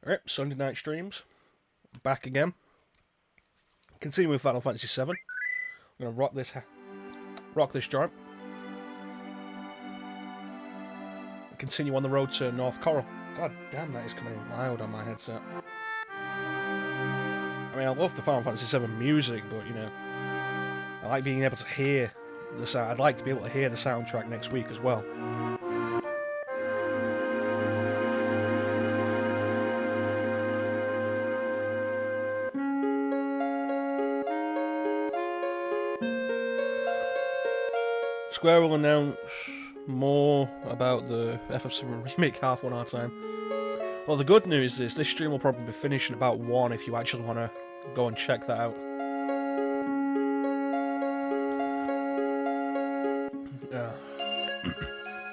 Alright, Sunday night streams. Back again. Continuing with Final Fantasy VII. I'm gonna rock this joint. Continue on the road to North Corel. God damn, that is coming in loud on my headset. I mean, I love the Final Fantasy VII music, but you know, I like being able to hear the sound. I'd like to be able to hear the soundtrack next week as well. Square will announce more about the FF7 remake half one hour time. Well, the good news is this stream will probably be finished in about 1 if you actually want to go and check that out.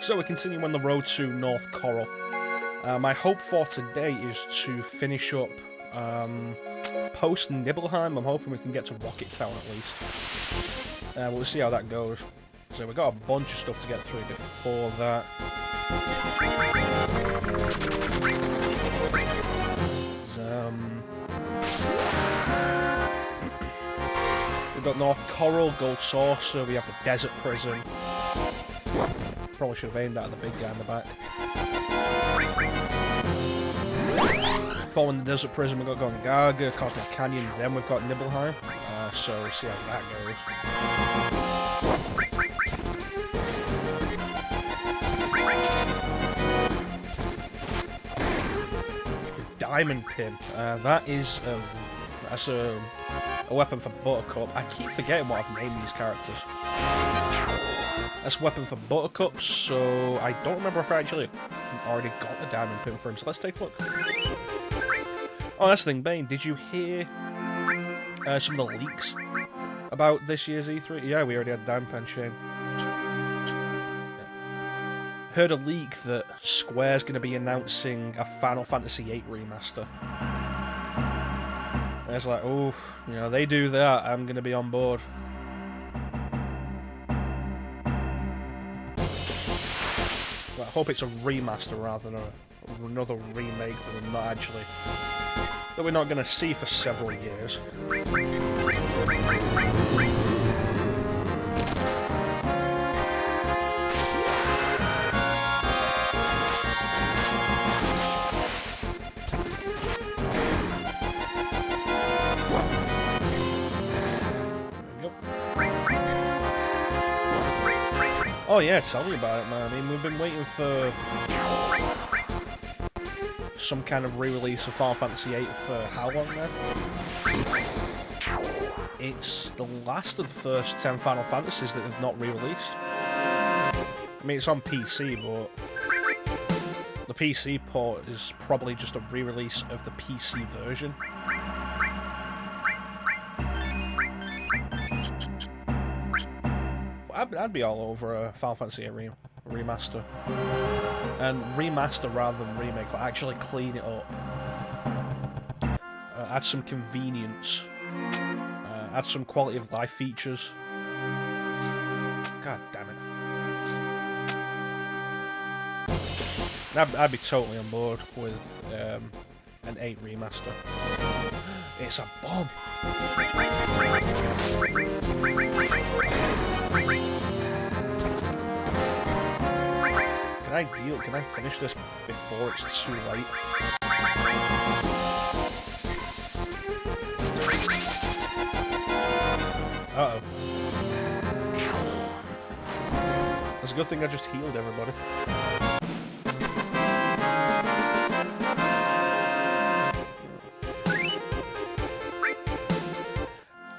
So we're continuing on the road to North Corel. My hope for today is to finish up post Nibelheim. I'm hoping we can get to Rocket Town at least. We'll see how that goes. So we've got a bunch of stuff to get through before that. We've got North Corel, Gold Saucer, we have the Desert Prison. Probably should have aimed that at the big guy in the back. Following the Desert Prison, we've got Gongaga, Cosmic Canyon, then we've got Nibelheim. So we'll see how that goes. Diamond Pin. That's a weapon for Buttercup. I keep forgetting what I've named these characters. That's a weapon for Buttercup, so I don't remember if I actually already got the Diamond Pin for him, so let's take a look. Oh, that's the thing, Bane, did you hear some of the leaks about this year's E3? Yeah, we already had Diamond Pin, Shane. Heard a leak that Square's going to be announcing a Final Fantasy VIII remaster. And it's like, oh, you know, they do that, I'm going to be on board. But I hope it's a remaster rather than another remake that we're not going to see for several years. Oh yeah, tell me about it, man. I mean, we've been waiting for some kind of re-release of Final Fantasy VIII for how long now? It's the last of the first 10 Final Fantasies that have not re-released. I mean, it's on PC, but the PC port is probably just a re-release of the PC version. I'd be all over a Final Fantasy VIII remaster. And remaster rather than remake, like actually clean it up. Add some convenience. Add some quality of life features. God damn it. I'd be totally on board with an 8 remaster. It's a bomb. Can I finish this before it's too late? Uh-oh. It's a good thing I just healed everybody.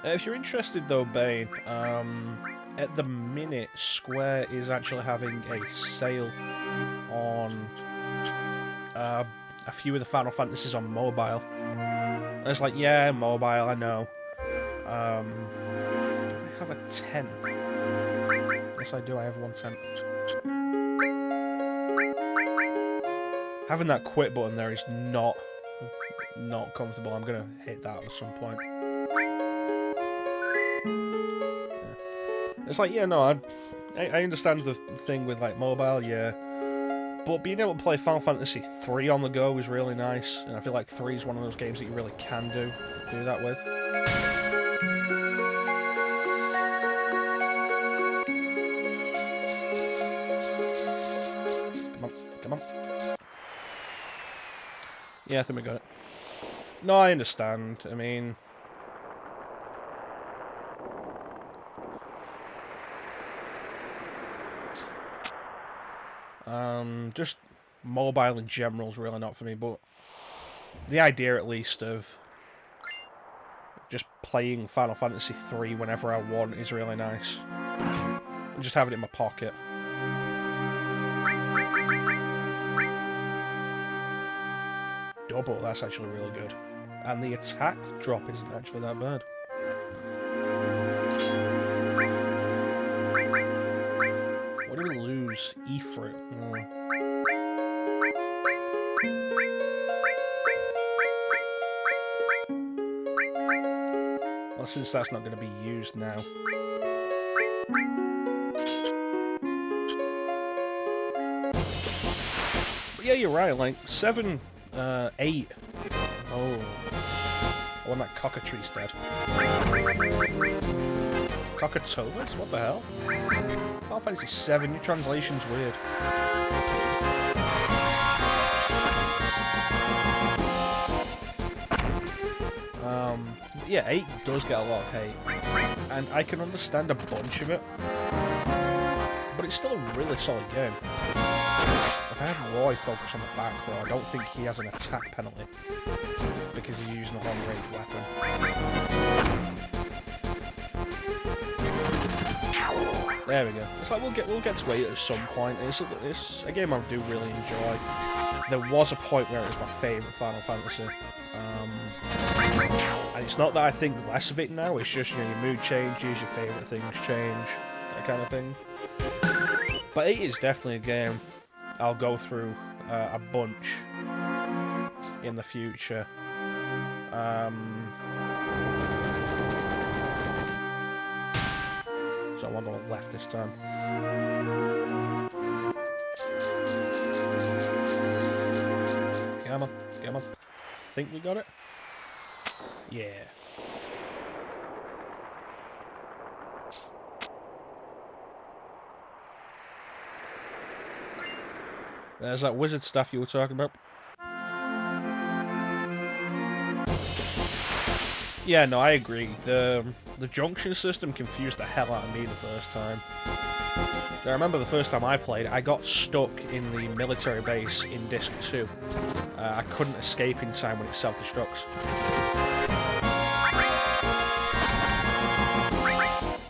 If you're interested though, Bane, at the minute, Square is actually having a sale on a few of the Final Fantasies on mobile. And it's like, yeah, mobile, I know. I have a 10. Yes, I do, I have 110. Having that quit button there is not comfortable. I'm gonna hit that at some point. It's like, yeah, no, I understand the thing with, like, mobile, yeah. But being able to play Final Fantasy 3 on the go is really nice, and I feel like 3 is one of those games that you really can do that with. Come on. Yeah, I think we got it. No, I understand. I mean... just mobile in general is really not for me, but the idea, at least, of just playing Final Fantasy 3 whenever I want is really nice. And just having it in my pocket. Double, that's actually really good. And the attack drop isn't actually that bad. What do we lose? E for it. Well, since that's not going to be used now. But yeah, you're right, like, 7, 8. Oh. I want that cockatrice dead. Cockatolas? What the hell? Final Fantasy 7, your translation's weird. Yeah, 8 does get a lot of hate. And I can understand a bunch of it. But it's still a really solid game. If I have Roy focus on the back row, I don't think he has an attack penalty. Because he's using a long-range weapon. There we go. It's like we'll get to 8 at some point. It's a game I do really enjoy. There was a point where it was my favourite Final Fantasy. And it's not that I think less of it now, it's just, you know, your mood changes, your favourite things change, that kind of thing. But 8 is definitely a game I'll go through a bunch in the future. So I want the left this time. Come on, come on. Think we got it? Yeah. There's that wizard stuff you were talking about. Yeah, no, I agree. The junction system confused the hell out of me the first time. I remember the first time I played, I got stuck in the military base in Disc 2. I couldn't escape in time when it self-destructs.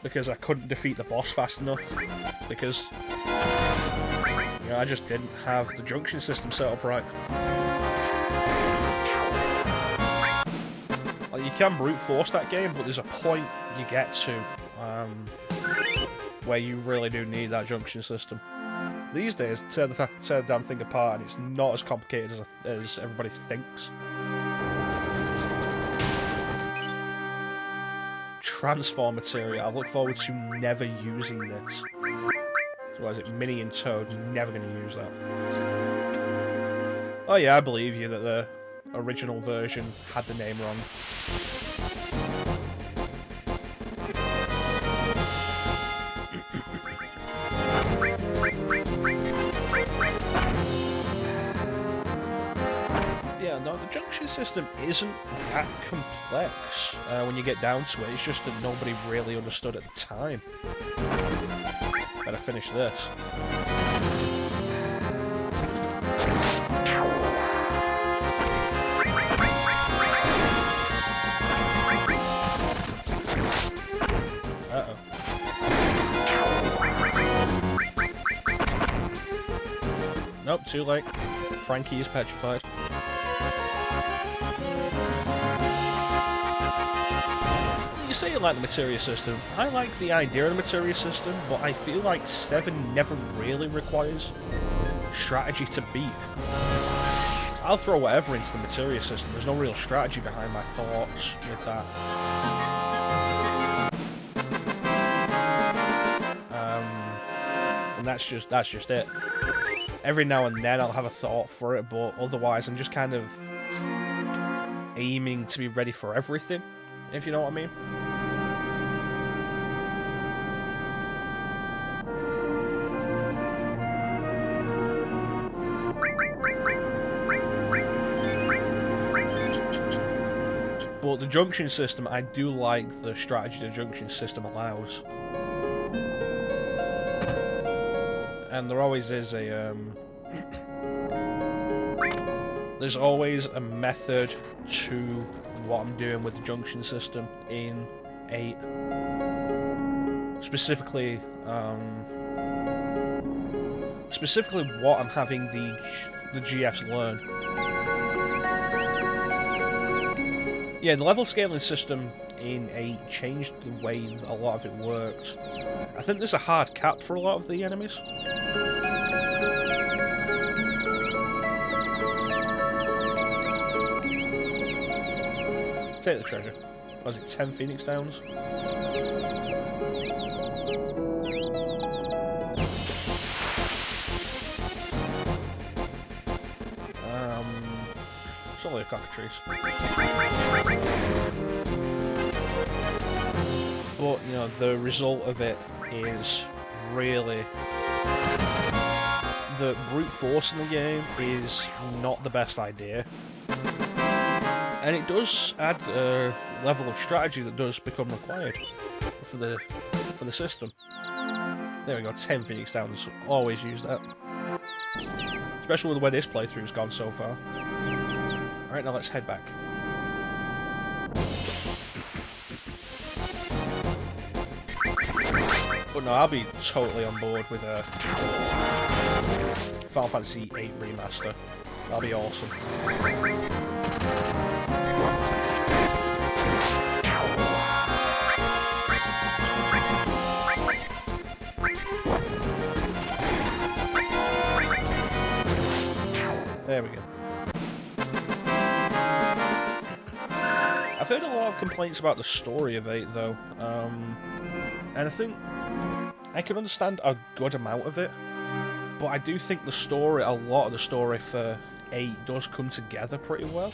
Because I couldn't defeat the boss fast enough. Because, you know, I just didn't have the junction system set up right. Like, you can brute force that game, but there's a point you get to where you really do need that junction system. These days, tear the damn thing apart, and it's not as complicated as everybody thinks. Transform material. I look forward to never using this. So what is it? Minnie and Toad, never going to use that. Oh yeah, I believe you that the original version had the name wrong. Yeah, no, the junction system isn't that complex when you get down to it. It's just that nobody really understood at the time. Better finish this. Uh-oh. Nope, too late. Frankie is petrified. You say you like the materia system. I like the idea of the materia system, but I feel like 7 never really requires strategy to beat. I'll throw whatever into the materia system. There's no real strategy behind my thoughts with that. And that's just it. every now and then I'll have a thought for it, but otherwise I'm just kind of aiming to be ready for everything, if you know what I mean. But the junction system, I do like the strategy the junction system allows. And there always is a, there's always a method to what I'm doing with the junction system in 8. Specifically what I'm having the GFs learn. Yeah, the level scaling system in 8 changed the way a lot of it worked. I think there's a hard cap for a lot of the enemies. Take the treasure. Was it 10 Phoenix Downs? It's only a cockatrice. But, you know, the result of it is really... the brute force in the game is not the best idea. And it does add a level of strategy that does become required for the system. There we go, 10 Phoenix Downs. Always use that. Especially with the way this playthrough's gone so far. Alright, now let's head back. But no, I'll be totally on board with a Final Fantasy VIII remaster. That'll be awesome. There we go. I've heard a lot of complaints about the story of 8 though, and I think I can understand a good amount of it, but I do think the story, a lot of the story for 8 does come together pretty well.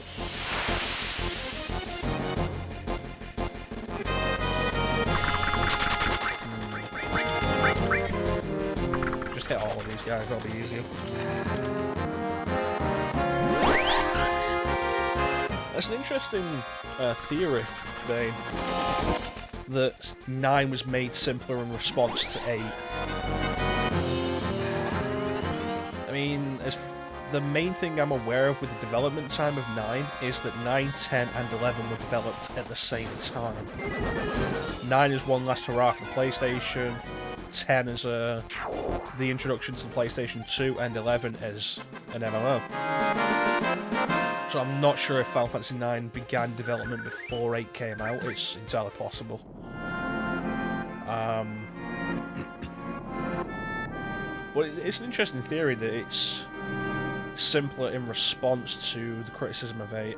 Just hit all of these guys, that'll be easier. It's an interesting theory, Vane, that 9 was made simpler in response to 8. I mean, the main thing I'm aware of with the development time of 9 is that 9, 10, and 11 were developed at the same time. 9 is one last hurrah for the PlayStation, 10 is the introduction to the PlayStation 2, and 11 as an MMO. So I'm not sure if Final Fantasy IX began development before 8 came out. It's entirely possible. But it's an interesting theory that it's simpler in response to the criticism of 8.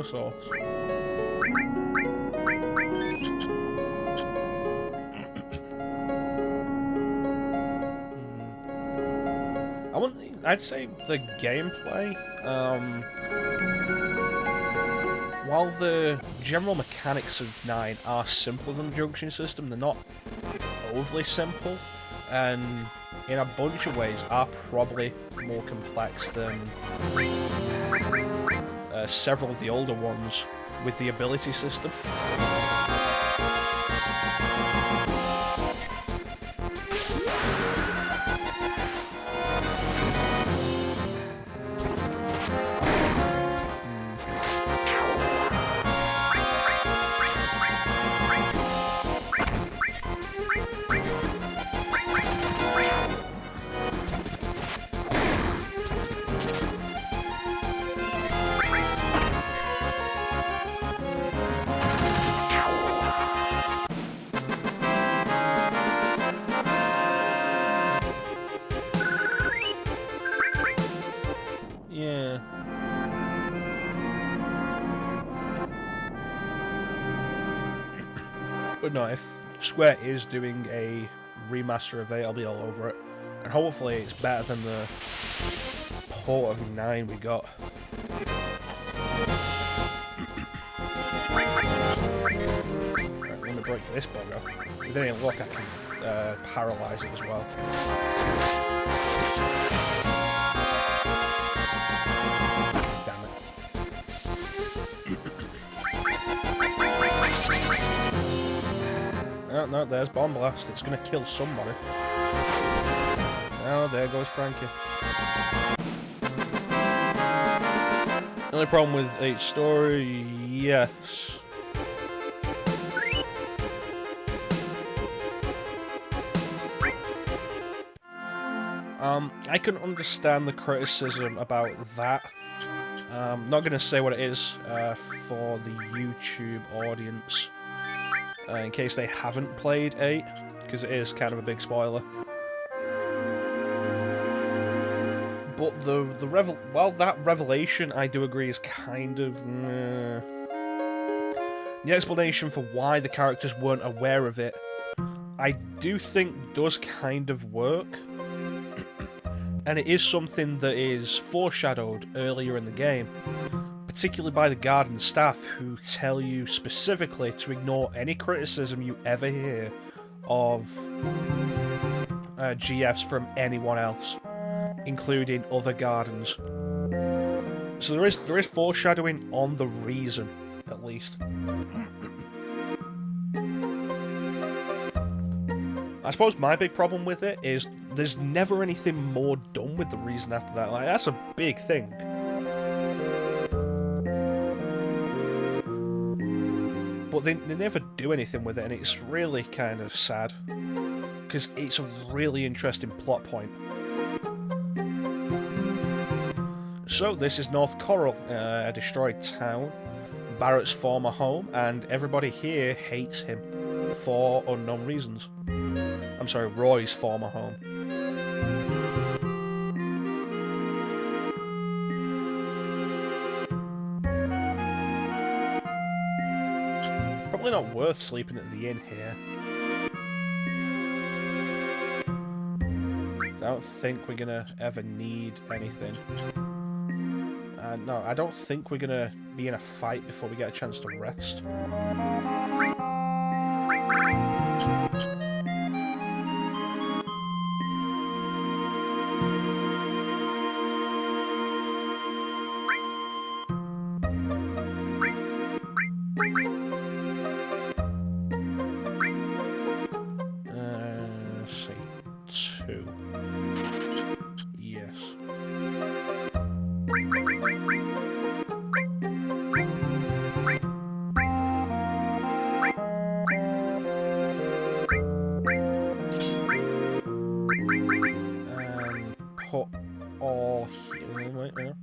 Source. I'd say the gameplay, while the general mechanics of 9 are simpler than the junction system, they're not overly simple, and in a bunch of ways are probably more complex than several of the older ones with the ability system. But no, if Square is doing a remaster of 8, I'll be all over it. And hopefully it's better than the port of 9 we got. Right, let me break this bugger. With any luck I can paralyse it as well. Damn it. Oh, no, there's Bomb Blast. It's going to kill somebody. Oh, there goes Frankie. The only problem with 8's story, yes. I can understand the criticism about that. Not going to say what it is for the YouTube audience, in case they haven't played 8, because it is kind of a big spoiler. But while that revelation, I do agree, is kind of the explanation for why the characters weren't aware of it, I do think does kind of work. And it is something that is foreshadowed earlier in the game, particularly by the guard and staff, who tell you specifically to ignore any criticism you ever hear of GFs from anyone else, including other Gardens. So there is foreshadowing on the reason, at least. I suppose my big problem with it is there's never anything more done with the reason after that. Like, that's a big thing. But they never do anything with it, and it's really kind of sad, because it's a really interesting plot point. So this is North Corel, a destroyed town, Barrett's former home, and everybody here hates him for unknown reasons. I'm sorry, Roy's former home. Probably not worth sleeping at the inn here. I don't think we're gonna ever need anything. No, I don't think we're gonna be in a fight before we get a chance to rest. Let's see, 2. Yes. Put all here. Wait, no.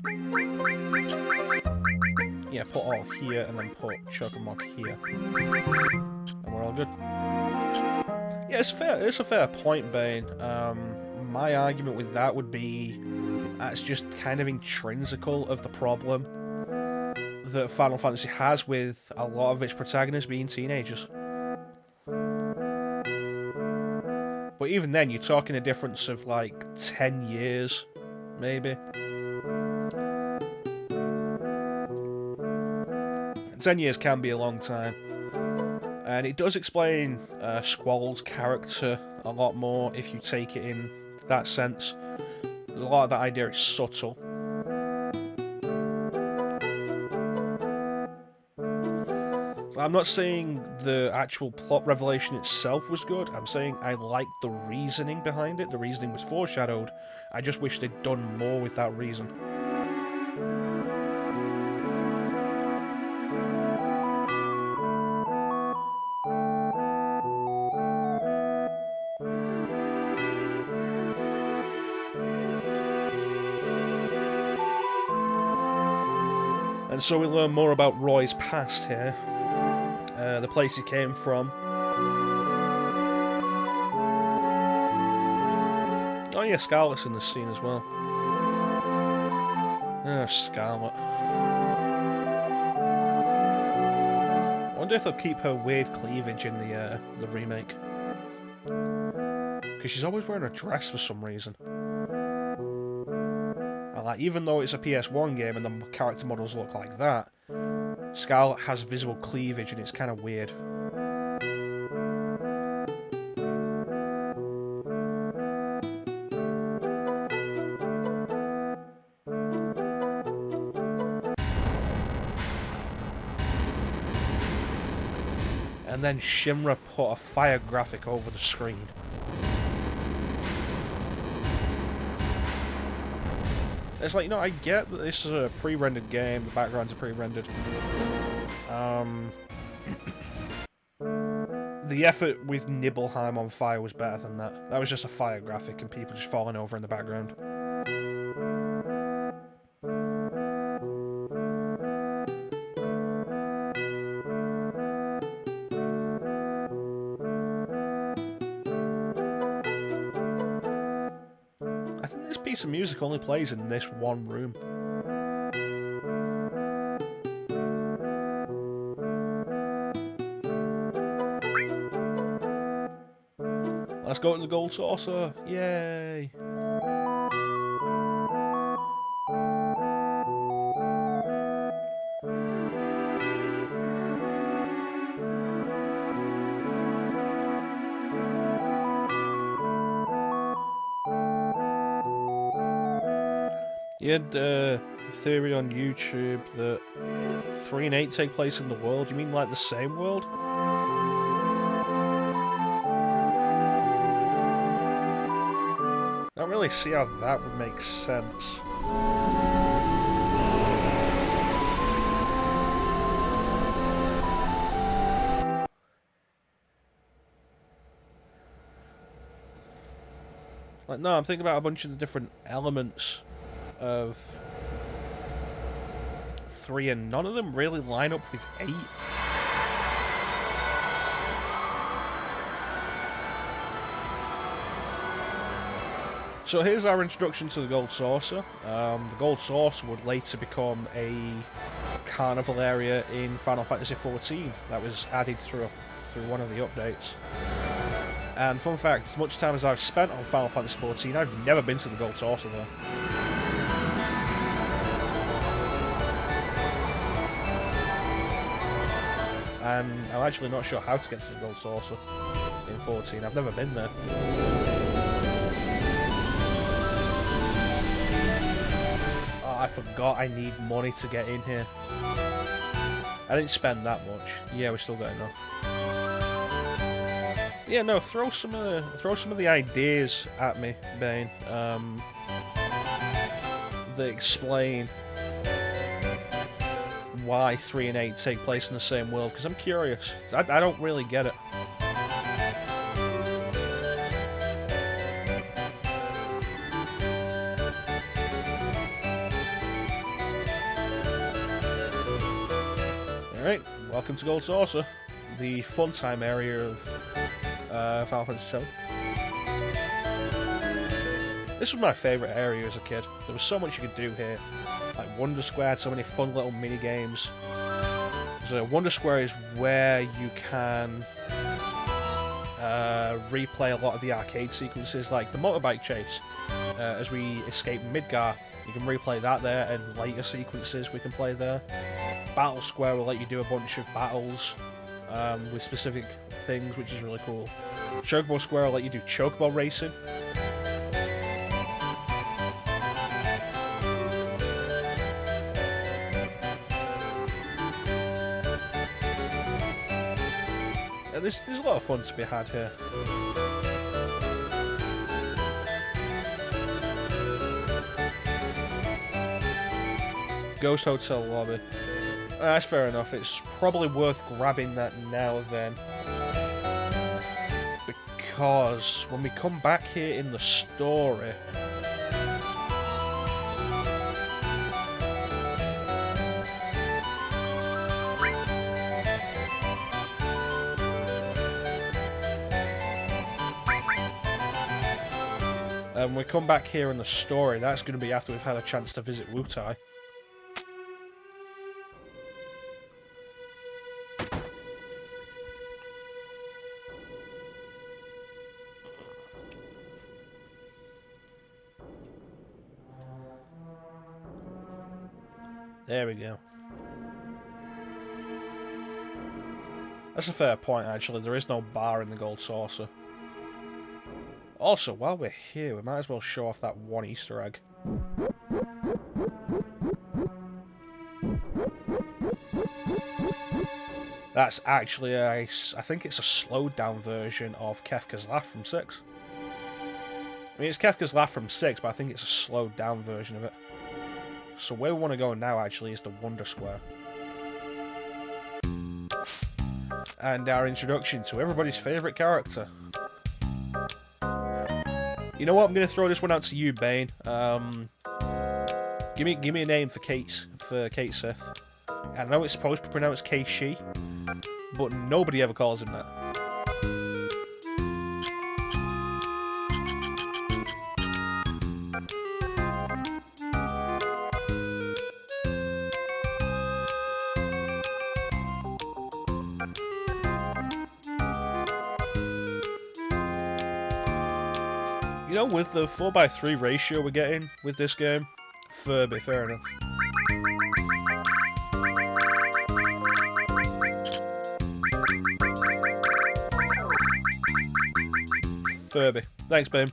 Yeah, put all here and then put Chocomock here. And we're all good. Yeah, it's a fair point, Bane. My argument with that would be that's just kind of intrinsical of the problem that Final Fantasy has with a lot of its protagonists being teenagers. But even then, you're talking a difference of like 10 years, maybe. 10 years can be a long time. And it does explain Squall's character a lot more if you take it in that sense. A lot of that idea is subtle. I'm not saying the actual plot revelation itself was good, I'm saying I liked the reasoning behind it. The reasoning was foreshadowed. I just wish they'd done more with that reason. And so we learn more about Roy's past here. The place he came from. Oh yeah, Scarlet's in this scene as well. Scarlet. wonder if they'll keep her weird cleavage in the remake. Because she's always wearing a dress for some reason. And like, even though it's a PS1 game and the character models look like that, Scarlet has visible cleavage and it's kind of weird. And then Shinra put a fire graphic over the screen. It's like, you know, I get that this is a pre-rendered game, the backgrounds are pre-rendered. The effort with Nibelheim on fire was better than that. That was just a fire graphic and people just falling over in the background. I think this piece of music only plays in this one room. Let's go to the gold saucer! Yay! You had a theory on YouTube that 3 and 8 take place in the world. You mean like the same world? I don't really see how that would make sense. Like, no, I'm thinking about a bunch of the different elements of 3 and none of them really line up with 8. So here's our introduction to the Gold Saucer. The Gold Saucer would later become a carnival area in Final Fantasy XIV that was added through one of the updates. And fun fact, as much time as I've spent on Final Fantasy XIV, I've never been to the Gold Saucer there. And I'm actually not sure how to get to the Gold Saucer in 14. I've never been there. I forgot I need money to get in here. I didn't spend that much. Yeah, we still got enough. Yeah, no, throw some of the ideas at me, Bane. That explain why 3 and 8 take place in the same world, because I'm curious. I don't really get it. Alright, welcome to Gold Saucer, the fun time area of Final Fantasy VII. This was my favourite area as a kid. There was so much you could do here. Like Wonder Square had so many fun little mini games. So Wonder Square is where you can replay a lot of the arcade sequences, like the motorbike chase. As we escape Midgar, you can replay that there, and later sequences we can play there. Battle Square will let you do a bunch of battles with specific things, which is really cool. Chocobo Square will let you do chocobo racing. And there's a lot of fun to be had here. Ghost Hotel lobby. That's fair enough. It's probably worth grabbing that now then. Because when we come back here in the story... when we come back here in the story, that's going to be after we've had a chance to visit Wutai. There we go. That's a fair point, actually. There is no bar in the gold saucer. Also, while we're here, we might as well show off that one Easter egg. That's actually I think it's a slowed down version of Kefka's Laugh from 6. I mean, it's Kefka's Laugh from 6, but I think it's a slowed down version of it. So where we want to go now, actually, is the Wonder Square. And our introduction to everybody's favourite character. You know what? I'm going to throw this one out to you, Bane. Give me a name for Kate Sith. I know it's supposed to be pronounced Kei-Shi, but nobody ever calls him that. You know, with the 4:3 ratio we're getting with this game, Furby, fair enough. Furby. Thanks, babe.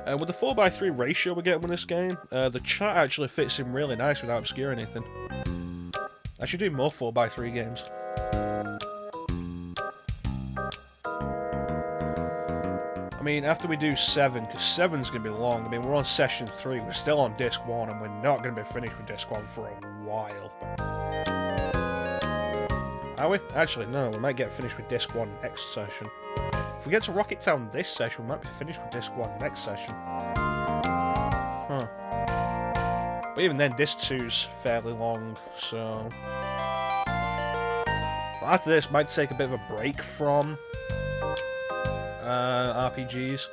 With the 4:3 ratio we're getting with this game, the chat actually fits in really nice without obscuring anything. I should do more 4:3 games. I mean, after we do 7, because 7's going to be long. I mean, we're on session 3, we're still on disc 1, and we're not going to be finished with disc 1 for a while. Are we? Actually, no, we might get finished with disc 1 next session. If we get to Rocket Town this session, we might be finished with disc 1 next session. Huh. But even then, disc 2's fairly long, so... After this, might take a bit of a break from RPGs.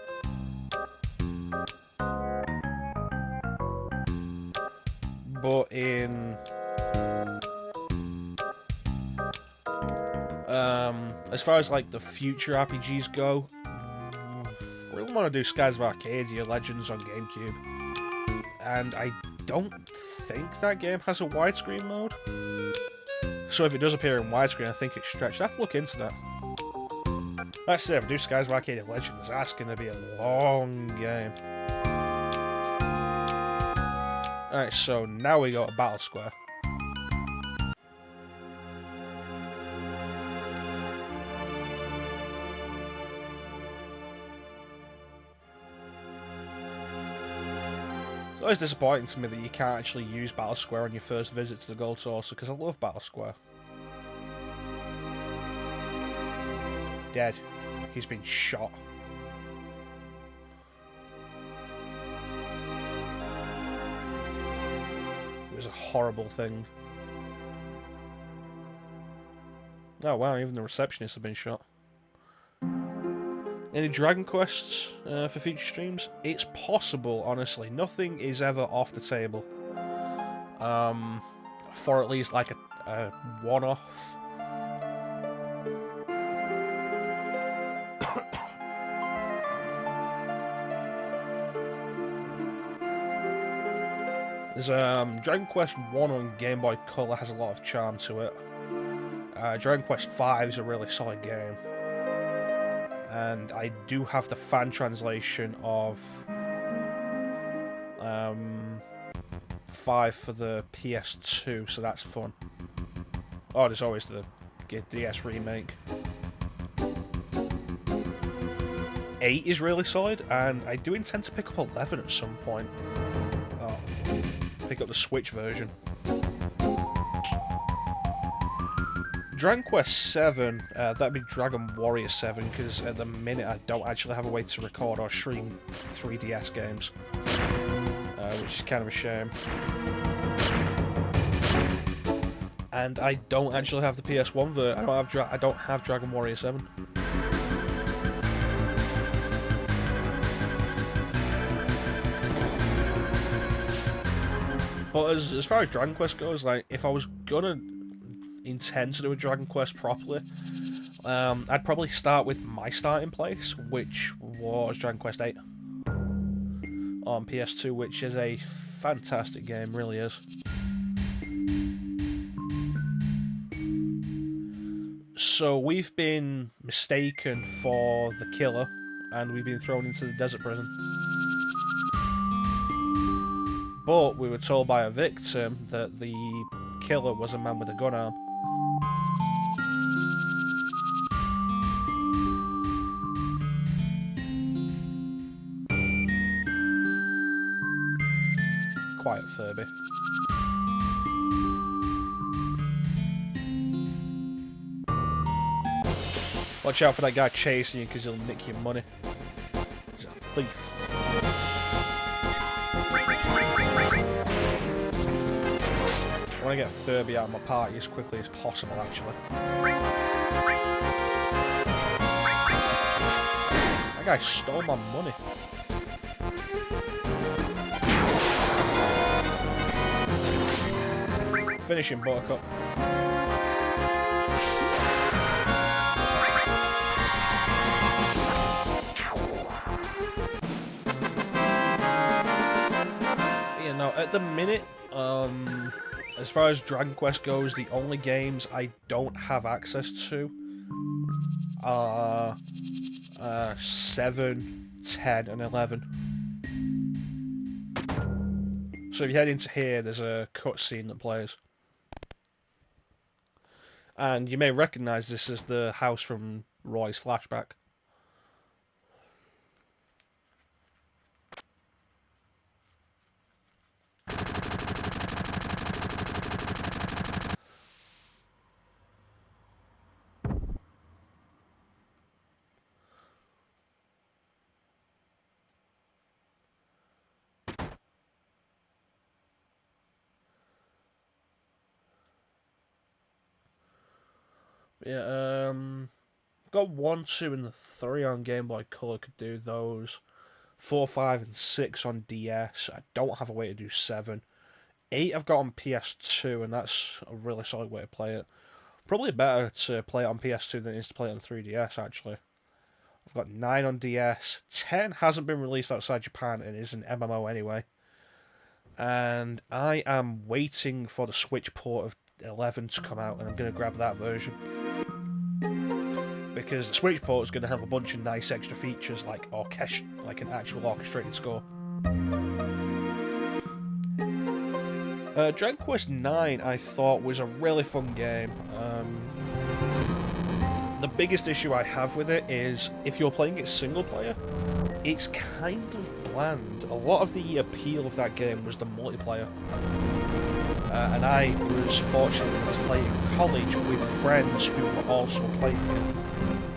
But in as far as like the future RPGs go, I really want to do Skies of Arcadia Legends on GameCube, and I don't think that game has a widescreen mode. So if it does appear in widescreen, I think it's stretched. I have to look into that. Like I said, if I do Skies of Arcadia Legends, that's going to be a long game. Alright, so now we go to Battle Square. It's always disappointing to me that you can't actually use Battle Square on your first visit to the Gold Saucer, because I love Battle Square. Dead. He's been shot. It was a horrible thing. Oh wow, even the receptionists have been shot. Any Dragon Quests for future streams? It's possible, honestly. Nothing is ever off the table. For at least like a one-off. There's Dragon Quest 1 on Game Boy Color has a lot of charm to it. Dragon Quest 5 is a really solid game. And I do have the fan translation of 5 for the PS2, so that's fun. Oh, there's always the DS remake. 8 is really solid, and I do intend to pick up 11 at some point. Oh, pick up the Switch version. Dragon Quest 7, that'd be Dragon Warrior 7, because at the minute I don't actually have a way to record or stream 3DS games, which is kind of a shame. And I don't actually have the PS1 version. I don't have Dragon Warrior 7. But as far as Dragon Quest goes, like, if I was gonna intend to do a Dragon Quest properly, I'd probably start with my starting place, which was Dragon Quest 8 on PS2, which is a fantastic game, really is. So we've been mistaken for the killer, and we've been thrown into the desert prison. But we were told by a victim that the killer was a man with a gun arm. Quiet, Furby. Watch out for that guy chasing you, because he'll nick your money. He's a thief. I want to get Furby out of my party as quickly as possible, actually. That guy stole my money. Finish him, Buttercup. You know, at the minute, as far as Dragon Quest goes, the only games I don't have access to are 7, 10, and 11. So if you head into here, there's a cutscene that plays. And you may recognise this as the house from Roy's flashback. Yeah, got 1, 2, and 3 on Game Boy Color, could do those. 4, 5, and 6 on DS. I don't have a way to do 7. 8 I've got on PS2, and that's a really solid way to play it. Probably better to play it on PS2 than it is to play it on 3DS, actually. I've got 9 on DS. 10 hasn't been released outside Japan and is an MMO anyway. And I am waiting for the Switch port of 11 to come out, and I'm going to grab that version. Because the Switch port is going to have a bunch of nice extra features like an actual orchestrated score. Dragon Quest IX I thought was a really fun game. The biggest issue I have with it is if you're playing it single player, it's kind of bland. A lot of the appeal of that game was the multiplayer. And I was fortunate to play in college with friends who were also playing it.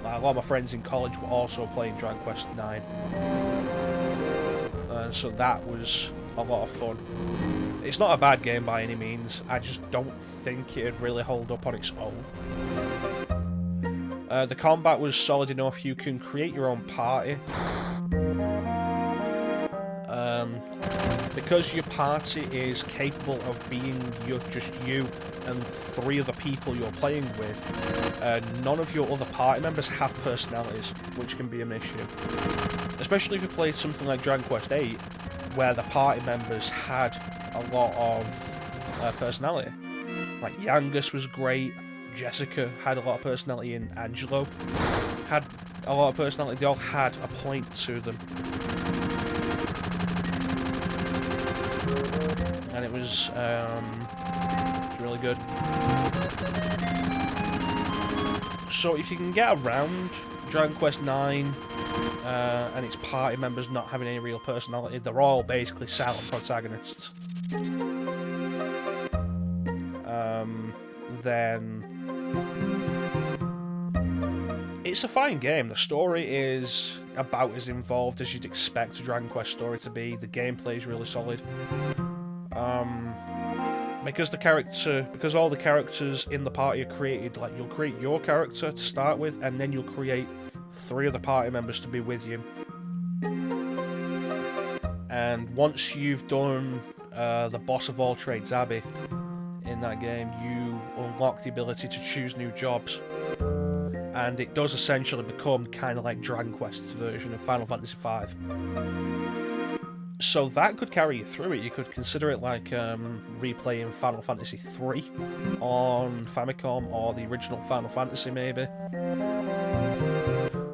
A lot of my friends in college were also playing Dragon Quest IX. So that was a lot of fun. It's not a bad game by any means, I just don't think it'd really hold up on its own. The combat was solid enough. You can create your own party. Because your party is capable of being just you and 3 other people you're playing with, none of your other party members have personalities, which can be an issue. Especially if you played something like Dragon Quest VIII, where the party members had a lot of personality. Like Yangus was great, Jessica had a lot of personality, and Angelo had a lot of personality. They all had a point to them. And it was really good. So if you can get around Dragon Quest IX and its party members not having any real personality, they're all basically silent protagonists, then it's a fine game. The story is about as involved as you'd expect a Dragon Quest story to be. The gameplay is really solid. Because all the characters in the party are created, like you'll create your character to start with, and then you'll create 3 other party members to be with you. And once you've done the boss of all trades, Abby, in that game, you unlock the ability to choose new jobs. And it does essentially become kind of like Dragon Quest's version of Final Fantasy V. So that could carry you through it. You could consider it like replaying Final Fantasy III on Famicom, or the original Final Fantasy maybe.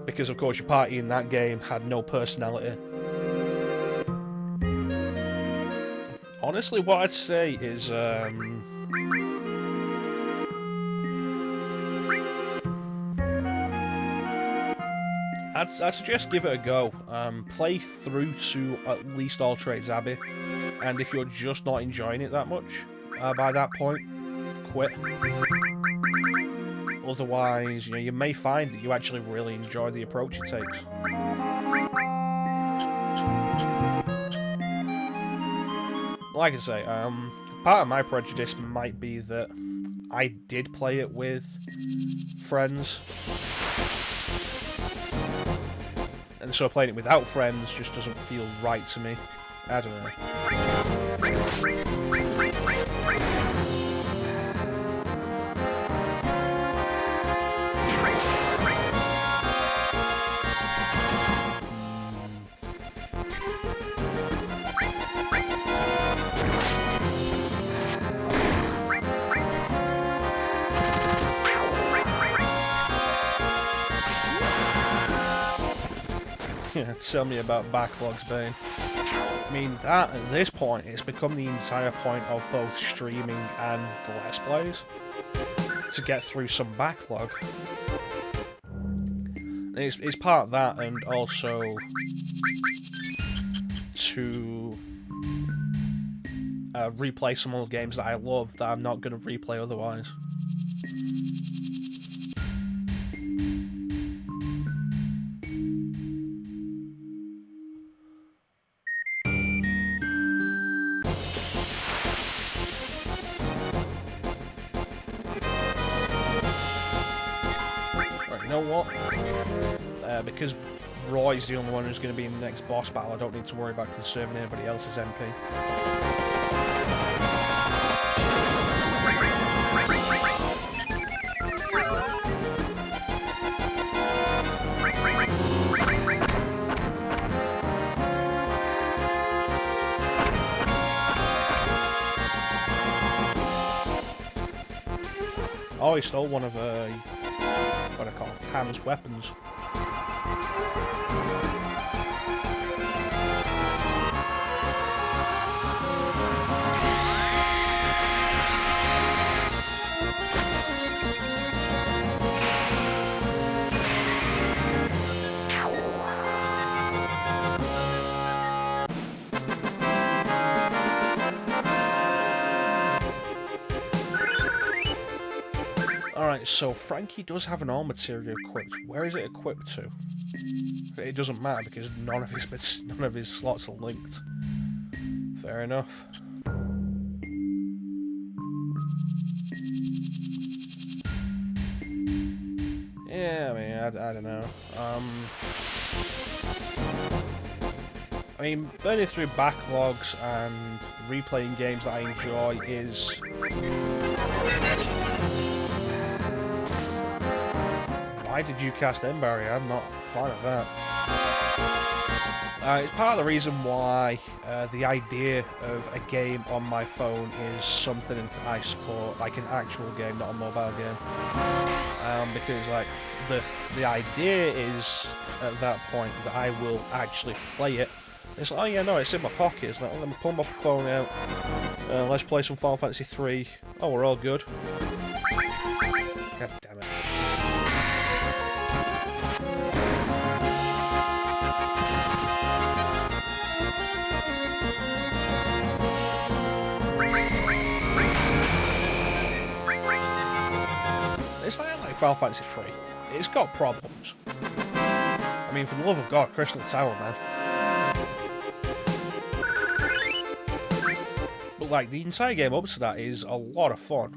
Because of course your party in that game had no personality. Honestly, what I'd say is I'd suggest give it a go. Play through to at least All Trades Abbey, and if you're just not enjoying it that much by that point, quit. Otherwise, you may find that you actually really enjoy the approach it takes. Like I say, part of my prejudice might be that I did play it with friends. And so playing it without friends just doesn't feel right to me. I don't know. Yeah, tell me about backlogs, Bane. I mean, that, at this point, it's become the entire point of both streaming and the Let's Plays. To get through some backlog. It's part of that, and also to replay some old games that I love that I'm not going to replay otherwise. You know what? Because Roy's the only one who's going to be in the next boss battle, I don't need to worry about conserving anybody else's MP. Oh, he stole one of what I call Ham's weapons. Alright, so Frankie does have an all materia equipped. Where is it equipped to? It doesn't matter because none of his slots are linked. Fair enough. Yeah, I mean, I don't know. I mean, burning through backlogs and replaying games that I enjoy is... Why did you cast End Barrier? I'm not a fan of that. It's part of the reason why the idea of a game on my phone is something I support, like an actual game, not a mobile game. Because like the idea is at that point that I will actually play it. It's like, oh yeah, no, it's in my pocket. It's like, let me pull my phone out. Let's play some Final Fantasy III. Oh, we're all good. God damn it. It's like Final Fantasy III. It's got problems. I mean, for the love of God, Crystal Tower, man. But like, the entire game up to that is a lot of fun.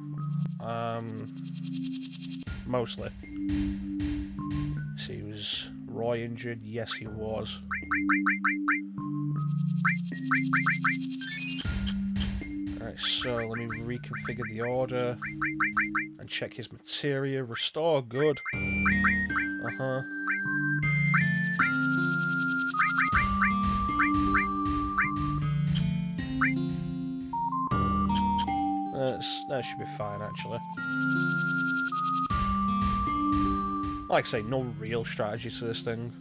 Mostly. See, was Roy injured? Yes, he was. Alright, so let me reconfigure the order and check his materia. Restore, good. that should be fine, actually. Like I say, no real strategy to this thing.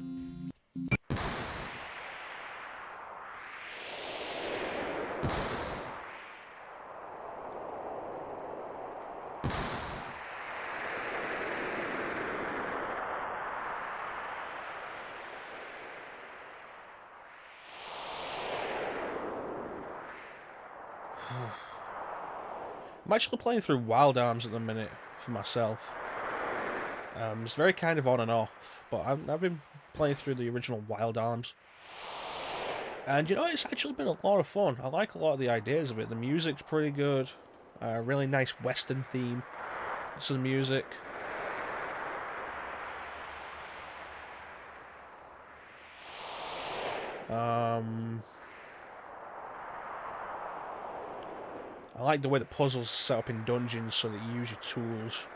I'm actually playing through Wild Arms at the minute for myself. It's very kind of on and off, but I've been playing through the original Wild Arms. And you know, it's actually been a lot of fun. I like a lot of the ideas of it. The music's pretty good. Really nice Western theme to the music. I like the way the puzzles are set up in dungeons so that you use your tools.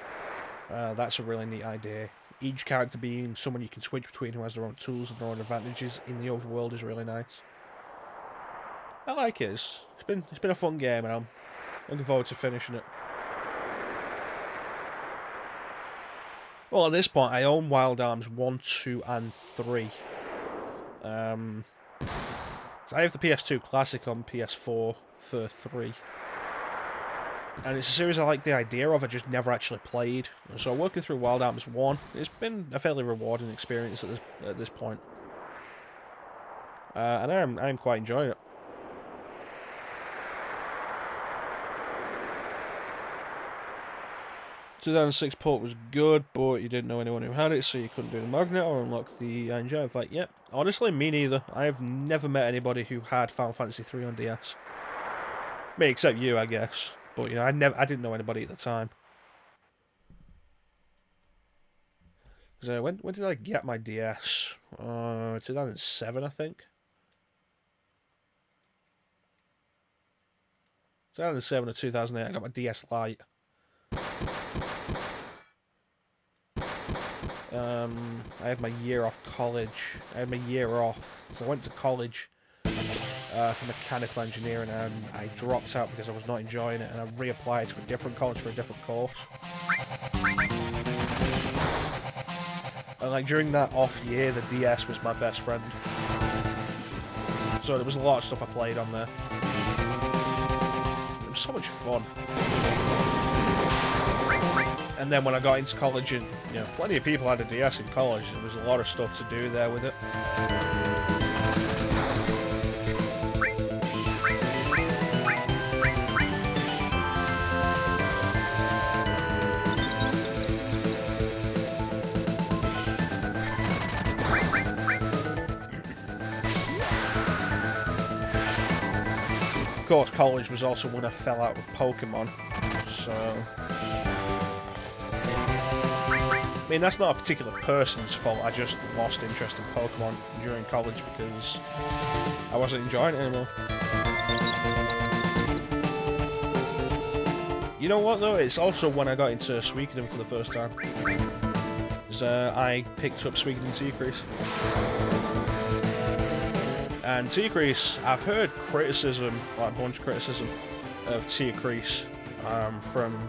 That's a really neat idea. Each character being someone you can switch between who has their own tools and their own advantages in the overworld is really nice. I like it. It's been a fun game, and I'm looking forward to finishing it. Well, at this point, I own Wild Arms 1, 2, and 3. So I have the PS2 Classic on PS4 for 3. And it's a series I like the idea of, I just never actually played. So working through Wild Arms 1, it's been a fairly rewarding experience at this point. And I'm quite enjoying it. The 2006 port was good, but you didn't know anyone who had it, so you couldn't do the magnet or unlock the engine. I was like, yep. Honestly, me neither. I have never met anybody who had Final Fantasy 3 on DS. Me, except you, I guess. But you know, I didn't know anybody at the time. So when did I get my DS? 2007, I think. 2007 or 2008, I got my DS Lite. I had my year off college. I had my year off, so I went to college for mechanical engineering, and I dropped out because I was not enjoying it, and I reapplied to a different college for a different course. And like during that off year, the DS was my best friend. So there was a lot of stuff I played on there. It was so much fun. And then when I got into college, and you know, plenty of people had a DS in college, there was a lot of stuff to do there with it. Of course, college was also when I fell out with Pokemon, so... I mean, that's not a particular person's fault, I just lost interest in Pokemon during college because I wasn't enjoying it anymore. You know what though, it's also when I got into Suikoden for the first time. I picked up Suikoden T-Crease. And T-Crease, I've heard criticism, like a bunch of criticism, of T-Crease from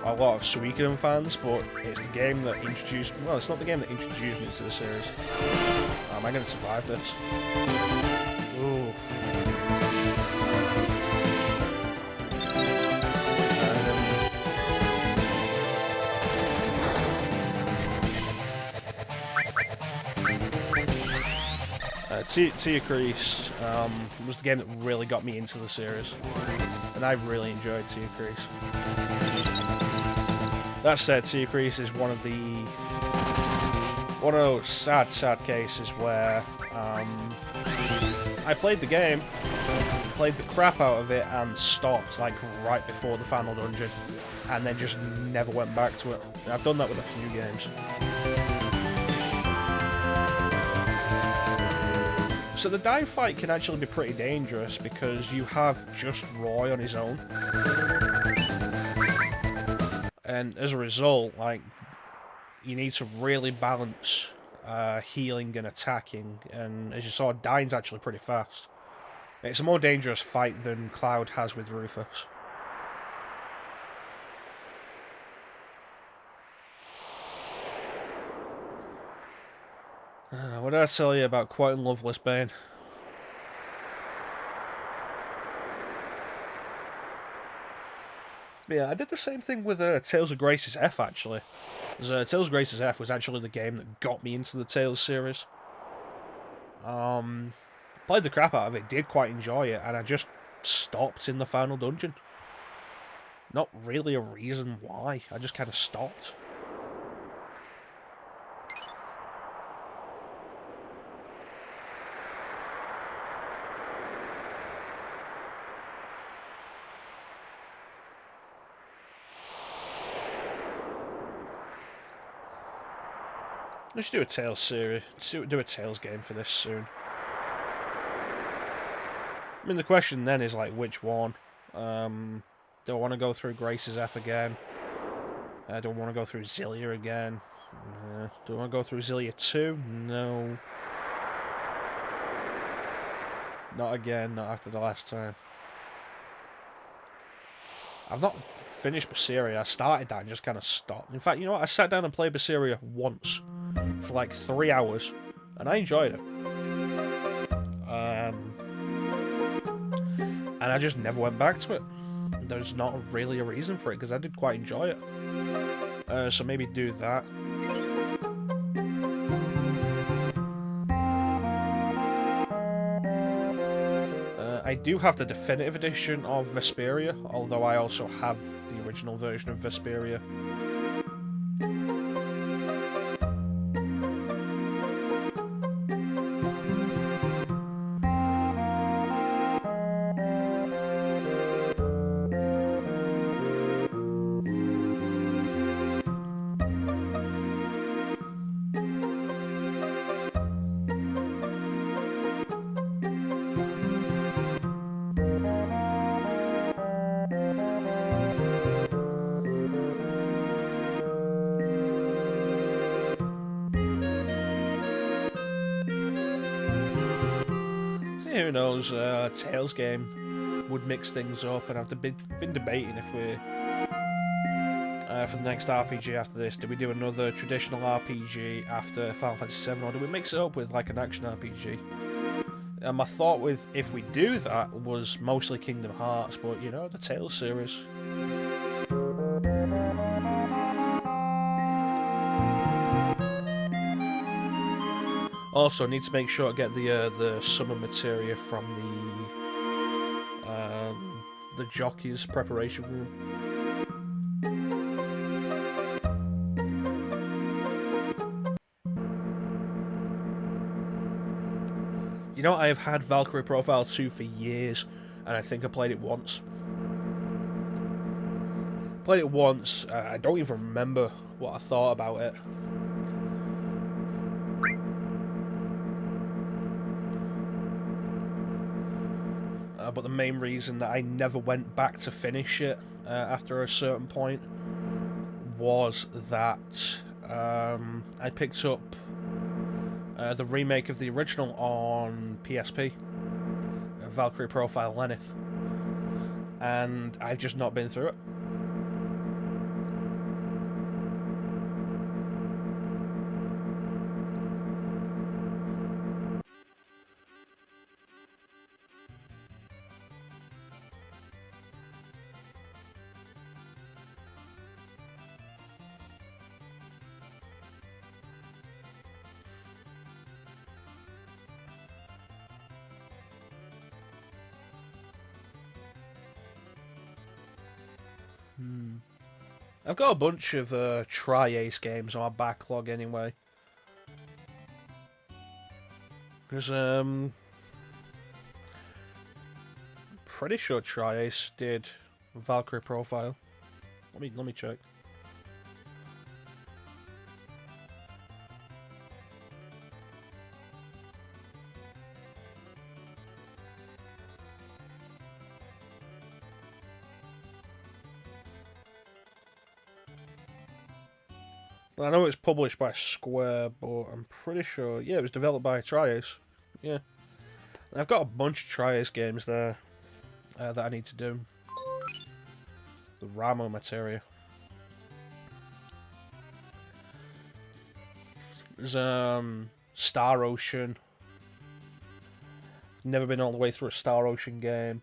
a lot of Suikoden fans, but it's the game that introduced... Well, it's not the game that introduced me to the series. Am I going to survive this? Ooh. T-Crease was the game that really got me into the series, and I really enjoyed T-Crease. That said, T-Crease is one of those sad cases where I played the game, played the crap out of it, and stopped like right before the final dungeon, and then just never went back to it. And I've done that with a few games. So the dive fight can actually be pretty dangerous because you have just Roy on his own. And as a result, like, you need to really balance healing and attacking, and as you saw, dying's actually pretty fast. It's a more dangerous fight than Cloud has with Rufus. What did I tell you about quoting Loveless Bane? Yeah, I did the same thing with Tales of Graces F, actually. Tales of Graces F was actually the game that got me into the Tales series. Played the crap out of it, did quite enjoy it, and I just stopped in the final dungeon. Not really a reason why, I just kind of stopped. We should do a Tales series, do a Tales game for this soon. I mean, the question then is, like, which one? Do I want to go through Grace's F again? Do I want to go through Zillia again? Do I want to go through Zillia 2? No. Not again, not after the last time. I've not finished Berseria. I started that and just kind of stopped. In fact, you know what? I sat down and played Berseria once for like 3 hours, and I enjoyed it. And I just never went back to it. There's not really a reason for it, because I did quite enjoy it. So maybe do that. I do have the definitive edition of Vesperia, although I also have the original version of Vesperia. Who knows, Tales game would mix things up, and I've been debating if we, for the next RPG after this, do we do another traditional RPG after Final Fantasy VII, or do we mix it up with like an action RPG? And my thought with if we do that was mostly Kingdom Hearts, but you know, the Tales series. Also, need to make sure to get the summon materia from the jockey's preparation room. You know, I have had Valkyrie Profile 2 for years, and I think I played it once. I don't even remember what I thought about it. But the main reason that I never went back to finish it after a certain point was that I picked up the remake of the original on PSP, Valkyrie Profile Lenneth, and I've just not been through it. I've got a bunch of Tri-Ace games on my backlog anyway. Because pretty sure Tri-Ace did Valkyrie Profile. Let me check. I know it's published by Square, but I'm pretty sure... Yeah, it was developed by Tri-Ace. Yeah. I've got a bunch of Tri-Ace games there that I need to do. The Ramo materia. There's Star Ocean. Never been all the way through a Star Ocean game.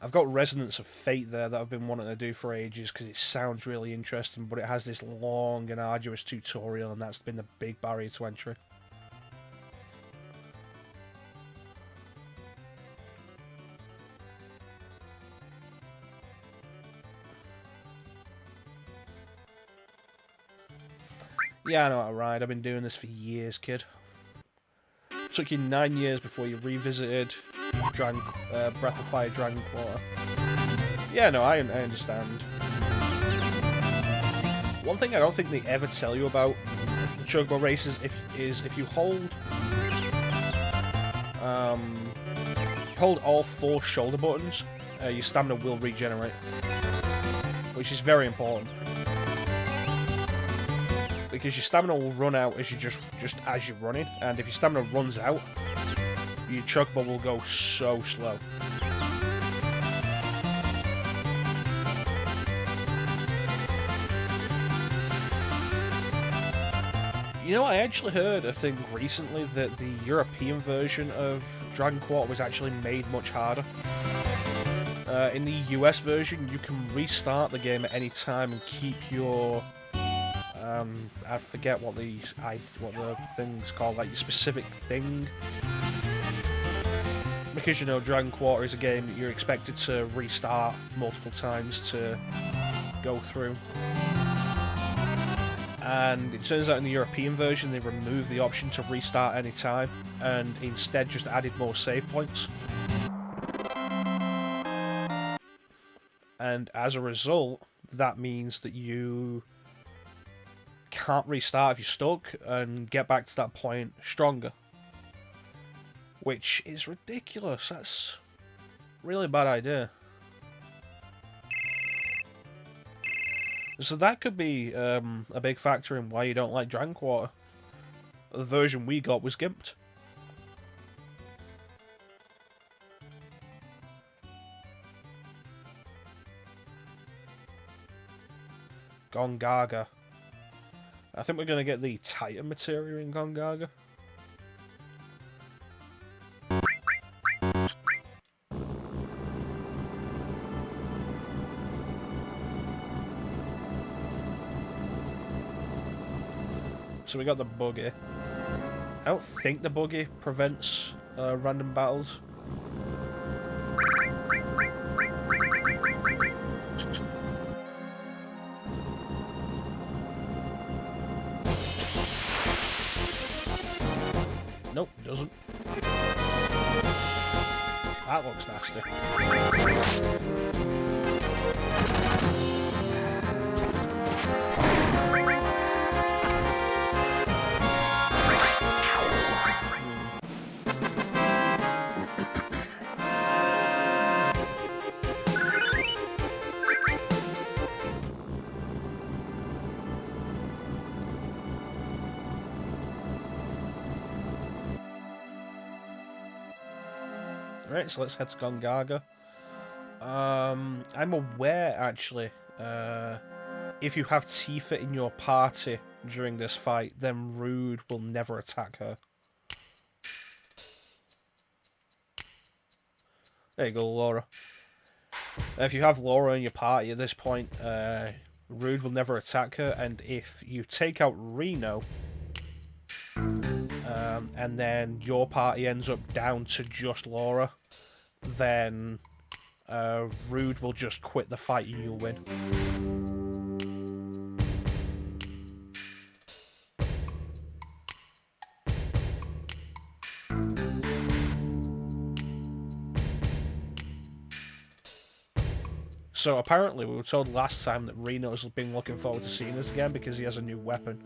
I've got Resonance of Fate there that I've been wanting to do for ages because it sounds really interesting, but it has this long and arduous tutorial, and that's been the big barrier to entry. Yeah, I know how to ride. I've been doing this for years, kid. It took you 9 years before you revisited Breath of Fire Dragon Quarter. Yeah, no, I understand. One thing I don't think they ever tell you about Chocobo races is if you hold all 4 shoulder buttons, your stamina will regenerate, which is very important. Because your stamina will run out as you just as you're running, and if your stamina runs out, your Chocobo will go so slow. You know, I actually heard a thing recently that the European version of Dragon Quarter was actually made much harder. In the US version, you can restart the game at any time and keep your I forget what the thing's called, like your specific thing. Because, you know, Dragon Quarter is a game that you're expected to restart multiple times to go through. And it turns out in the European version they removed the option to restart any time and instead just added more save points. And as a result, that means that you can't restart if you're stuck and get back to that point stronger. Which is ridiculous. That's really a bad idea. So that could be a big factor in why you don't like Dragon Quarter. The version we got was gimped. Gongaga. I think we're going to get the Titan materia in Gongaga. So we got the buggy. I don't think the buggy prevents random battles. Nope, doesn't. That looks nasty. Right, so let's head to Gongaga. I'm aware, actually, if you have Tifa in your party during this fight, then Rude will never attack her. There you go, Laura. If you have Laura in your party at this point, Rude will never attack her, and if you take out Reno, and then your party ends up down to just Laura, then Rude will just quit the fight and you'll win. So apparently we were told last time that Reno's been looking forward to seeing us again because he has a new weapon.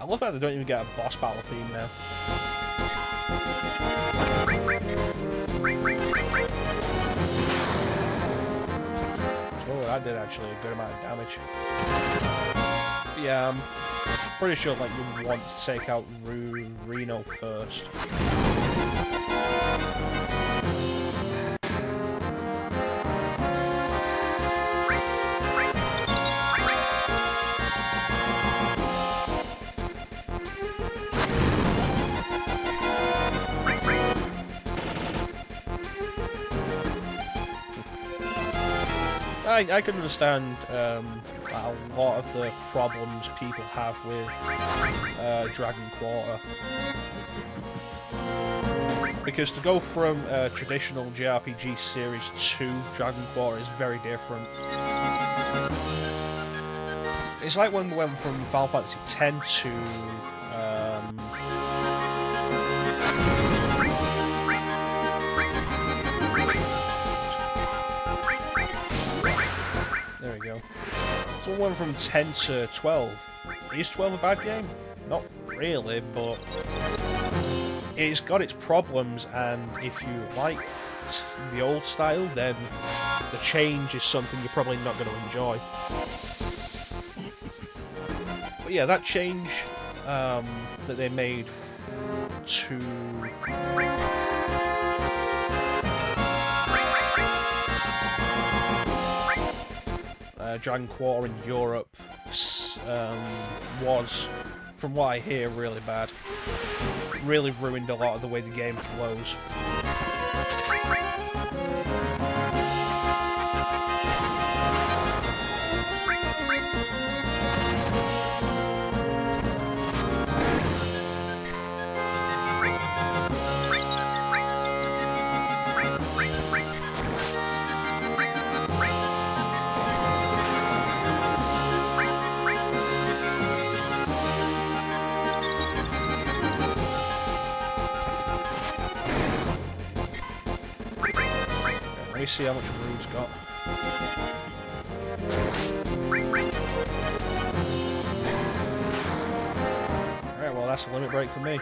I love how they don't even get a boss battle theme now. Oh, that did actually a good amount of damage. But yeah, I'm pretty sure like you want to take out Reno first. I can understand a lot of the problems people have with Dragon Quarter. Because to go from traditional JRPG series to Dragon Quarter is very different. It's like when we went from Final Fantasy X to there we go. So we went from 10 to 12. Is 12 a bad game? Not really, but it's got its problems, and if you liked the old style, then the change is something you're probably not going to enjoy. But yeah, that change that they made to Dragon Quarter in Europe was, from what I hear, really bad. Really ruined a lot of the way the game flows. Let me see how much Rude's got. Alright, well that's a limit break for me.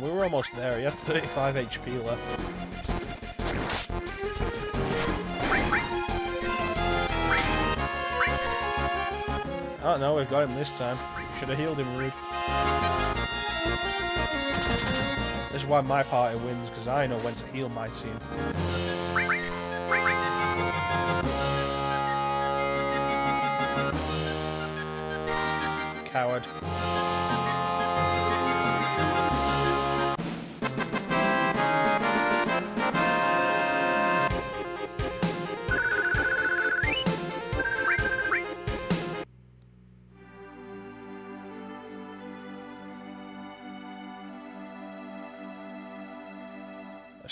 We were almost there. He had 35 HP left. Oh no, we've got him this time. Should have healed him, Rude. This is why my party wins, because I know when to heal my team. Coward.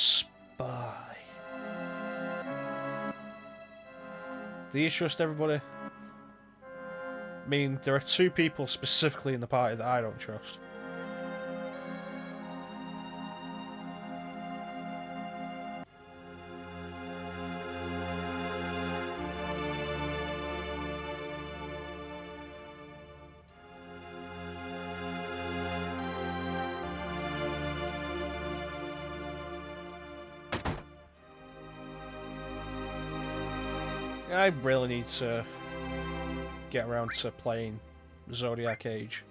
Spy. Do you trust everybody? I mean, there are two people specifically in the party that I don't trust. I really need to get around to playing Zodiac Age.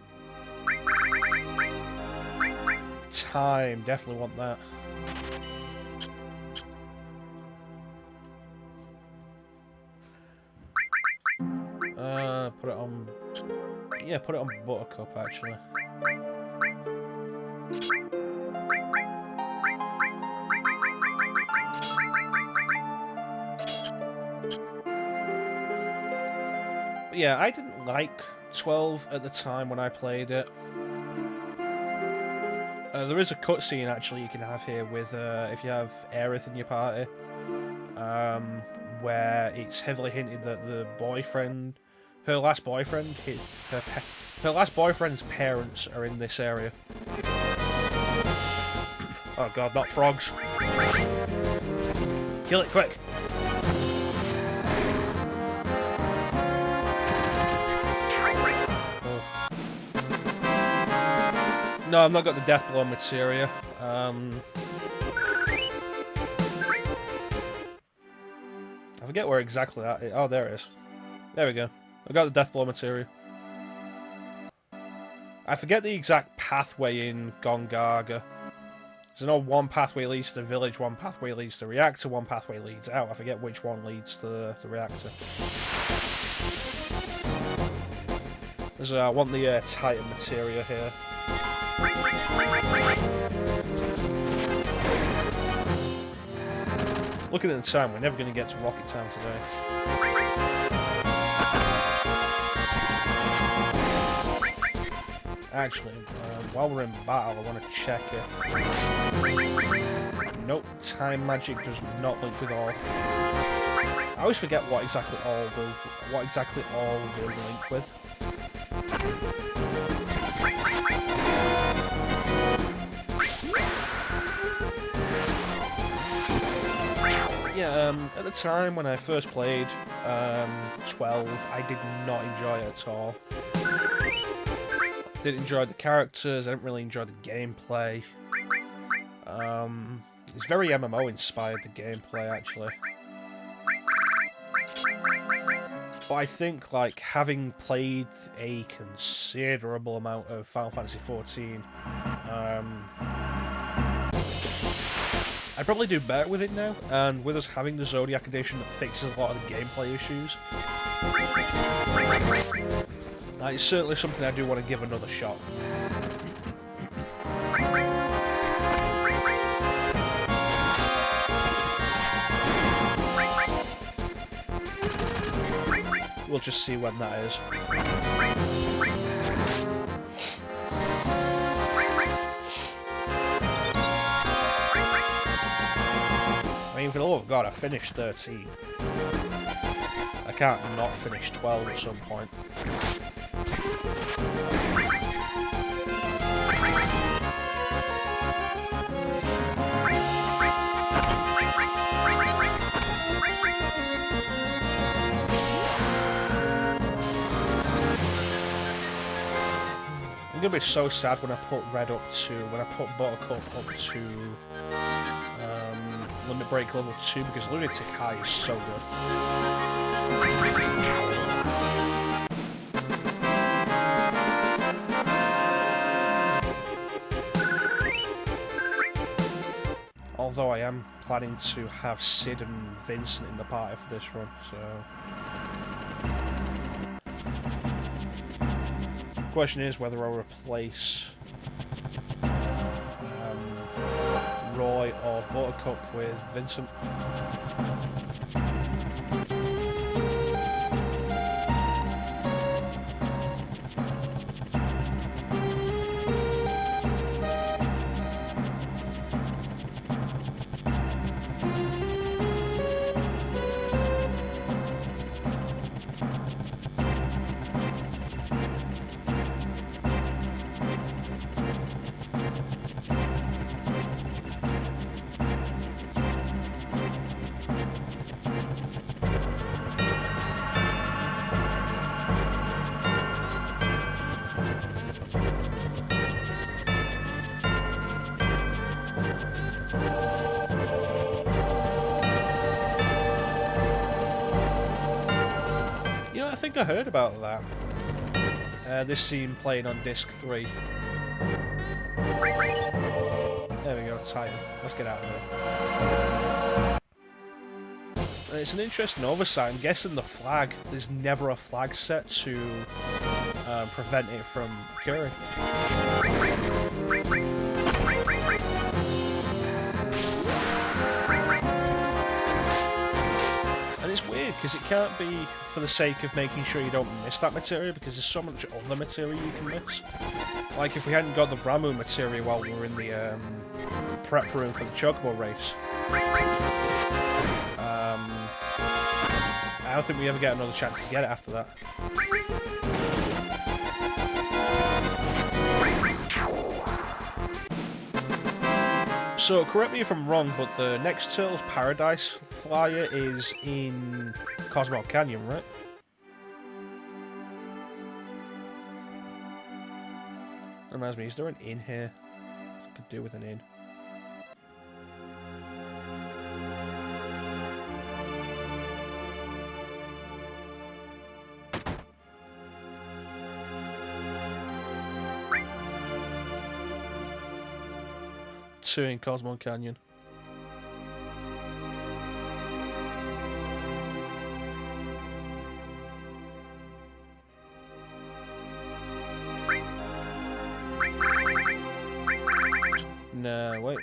Time, definitely want that. Put it on... Yeah, put it on Buttercup, actually. Yeah, I didn't like 12 at the time when I played it. There is a cutscene actually you can have here with if you have Aerith in your party, where it's heavily hinted that the boyfriend, her last boyfriend's parents are in this area. Oh god, not frogs! Kill it quick! No, I've not got the death blow materia. I forget where exactly that is. Oh, there it is. There we go. I got the death blow materia. I forget the exact pathway in Gongaga, There's no one pathway leads to the village, one pathway leads to the reactor, one pathway leads out. I forget which one leads to the reactor. There's, I want the Titan materia here. Looking at the time, we're never going to get to Rocket Town today. Actually, while we're in battle, I want to check it. Nope, time magic does not link with all. I always forget what exactly all will link with. Yeah, at the time when I first played 12, I did not enjoy it at all. Didn't enjoy the characters, I didn't really enjoy the gameplay. It's very MMO inspired, the gameplay, actually. But I think, like, having played a considerable amount of Final Fantasy XIV, I'd probably do better with it now, and with us having the Zodiac Edition that fixes a lot of the gameplay issues, it's certainly something I do want to give another shot. We'll just see when that is. I mean, for the love of God, I finished 13. I can't not finish 12 at some point. I'm gonna be so sad when I put Buttercup up to Limit Break level 2, because Lunatic High is so good. Although I am planning to have Sid and Vincent in the party for this run, so... The question is whether I'll replace Roy or Buttercup with Vincent. I think I heard about that. This scene playing on disc 3. There we go, Titan. Let's get out of there. It's an interesting oversight. I'm guessing the flag, there's never a flag set to prevent it from occurring. And it's weird, because it can't be for the sake of making sure you don't miss that materia, because there's so much other materia you can miss. Like, if we hadn't got the Ramu materia while we were in the prep room for the Chocobo race, I don't think we ever get another chance to get it after that. So, correct me if I'm wrong, but the next Turtles Paradise flyer is in Cosmo Canyon, right? Reminds me, is there an inn here? I could do with an inn. 2 in Cosmo Canyon. No, wait.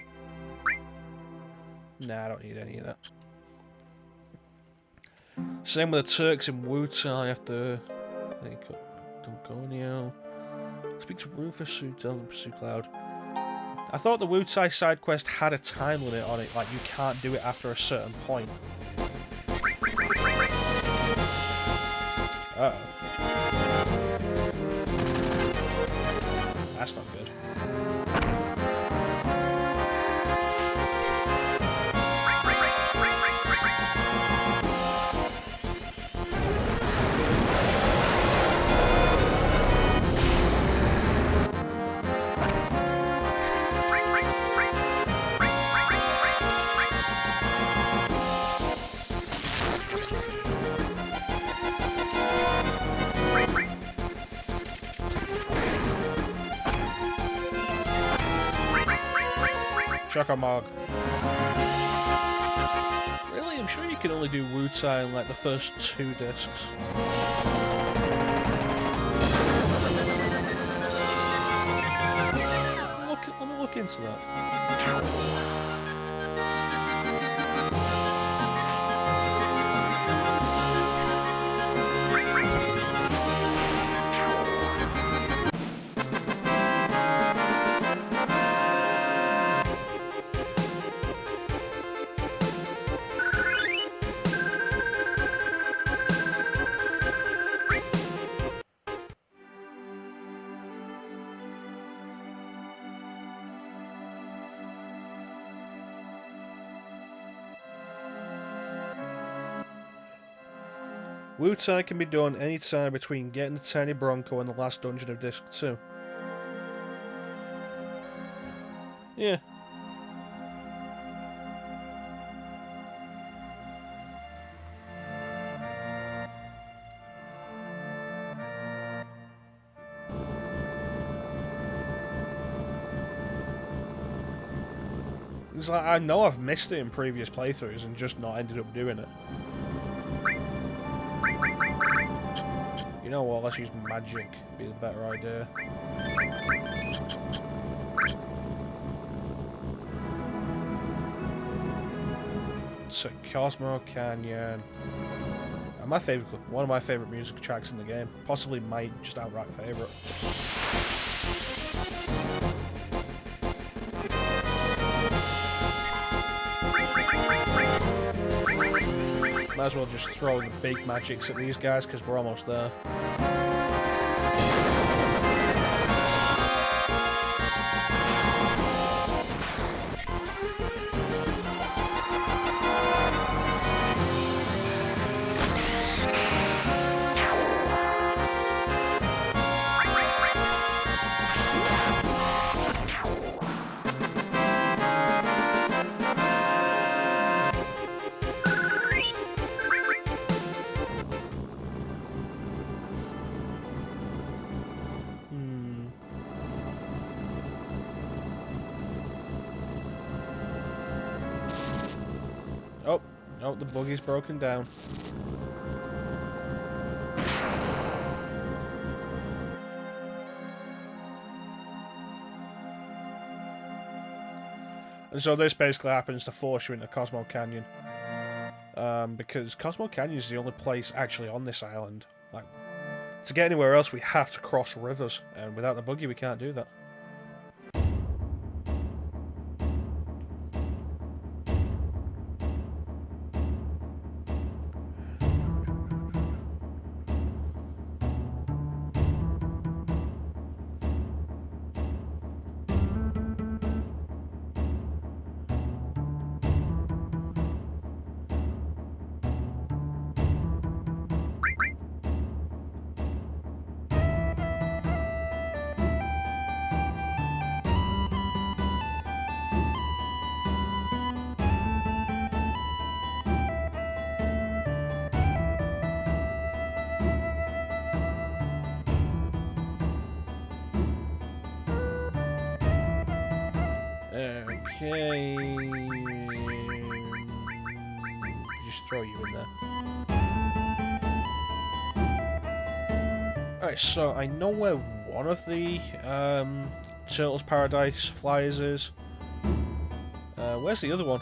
Nah, I don't need any of that. Same with the Turks in Wu-Tai after... Dungonio. Speak to Rufus, tell them pursue Cloud. I thought the Wu-Tai side quest had a time limit on it, like you can't do it after a certain point. Uh-oh. That's not good. Chocomarg. Really? I'm sure you can only do Wu-Tai in like the first 2 discs. Let me look into that. Wu-Tai can be done any time between getting the Tiny Bronco and the last dungeon of Disc 2. Yeah. It's like, I know I've missed it in previous playthroughs and just not ended up doing it. You know what, let's use magic, be the better idea. So, Cosmo Canyon. And one of my favourite music tracks in the game. Possibly my just outright favourite. Might as well just throw the big magics at these guys because we're almost there. Oh, the buggy's broken down. And so this basically happens to force you into Cosmo Canyon. Because Cosmo Canyon is the only place actually on this island. Like, to get anywhere else we have to cross rivers, and without the buggy we can't do that. Okay. Just throw you in there. Alright, so I know where one of the Turtles Paradise flyers is. Where's the other one?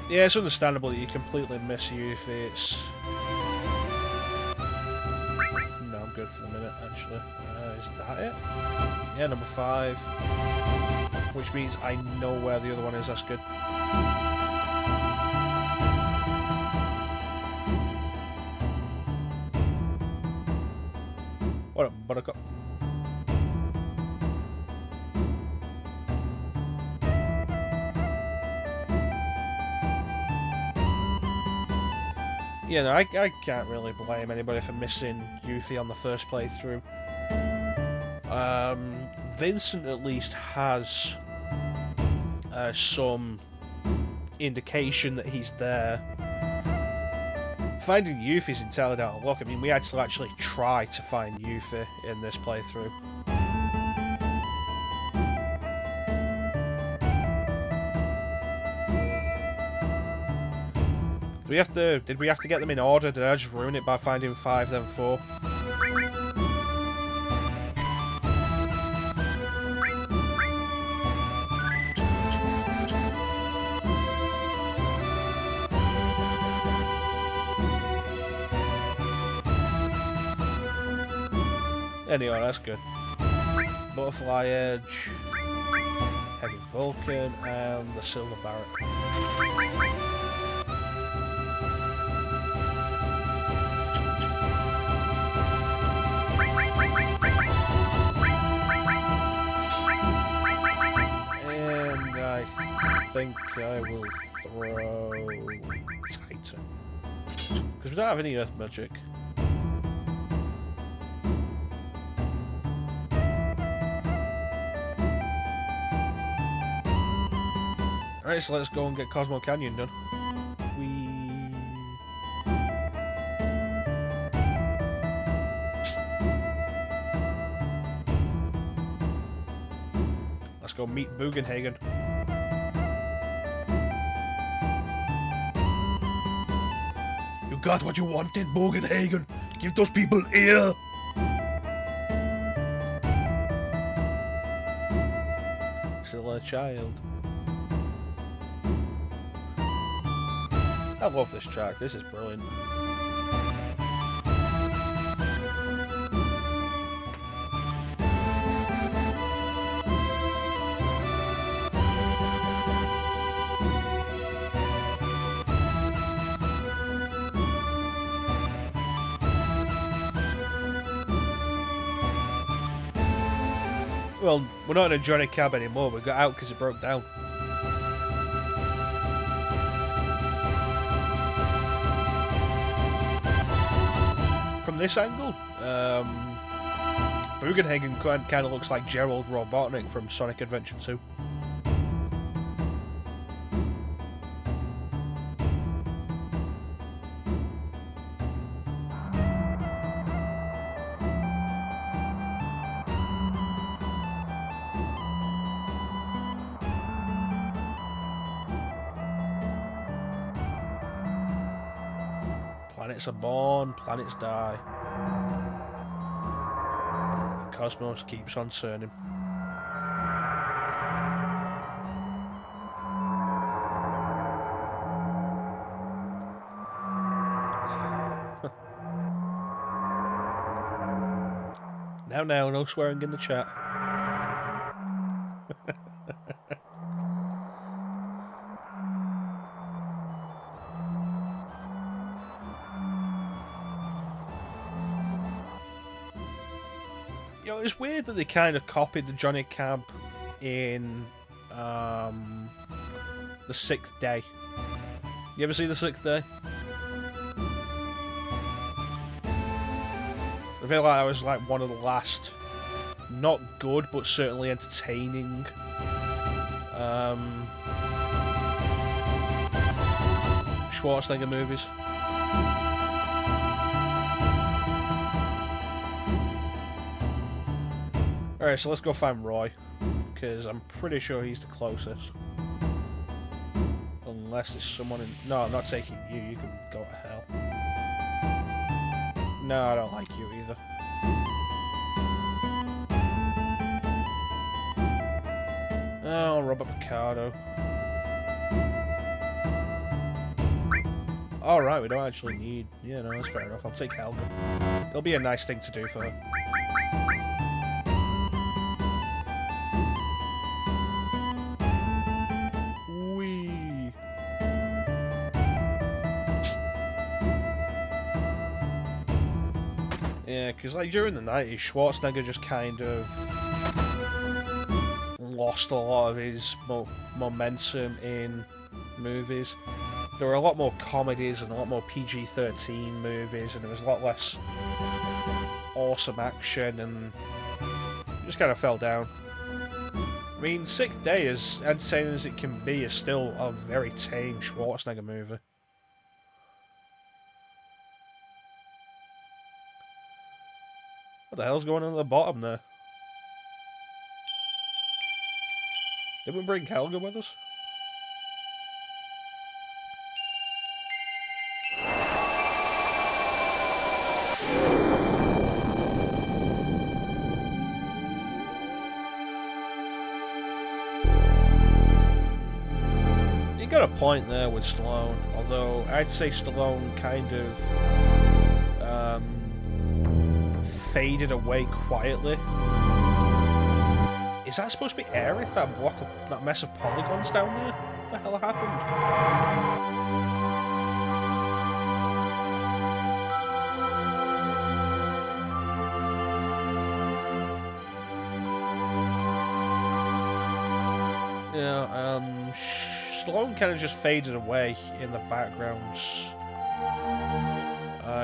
Yeah, it's understandable that you completely miss Yuffie. It's... No, I'm good for the minute, actually. Is that it? Yeah, number 5. Which means I know where the other one is, that's good. What up, Buttercup? Yeah, no, I can't really blame anybody for missing Yuffie on the first playthrough. Vincent at least has some indication that he's there. Finding Yuffie is entirely down to luck. I mean, we had to actually try to find Yuffie in this playthrough. Did we have to get them in order? Did I just ruin it by finding 5 then 4? Anyway, that's good. Butterfly Edge, Heavy Vulcan, and the Silver Barret. And I think I will throw Titan. Because we don't have any Earth Magic. Alright, so let's go and get Cosmo Canyon done. Let's go meet Bugenhagen. You got what you wanted, Bugenhagen. Give those people ear. Still a child. I love this track, this is brilliant. Well, we're not in a Johnny Cab anymore, we got out because it broke down. From this angle, Bugenhagen kind of looks like Gerald Robotnik from Sonic Adventure 2. Planets are born, planets die. The cosmos keeps on turning. Now, no swearing in the chat. You know, it's weird that they kind of copied the Johnny Cab in the 6th Day. You ever see the 6th Day? I feel like I was like one of the last, not good, but certainly entertaining Schwarzenegger movies. Alright, so let's go find Roy, because I'm pretty sure he's the closest. Unless there's someone in... No, I'm not taking you. You can go to hell. No, I don't like you either. Oh, Robert Picardo. Alright, we don't actually need... Yeah, no, that's fair enough. I'll take Helga. It'll be a nice thing to do for her. Yeah, because like during the 90s, Schwarzenegger just kind of lost a lot of his momentum in movies. There were a lot more comedies and a lot more PG-13 movies, and there was a lot less awesome action, and it just kind of fell down. I mean, Sixth Day, as entertaining as it can be, is still a very tame Schwarzenegger movie. What the hell's going on at the bottom there? Did we bring Helga with us? You got a point there with Stallone, although I'd say Stallone kind of faded away quietly. Is that supposed to be Aerith, that block of, that mess of polygons down there? What the hell happened? Yeah, Stallone kind of just faded away in the background.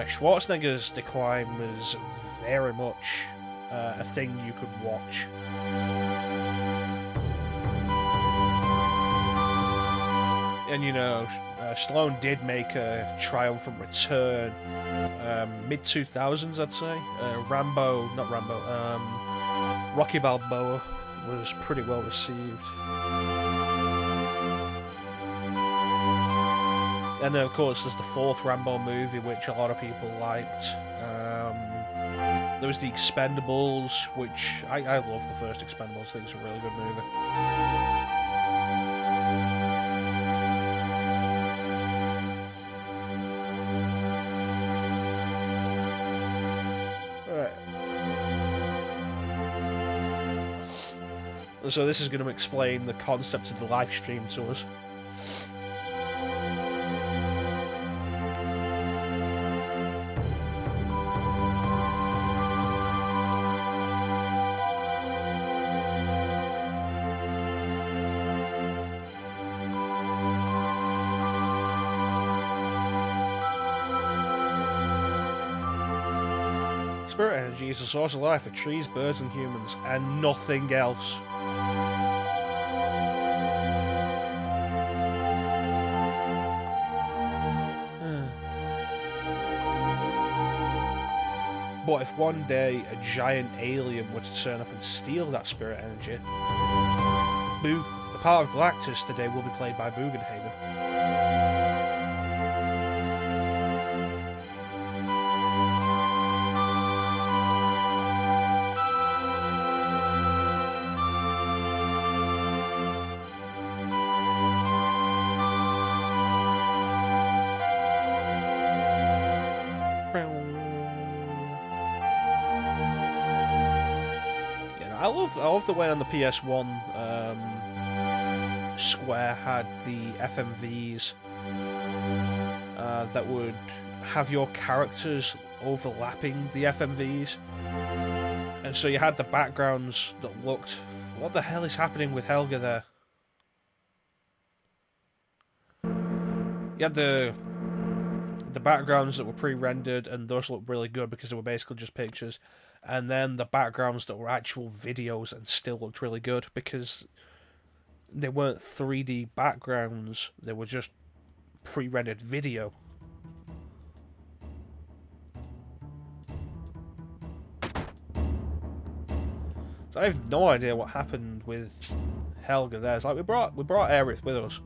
Schwarzenegger's decline was very much a thing you could watch. And you know, Stallone did make a triumphant return mid-2000s, I'd say. Rocky Balboa was pretty well received. And then, of course, there's the fourth Rambo movie, which a lot of people liked. There was The Expendables, which I love the first Expendables. I think it's a really good movie. Alright. So this is going to explain the concept of the live stream to us. Spirit energy is a source of life for trees, birds, and humans, and nothing else. But if one day a giant alien were to turn up and steal that spirit energy, Boo, the part of Galactus today will be played by Bugenhagen. I love the way on the PS1 Square had the FMVs that would have your characters overlapping the FMVs. And so you had the backgrounds that looked... What the hell is happening with Helga there? You had the the backgrounds that were pre-rendered, and those looked really good because they were basically just pictures. And then the backgrounds that were actual videos and still looked really good because they weren't 3D backgrounds, they were just pre-rendered video. So I have no idea what happened with Helga there. It's like we brought Aerith with us,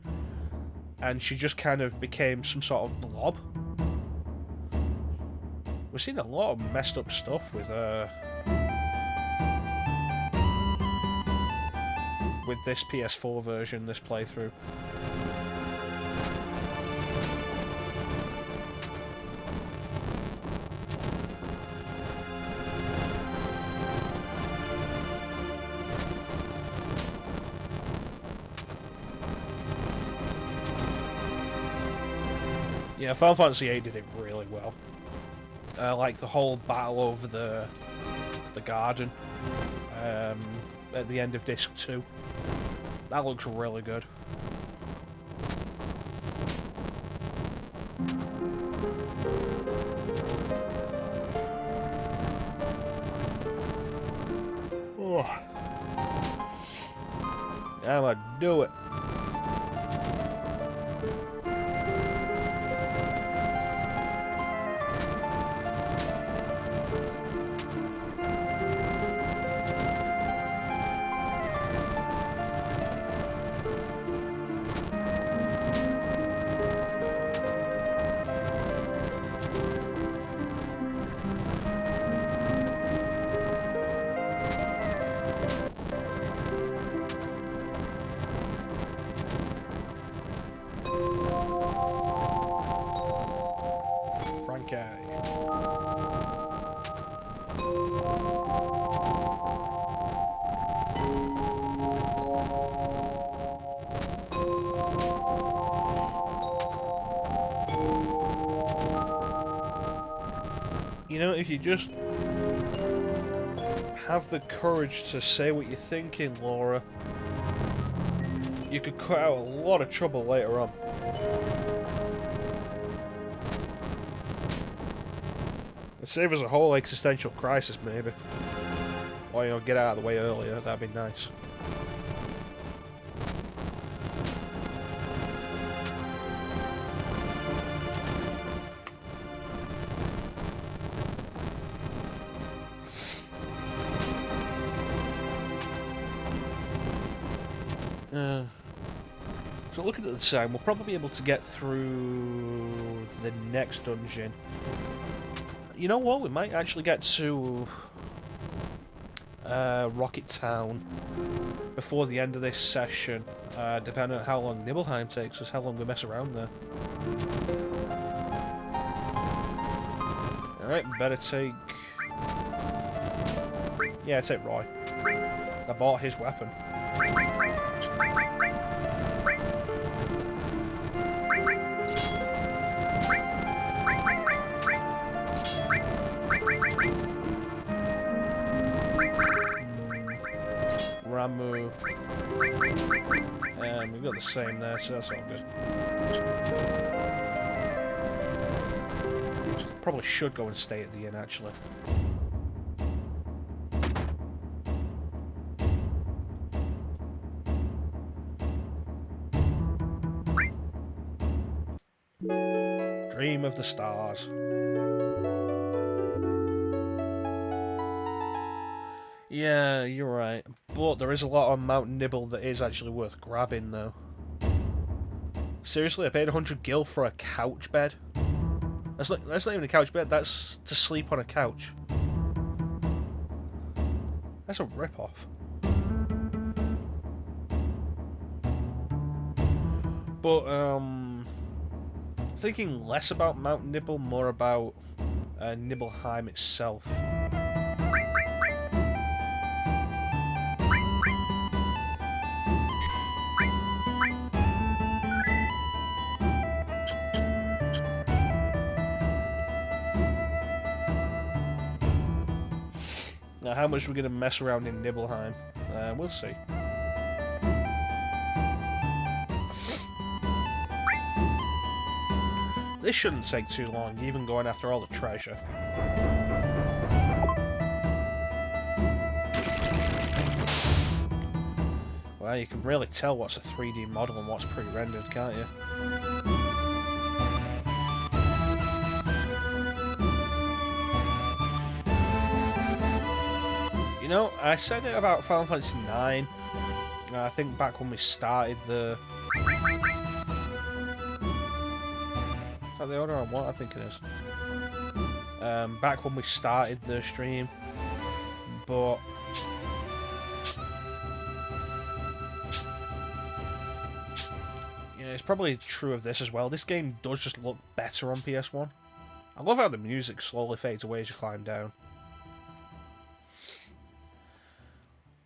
and she just kind of became some sort of blob. We've seen a lot of messed up stuff with this PS4 version, this playthrough. Yeah, Final Fantasy VIII did it really well. Like the whole battle over the garden at the end of Disc 2. That looks really good. Oh. I'ma do it. You know, if you just have the courage to say what you're thinking, Laura, you could cut out a lot of trouble later on. And save us a whole existential crisis, maybe. Or, you know, get out of the way earlier, that'd be nice. So looking at the time, we'll probably be able to get through the next dungeon. You know what? We might actually get to Rocket Town before the end of this session, depending on how long Nibelheim takes us, how long we mess around there. Alright, better take... Yeah, take Roy. I bought his weapon. Ramu. And we've got the same there, so that's all good. Probably should go and stay at the inn, actually. Dream of the stars. Yeah, you're right. But there is a lot on Mount Nibble that is actually worth grabbing, though. Seriously, I paid 100 gil for a couch bed? That's not even a couch bed, that's to sleep on a couch. That's a rip-off. But, thinking less about Mount Nibble, more about Nibelheim itself. Now, how much we're going to mess around in Nibelheim, we'll see. This shouldn't take too long, even going after all the treasure. Well, you can really tell what's a 3D model and what's pre-rendered, can't you? You know, I said it about Final Fantasy IX. I think back when we started the... Is that the order on what? I think it is. Back when we started the stream, but... You know, it's probably true of this as well. This game does just look better on PS1. I love how the music slowly fades away as you climb down.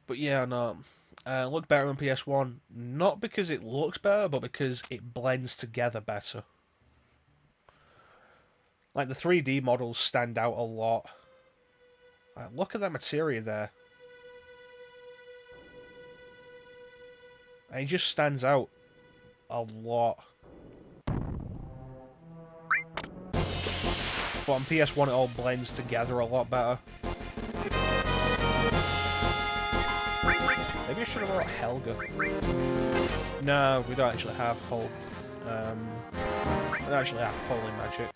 But yeah, no, look better on PS1, not because it looks better, but because it blends together better. Like, the 3D models stand out a lot. Look at that materia there. And it just stands out a lot. But on PS1 it all blends together a lot better. Maybe I should have brought Helga. No, we don't actually have we don't actually have holy magic.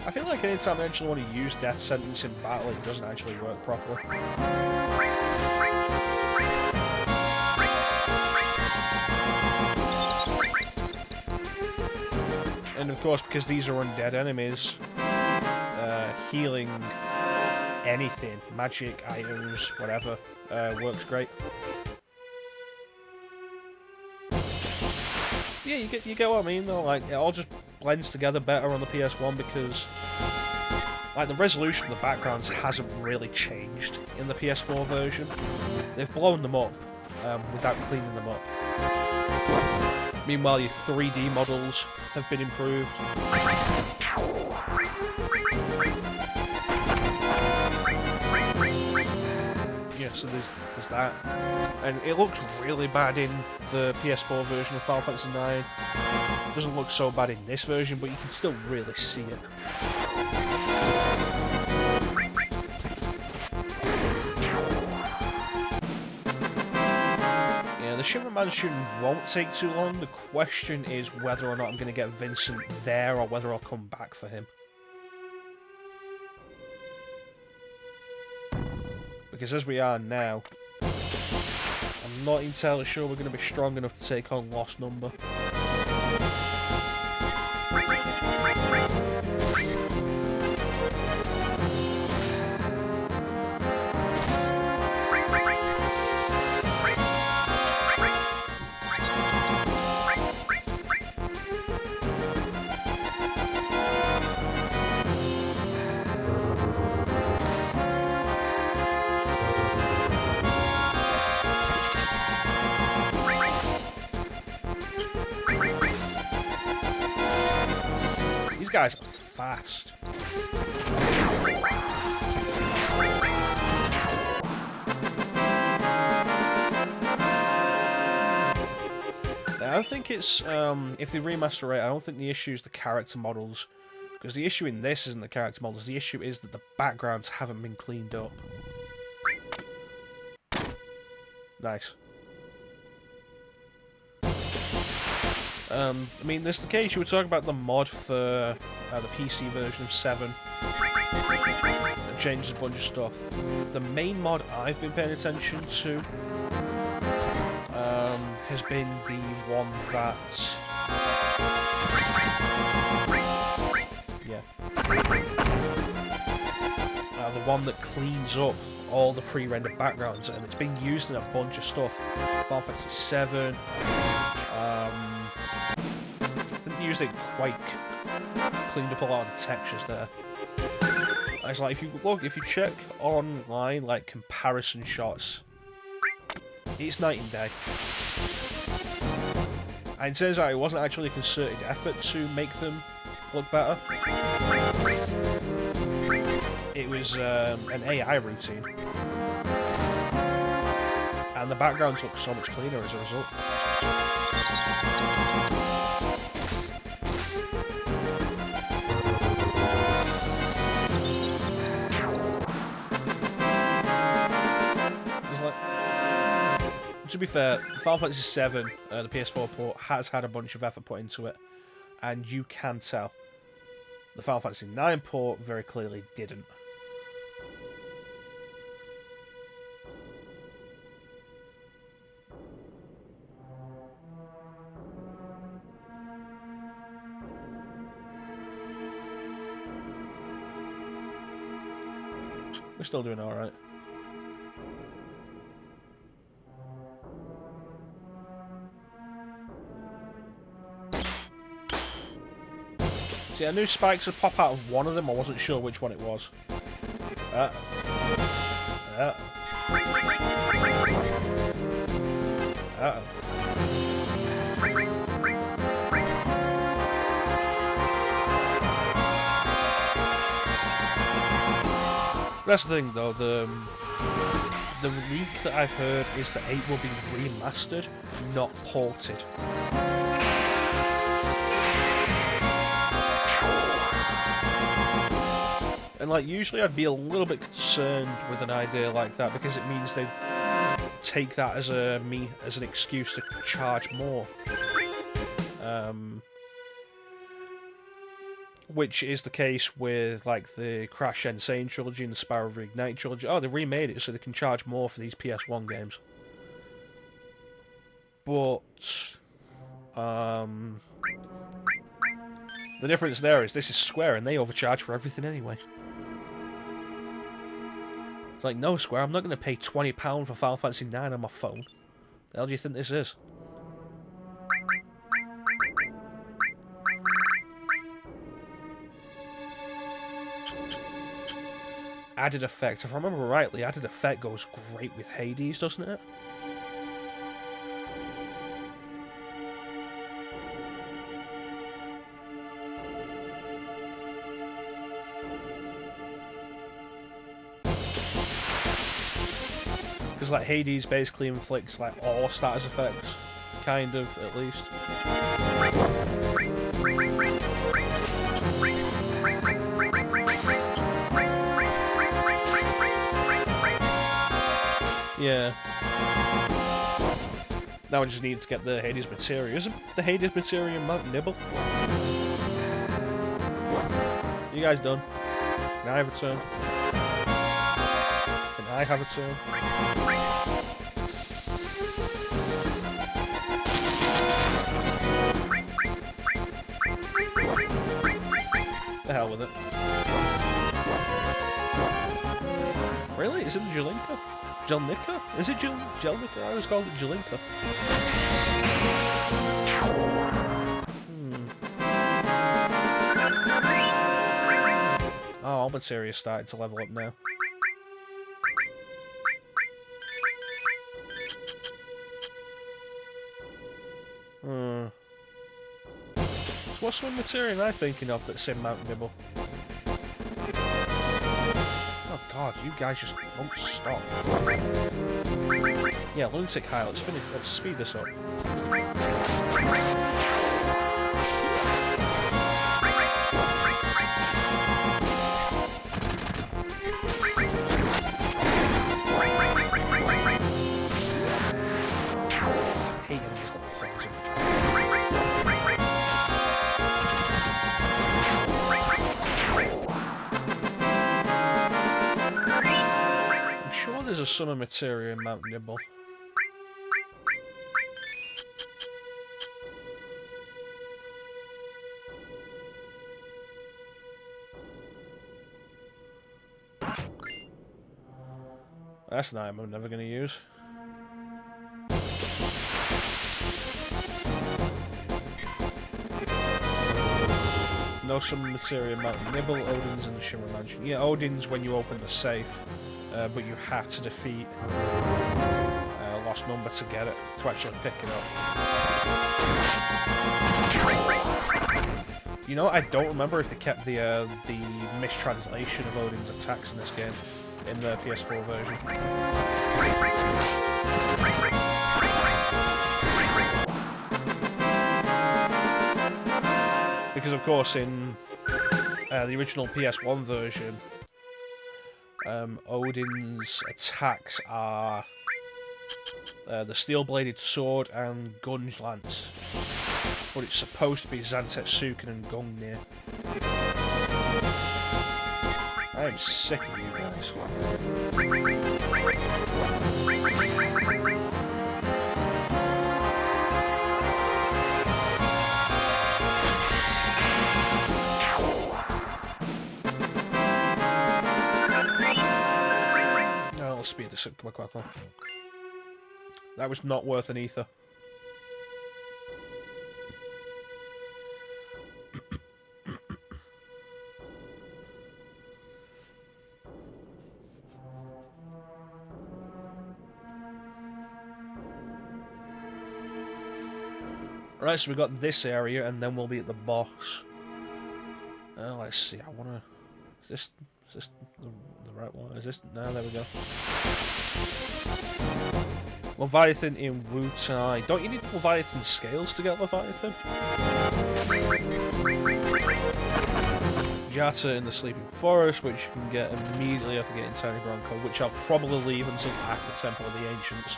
I feel like anytime I actually want to use Death Sentence in battle, it doesn't actually work properly. And of course, because these are undead enemies, healing anything, magic, items, whatever, works great. Yeah, you get what I mean though, like, it all just blends together better on the PS1 because, like, the resolution of the backgrounds hasn't really changed in the PS4 version. They've blown them up without cleaning them up. Meanwhile, your 3D models have been improved. Yeah, so there's that. And it looks really bad in the PS4 version of Final Fantasy IX. It doesn't look so bad in this version, but you can still really see it. Yeah, the Shimmer Mansion won't take too long. The question is whether or not I'm going to get Vincent there or whether I'll come back for him. Because as we are now, I'm not entirely sure we're going to be strong enough to take on Lost Number. These guys are fast. I don't think it's, if they remaster it, I don't think the issue is the character models. Because the issue in this isn't the character models, the issue is that the backgrounds haven't been cleaned up. Nice. I mean, there's the case you were talking about the mod for the PC version of 7. It changes a bunch of stuff. The main mod I've been paying attention to has been the one that... Yeah. The one that cleans up all the pre-rendered backgrounds, and it's been used in a bunch of stuff. Final Fantasy 7, used it Quake, cleaned up a lot of the textures there. It's like, if you check online, like, comparison shots, it's night and day. And it turns out it wasn't actually a concerted effort to make them look better. It was an AI routine. and the backgrounds look so much cleaner as a result. To be fair, Final Fantasy VII, the PS4 port, has had a bunch of effort put into it, and you can tell. The Final Fantasy IX port very clearly didn't. We're still doing alright. See, I knew spikes would pop out of one of them, I wasn't sure which one it was. Uh-oh. That's the thing, though. The leak that I've heard is that 8 will be remastered, not ported. And like, usually I'd be a little bit concerned with an idea like that because it means they take that as an excuse to charge more. Which is the case with like the Crash Insane trilogy and the Spyro Reignite trilogy. Oh, they remade it so they can charge more for these PS1 games. But the difference there is this is Square and they overcharge for everything anyway. It's like, no, Square, I'm not going to pay £20 for Final Fantasy IX on my phone. The hell do you think this is? Added effect. If I remember rightly, added effect goes great with Hades, doesn't it? Because like Hades basically inflicts like all status effects, kind of, at least. Yeah. Now I just need to get the Hades materia. Isn't the Hades materia Mount Nibble? You guys done? Can I have a turn? Can I have a turn? The hell with it. Really? Is it Jelinka? Jelnica? Is it Jelnica? I always called it Jelinka. Oh, all materia's starting to level up now. So what sort of material am I thinking of that's in Mount Nibble? Oh god, you guys just won't stop. Yeah, Lunatic High, let's finish, let's speed this up. Hey, I'm just pausing. There's a summer materia in Mount Nibble. That's an item I'm never going to use. No summer materia in Mount Nibble, Odin's in the Shimmer Mansion. Yeah, Odin's when you open the safe. But you have to defeat Lost Number to get it, to actually pick it up. You know, I don't remember if they kept the mistranslation of Odin's attacks in this game. in the PS4 version. Because of course in the original PS1 version, Odin's attacks are the steel-bladed sword and gunge lance, but it's supposed to be Zantetsuken and Gungnir. I am sick of you guys. No, I'll speed this up. Come on. That was not worth an ether. Right, so we got this area, and then we'll be at the boss. Let's see. I wanna. Is this the right one? Is this? No, there we go. Leviathan in Wutai. Don't you need Leviathan scales to get Leviathan? Jata in the Sleeping Forest, which you can get immediately after getting Tiny Bronco, which I'll probably leave until after Temple of the Ancients.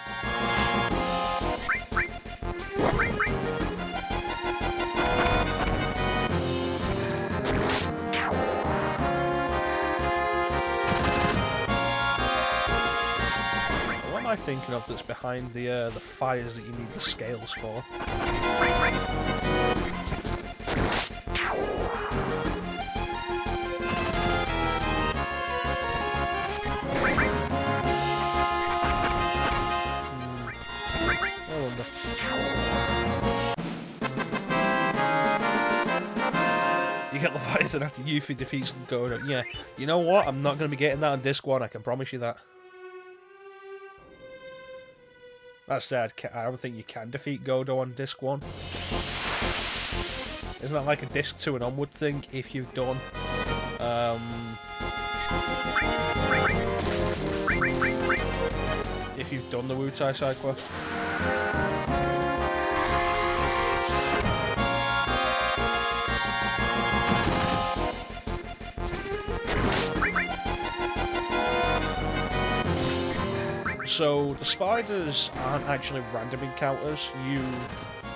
What am I thinking of that's behind the fires that you need the scales for? You get Leviathan after Yuffie defeats Godo. Yeah, you know what? I'm not going to be getting that on disc 1, I can promise you that. That's sad. I don't think you can defeat Godo on disc 1. Isn't that like a disc 2 and onward thing if you've done... if you've done the Wutai side quest? So, the spiders aren't actually random encounters. You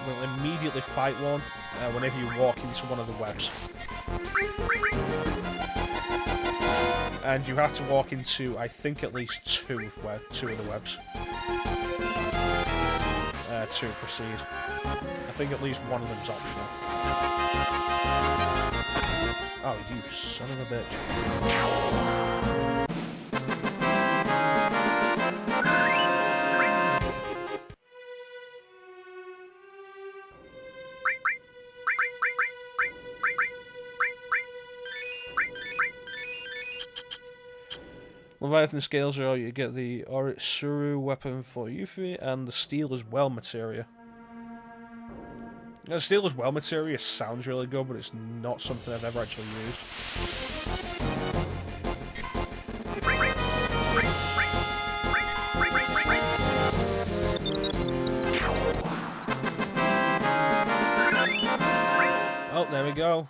will immediately fight one whenever you walk into one of the webs. And you have to walk into, I think, at least two of the webs to proceed. I think at least one of them's optional. Oh, you son of a bitch. Leviathan scales are you get the Oritsuru weapon for Yuffie and the Steel as Well materia. The Steel as Well materia sounds really good, but it's not something I've ever actually used. Oh, there we go.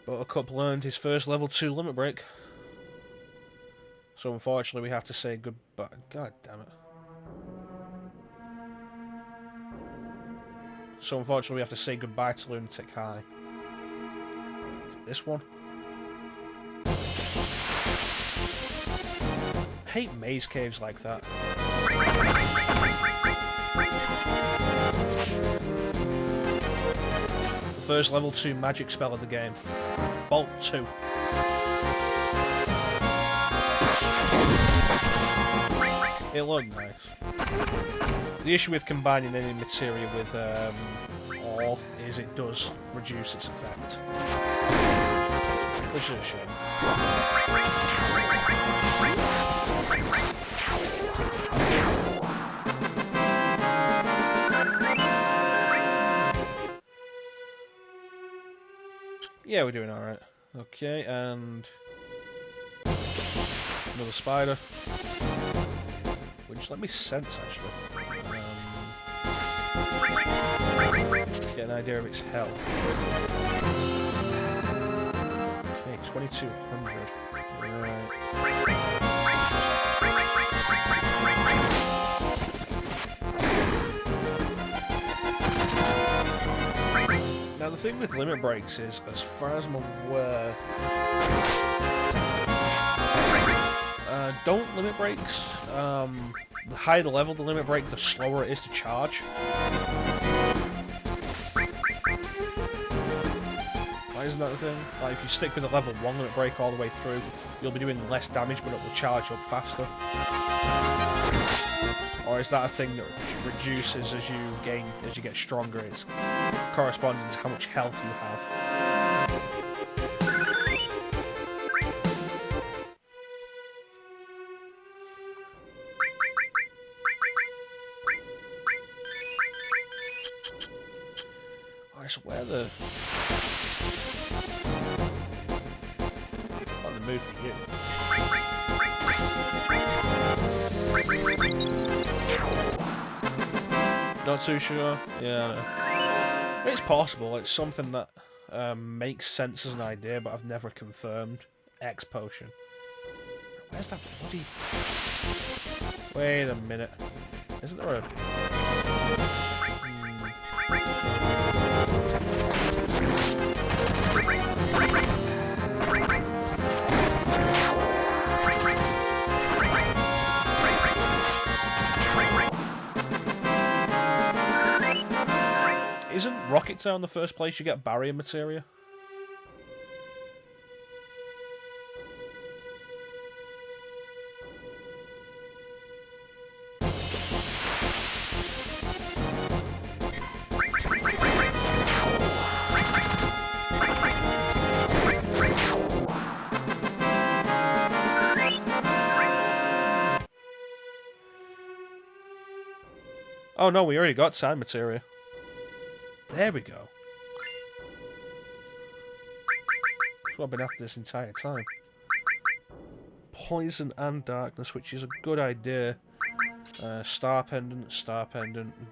Buttercup learned his first level 2 limit break. So unfortunately we have to say goodbye. God damn it. So unfortunately we have to say goodbye to Lunatic High. Is it this one? I hate maze caves like that. First level 2 magic spell of the game. Bolt 2. It looked nice. The issue with combining any materia with ore is it does reduce its effect. Which is a shame. Yeah, we're doing alright. Okay, and another spider. Which let me sense actually. Get an idea of its health. Okay, 2200. Right. Now the thing with limit breaks is, as far as I'm aware, don't limit breaks. The higher the level the limit break, the slower it is to charge. Why isn't that the thing? Like, if you stick with a level 1 limit break all the way through, you'll be doing less damage, but it will charge up faster. Or is that a thing that reduces as you get stronger? It's corresponding to how much health you have. I swear the... I'm in the mood for you. Not too sure. Yeah, no. It's possible. It's something that makes sense as an idea, but I've never confirmed. X potion. Where's that bloody... Wait a minute. Isn't there a... Isn't Rocket Town the first place you get barrier materia? Oh no, we already got sand materia. There we go. That's what I've been after this entire time. Poison and darkness, which is a good idea. Star pendant,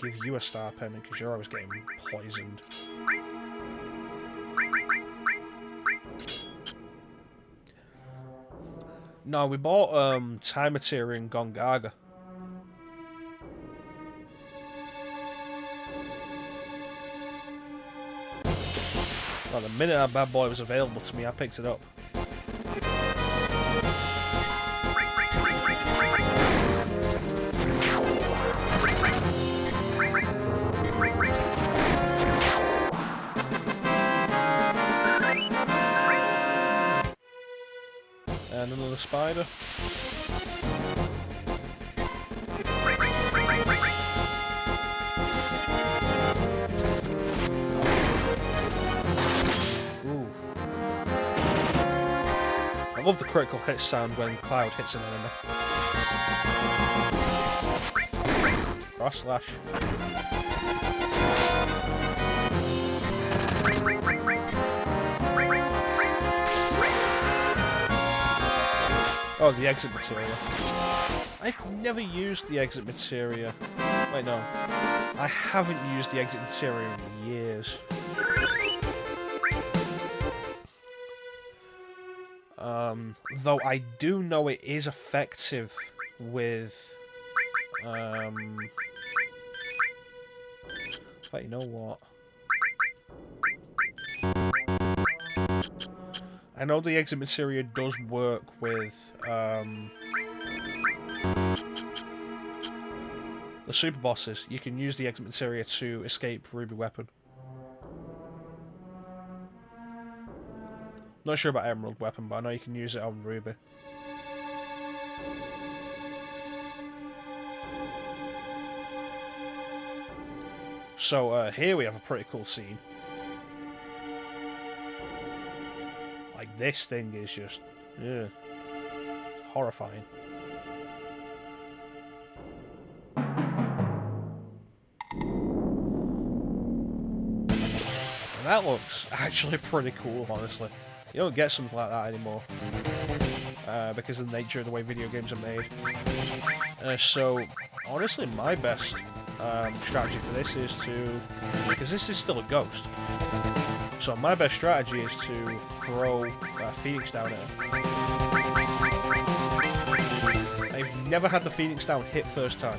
give you a star pendant because you're always getting poisoned. No, we bought time materia in Gongaga. Well, the minute that bad boy was available to me, I picked it up. And another spider. I love the critical hit sound when Cloud hits an enemy. Cross slash. Oh, the exit materia. I've never used the exit materia. Wait, no. I haven't used the exit materia in years. Though I do know it is effective with, but you know what? I know the exit materia does work with, the super bosses. You can use the exit materia to escape Ruby Weapon. Not sure about Emerald Weapon, but I know you can use it on Ruby. So, here we have a pretty cool scene. Like, this thing is just... yeah, horrifying. And That looks actually pretty cool, honestly. You don't get something like that anymore. Because of the nature of the way video games are made. So, honestly, my best strategy for this is to... Because this is still a ghost. So my best strategy is to throw Phoenix down at him. I've never had the Phoenix down hit first time.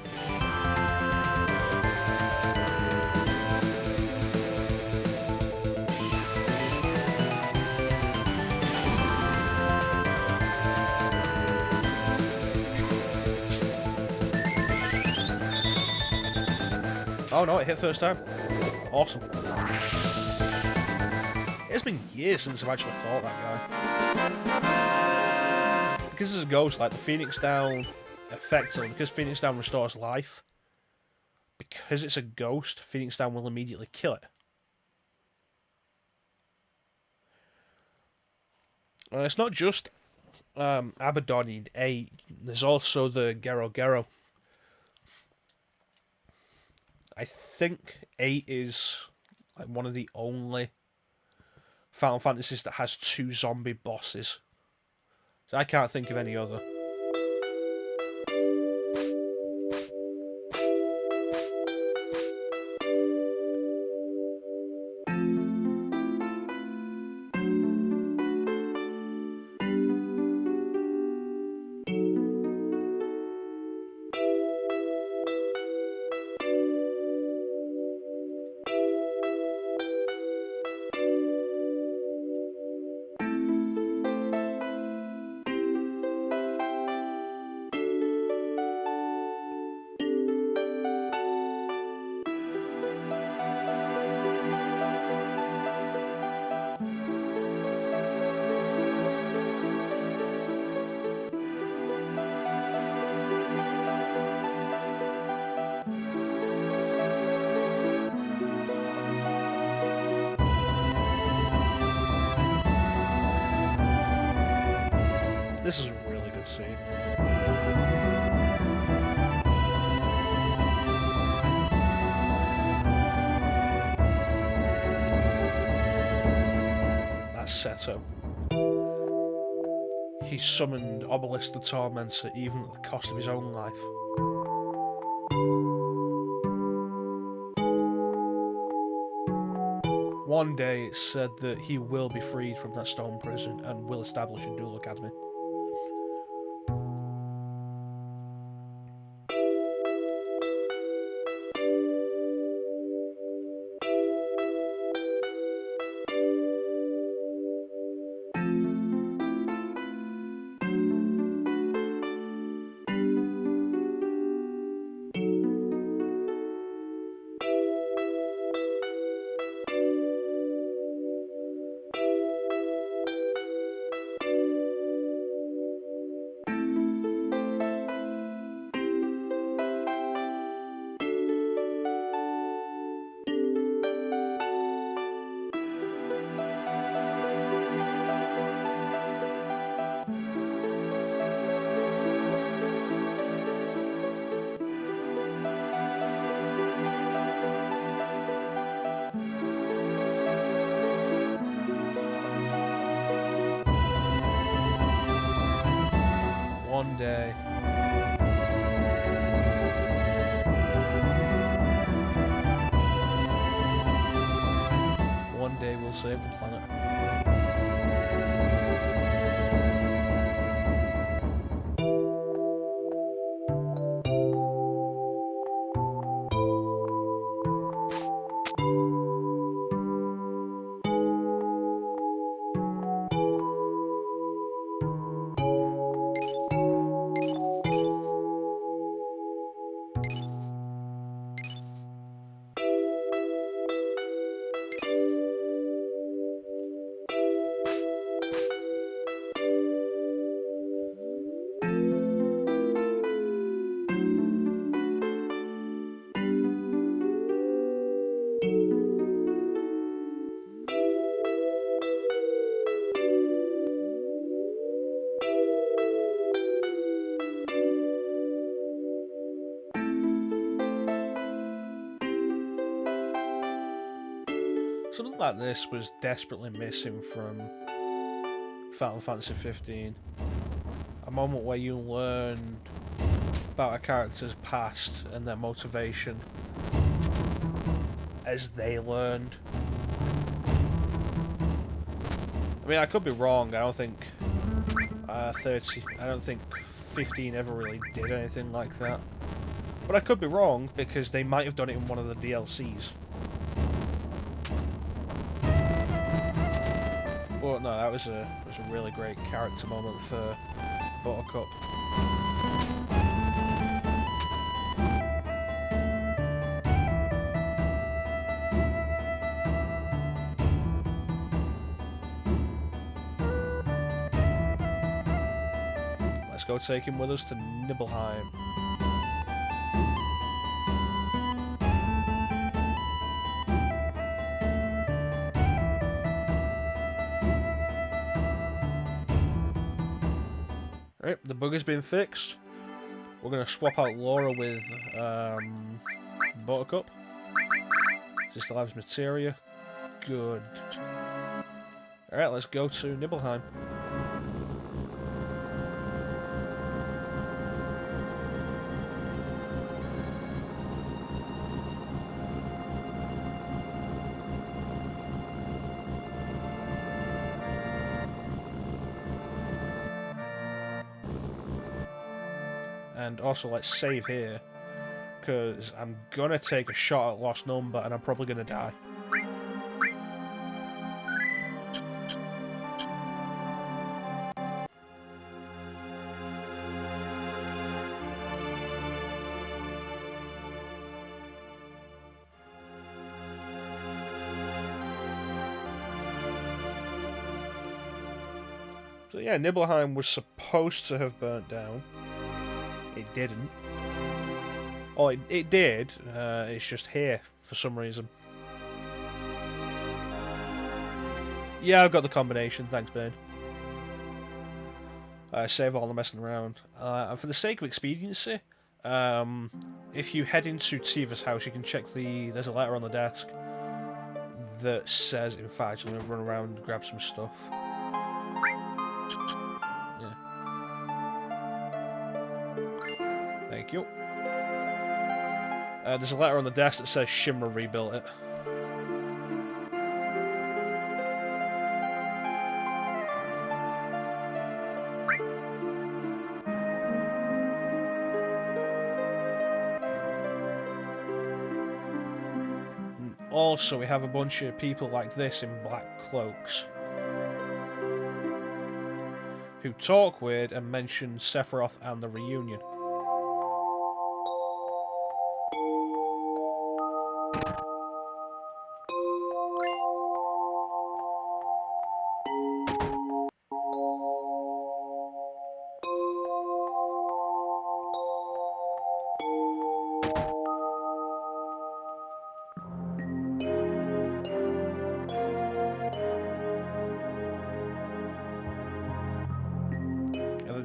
Oh no, it hit first time. Awesome. It's been years since I've actually fought that guy. Because it's a ghost, like the Phoenix down effectively, because Phoenix down restores life, because it's a ghost, Phoenix down will immediately kill it. It's not just Abaddon in 8, there's also the Gero. I think 8 is like one of the only Final Fantasies that has 2 zombie bosses. So I can't think of any other. This is a really good scene. That's Seto. He summoned Obelisk the Tormentor even at the cost of his own life. One day it's said that he will be freed from that stone prison and will establish a dual academy. One day. One day we'll save the planet. like this was desperately missing from Final Fantasy 15. A moment where you learn about a character's past and their motivation as they learned. I mean, I could be wrong. I don't think 15 ever really did anything like that. But I could be wrong because they might have done it in one of the DLCs. But no, that was a really great character moment for Buttercup. Let's go take him with us to Nibelheim. Right, the bug has been fixed. We're going to swap out Laura with Buttercup. She still has materia. Good. Alright, let's go to Nibelheim. And also, let's save here, because I'm gonna take a shot at Lost Number and I'm probably gonna die. So yeah, Nibelheim was supposed to have burnt down. It didn't. Oh, it did. It's just here for some reason. Yeah, I've got the combination. Thanks, Ben. Save all the messing around. And for the sake of expediency, if you head into Tiva's house, you can check there's a letter on the desk that says, in fact, I'm going to run around and grab some stuff. Yeah. Thank you. There's a letter on the desk that says Shinra rebuilt it. And also, we have a bunch of people like this in black cloaks who talk weird and mention Sephiroth and the reunion.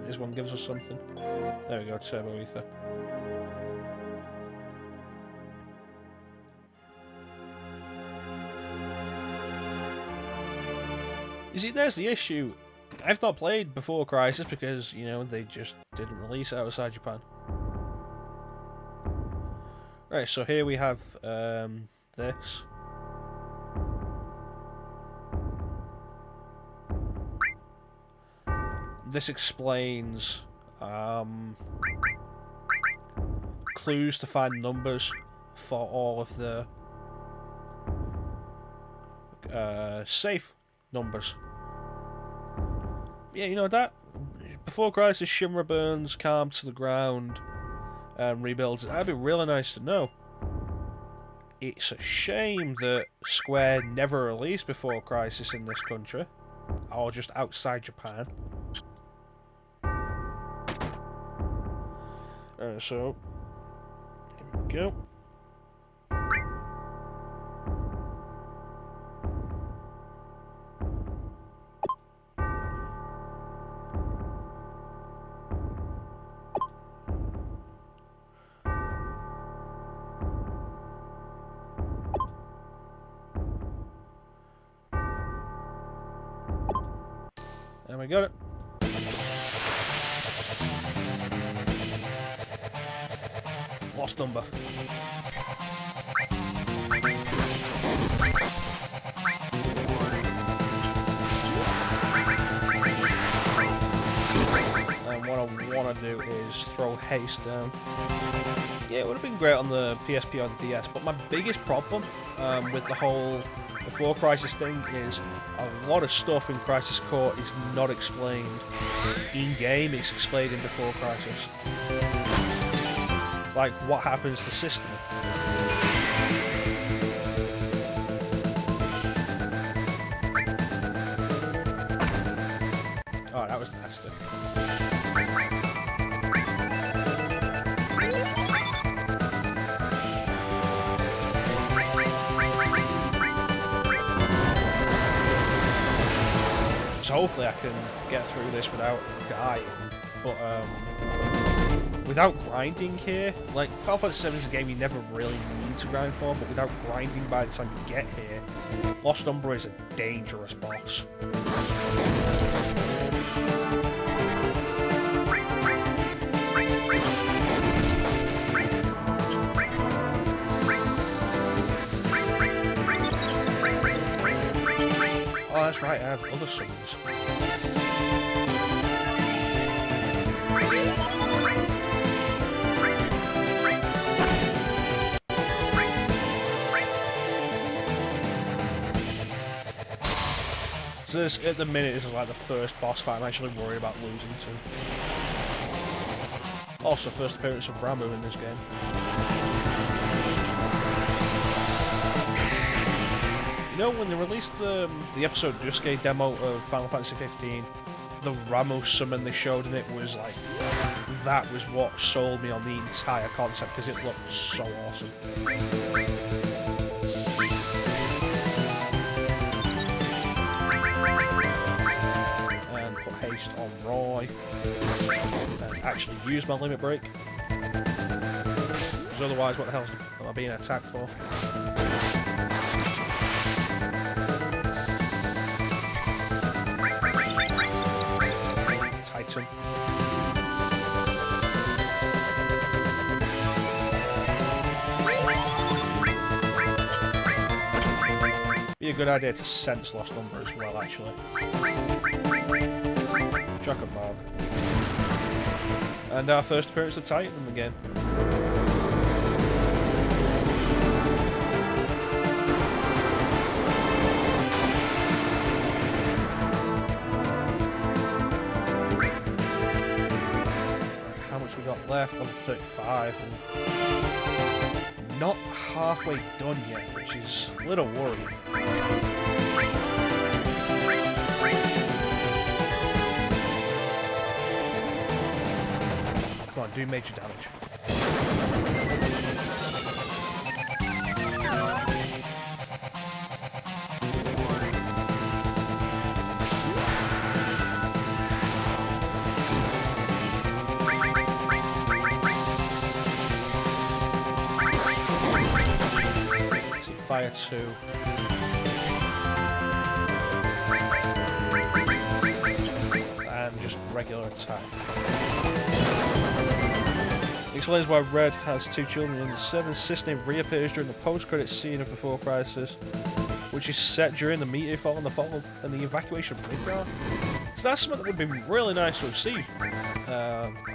This one gives us something. There we go, Turbo Ether. You see, there's the issue. I've not played Before Crisis because, you know, they just didn't release it outside Japan. Right, so here we have this. This explains clues to find numbers for all of the safe numbers. Yeah, you know that Before Crisis, Shinra burns Calm to the ground and rebuilds it. That'd be really nice to know. It's a shame that Square never released Before Crisis in this country, or just outside Japan. Alright, so here we go. And we got it. Lost number. And what I want to do is throw haste down. Yeah, it would have been great on the PSP or the DS, but my biggest problem with the whole Before Crisis thing is a lot of stuff in Crisis Core is not explained in-game, it's explained in Before Crisis. Like, what happens to System? Oh, that was nasty. So hopefully I can get through this without dying, but without grinding here, like Final Fantasy VII is a game you never really need to grind for, but without grinding by the time you get here, Lost Umbra is a dangerous boss. Oh, that's right, I have other summons. So this, at the minute, this is like the first boss fight I'm actually worried about losing to. Also, first appearance of Ramu in this game. You know, when they released the episode Jusuke demo of Final Fantasy 15, the Ramu summon they showed in it was like, that was what sold me on the entire concept, because it looked so awesome. And put haste on Roy, and actually use my limit break, because otherwise what the hell am I being attacked for? Titan. Be a good idea to sense Lost Number as well, actually. Chocobog. And our first appearance of Titan again. Left on 35 and not halfway done yet, which is a little worrying. Come on, do major damage. Fire 2. And just regular attack. Explains why Red has 2 children in the 7th. System reappears during the post-credits scene of Before Crisis, which is set during the meteor fall and the evacuation of Midgar. So that's something that would be really nice to see.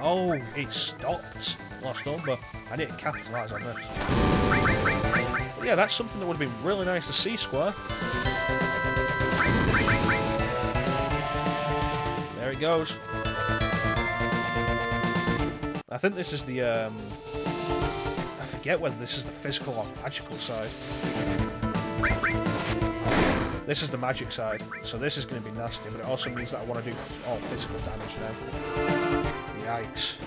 Oh, it stopped. Lost Number. I need to capitalise on this. But yeah, that's something that would have been really nice to see, Square. There it goes. I think this is the, I forget whether this is the physical or magical side. This is the magic side, so this is going to be nasty, but it also means that I want to do all physical damage now. Yikes.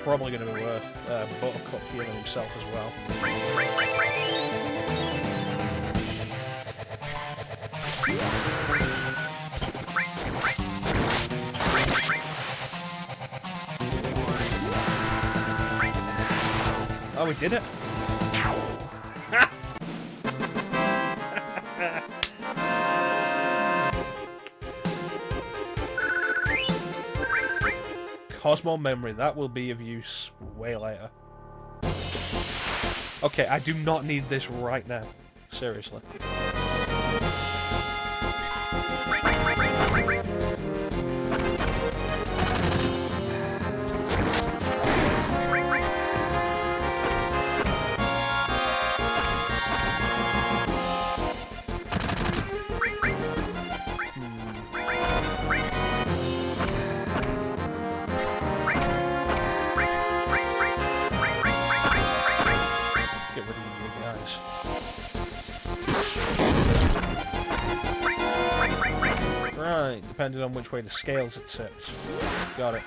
Probably going to be worth Buttercup healing himself as well. Oh, we did it. Cosmo memory, that will be of use way later. Okay, I do not need this right now. Seriously. Right, depending on which way the scales are tipped. Got it.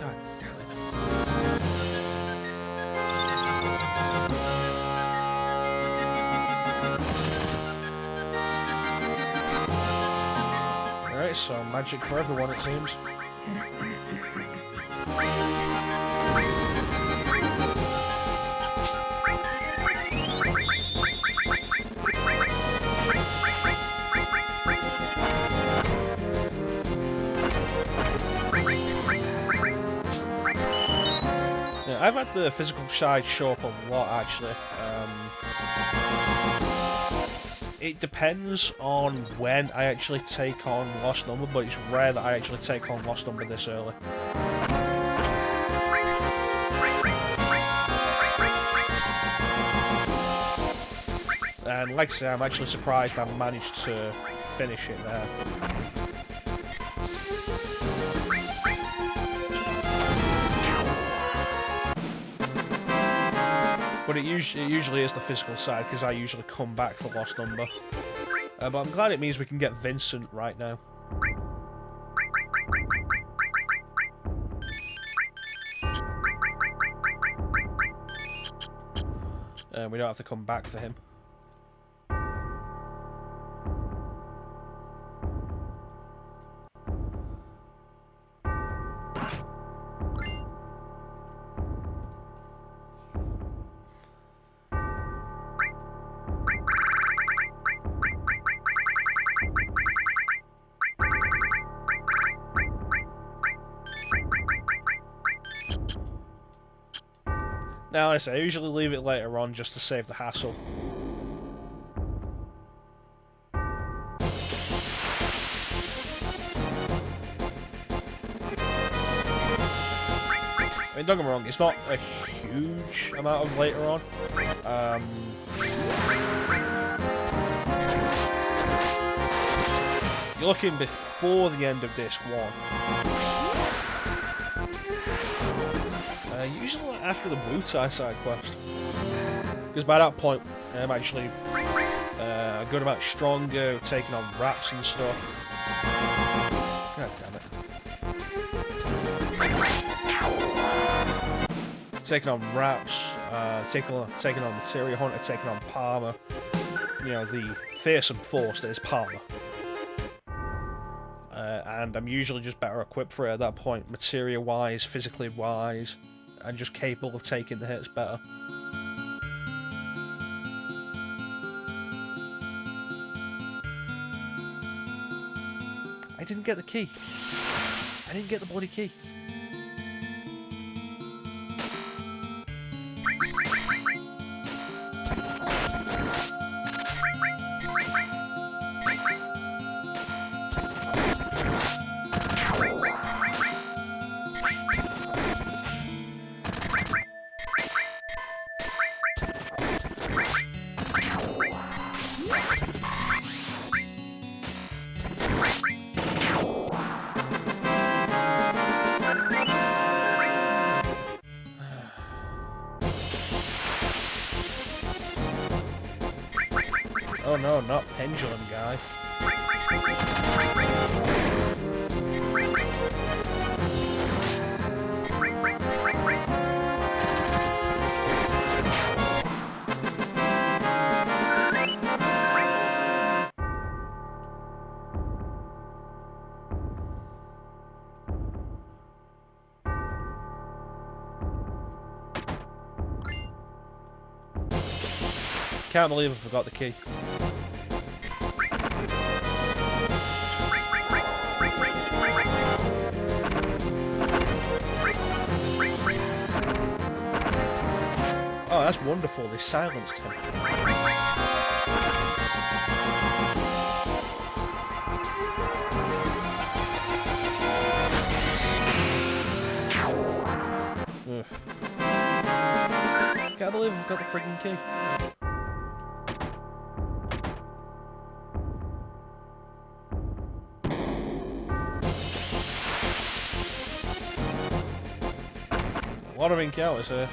God damn it. Alright, so magic for everyone, it seems. Yeah, I've had the physical side show up a lot, actually. It depends on when I actually take on Lost Number, but it's rare that I actually take on Lost Number this early. And like I say, I'm actually surprised I managed to finish it there. But it usually is the physical side, because I usually come back for Lost Number. But I'm glad it means we can get Vincent right now. And we don't have to come back for him. Now, I usually leave it later on just to save the hassle. I mean, don't get me wrong, it's not a huge amount of later on. You're looking before the end of Disc 1. Usually after the Wutai side quest. Because by that point, I'm actually a good amount stronger, taking on raps and stuff. God damn it. Taking on raps, taking on Materia Hunter, taking on Palmer. You know, the fearsome force that is Palmer. And I'm usually just better equipped for it at that point, materia-wise, physically-wise. And just capable of taking the hits better. I didn't get the key. I didn't get the bloody key. Oh no, not Pendulum Guy. Can't believe I forgot the key. Oh, that's wonderful. They silenced him. Ugh. Can't believe I've got the friggin' key. A lot of encounters here.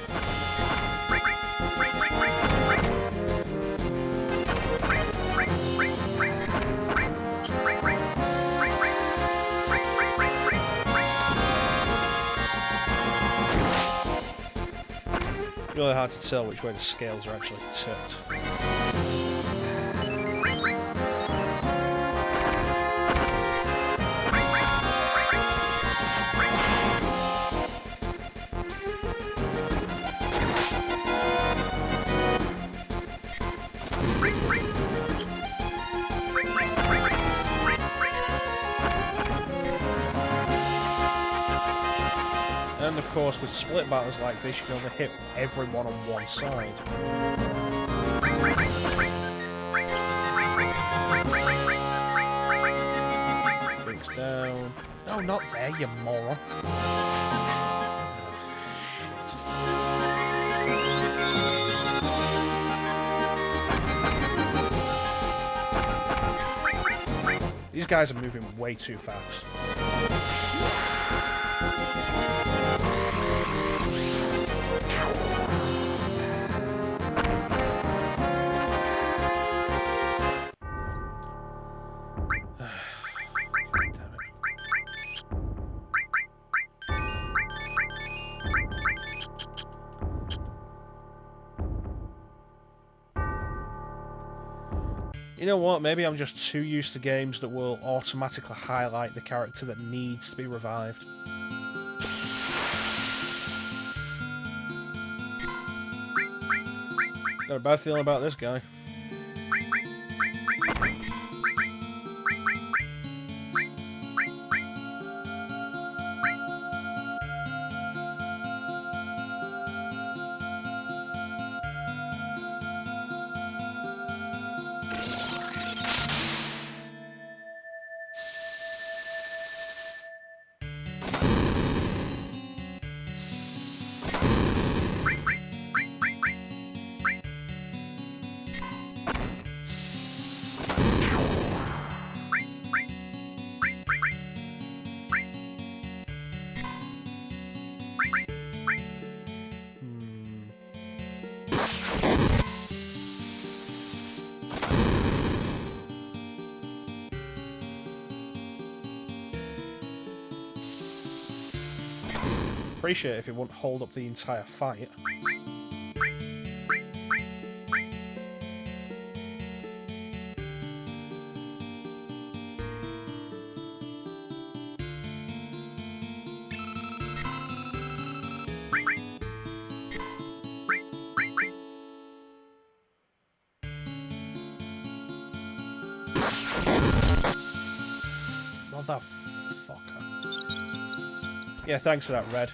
Really hard to tell which way the scales are actually tipped. And of course, with split battles like this, you can only hit everyone on one side. Drinks down. No, not there, you moron. These guys are moving way too fast. You know what, maybe I'm just too used to games that will automatically highlight the character that needs to be revived. Got a bad feeling about this guy. Appreciate it if it wouldn't hold up the entire fight. Motherfucker. Yeah, thanks for that, Red.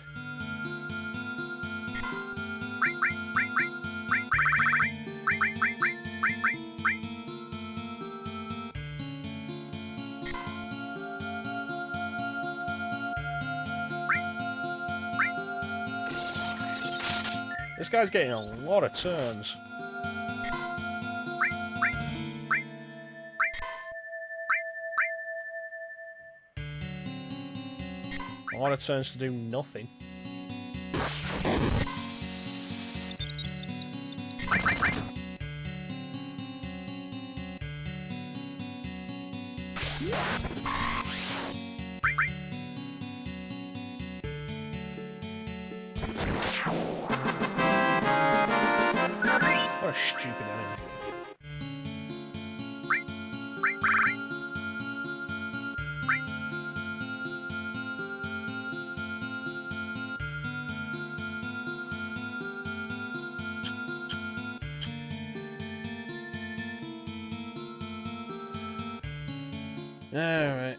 This guy's getting a lot of turns. A lot of turns to do nothing. What a stupid enemy. Alright.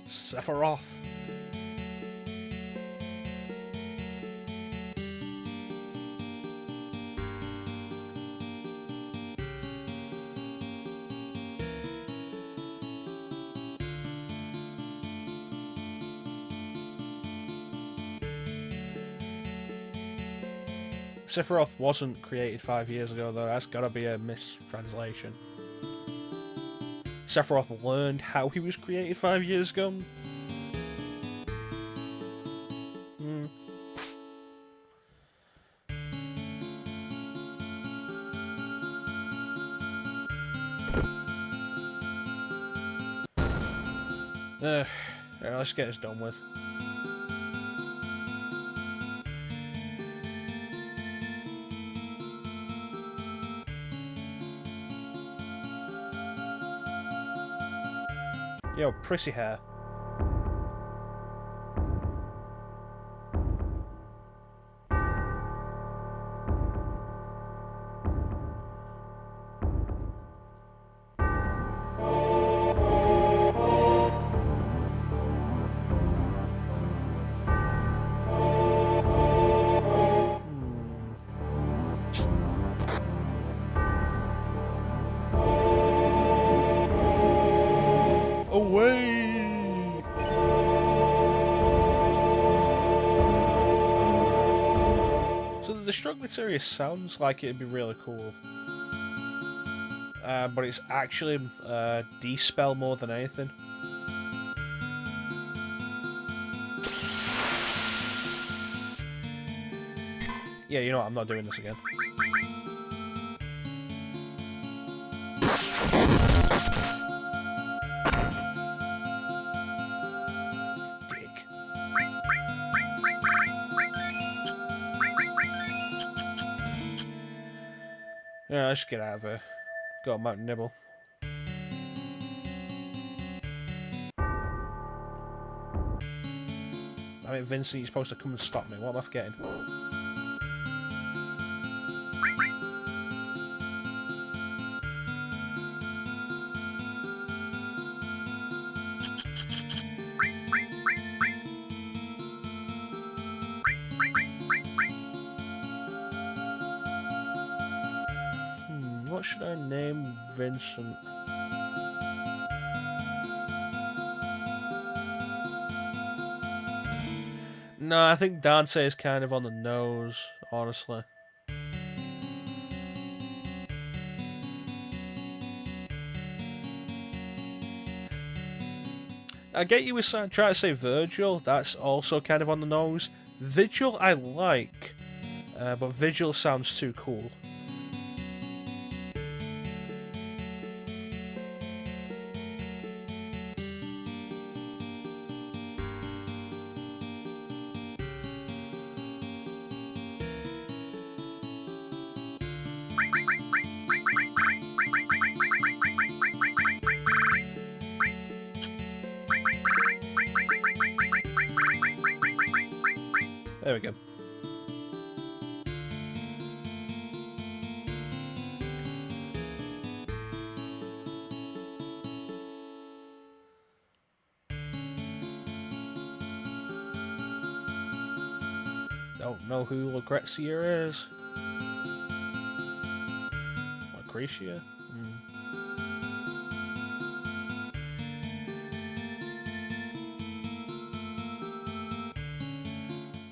Sephiroth. Sephiroth wasn't created 5 years ago, though. That's gotta be a mistranslation. Sephiroth learned how he was created 5 years ago. Hmm. Right, let's get this done with. Yo, prissy hair. Away! So the Destructory sounds like it'd be really cool. But it's actually D-spell more than anything. Yeah, you know what, I'm not doing this again. Dick. Yeah, let's get out of here. Got a mountain nibble. I mean, Vincent, you're supposed to come and stop me. What am I forgetting? What should I name Vincent? No, I think Dante is kind of on the nose, honestly. I get you were trying to say Virgil, that's also kind of on the nose. Vigil I like, but Vigil sounds too cool. There we go. Don't know who Lucrezia is. Lucretia?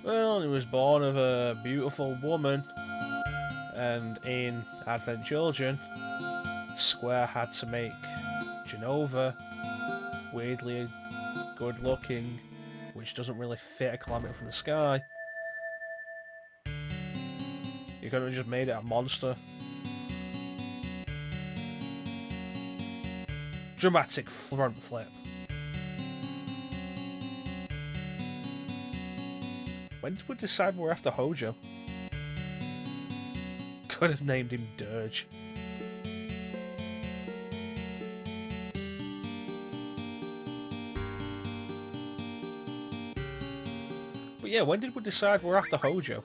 Well, he was born of a beautiful woman, and in Advent Children, Square had to make Genova weirdly good looking, which doesn't really fit a Calamity from the Sky. You could have just made it a monster. Dramatic front flip. When did we decide we're after Hojo? Could have named him Dirge. But yeah, when did we decide we're after Hojo?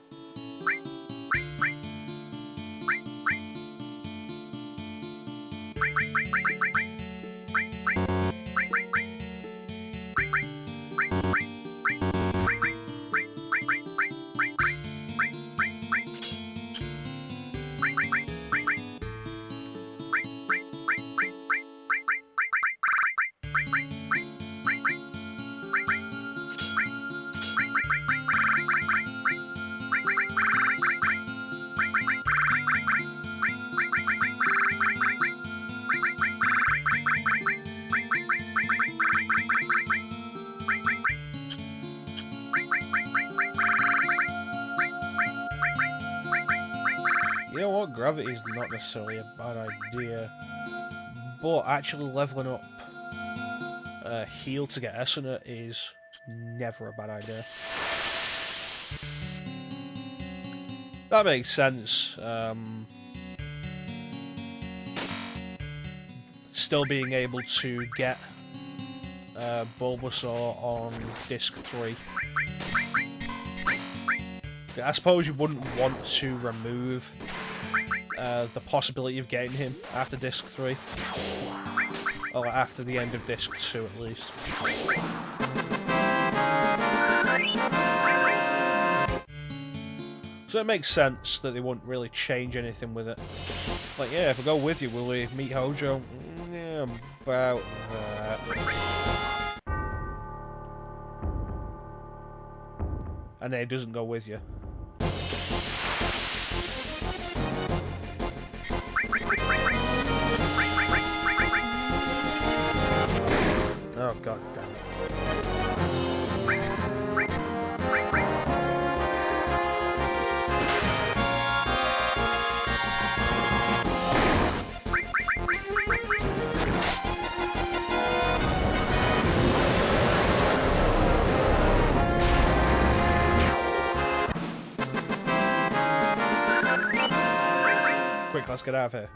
You know what? Gravity is not necessarily a bad idea, but actually leveling up heal to get Esuna is never a bad idea. That makes sense. Still being able to get Bulbasaur on Disc 3. I suppose you wouldn't want to remove the possibility of getting him after Disc 3. Or after the end of Disc 2 at least. So it makes sense that they wouldn't really change anything with it. Like, yeah, if we go with you, will we meet Hojo? Yeah, about that. And then it doesn't go with you. Oh, god damn it. Quick, let's get out of here.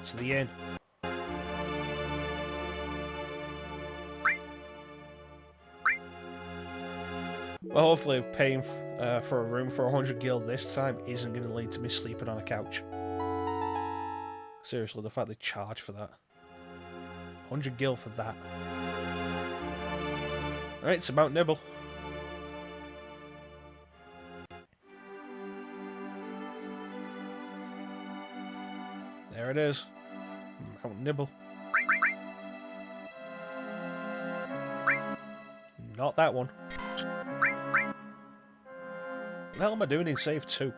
To the inn. Well, hopefully paying for a room for 100 gil this time isn't going to lead to me sleeping on a couch. Seriously, the fact they charge for that. 100 gil for that. Alright, it's about Nibble. There it is. Mount Nibble. Not that one. What the hell am I doing in save 2?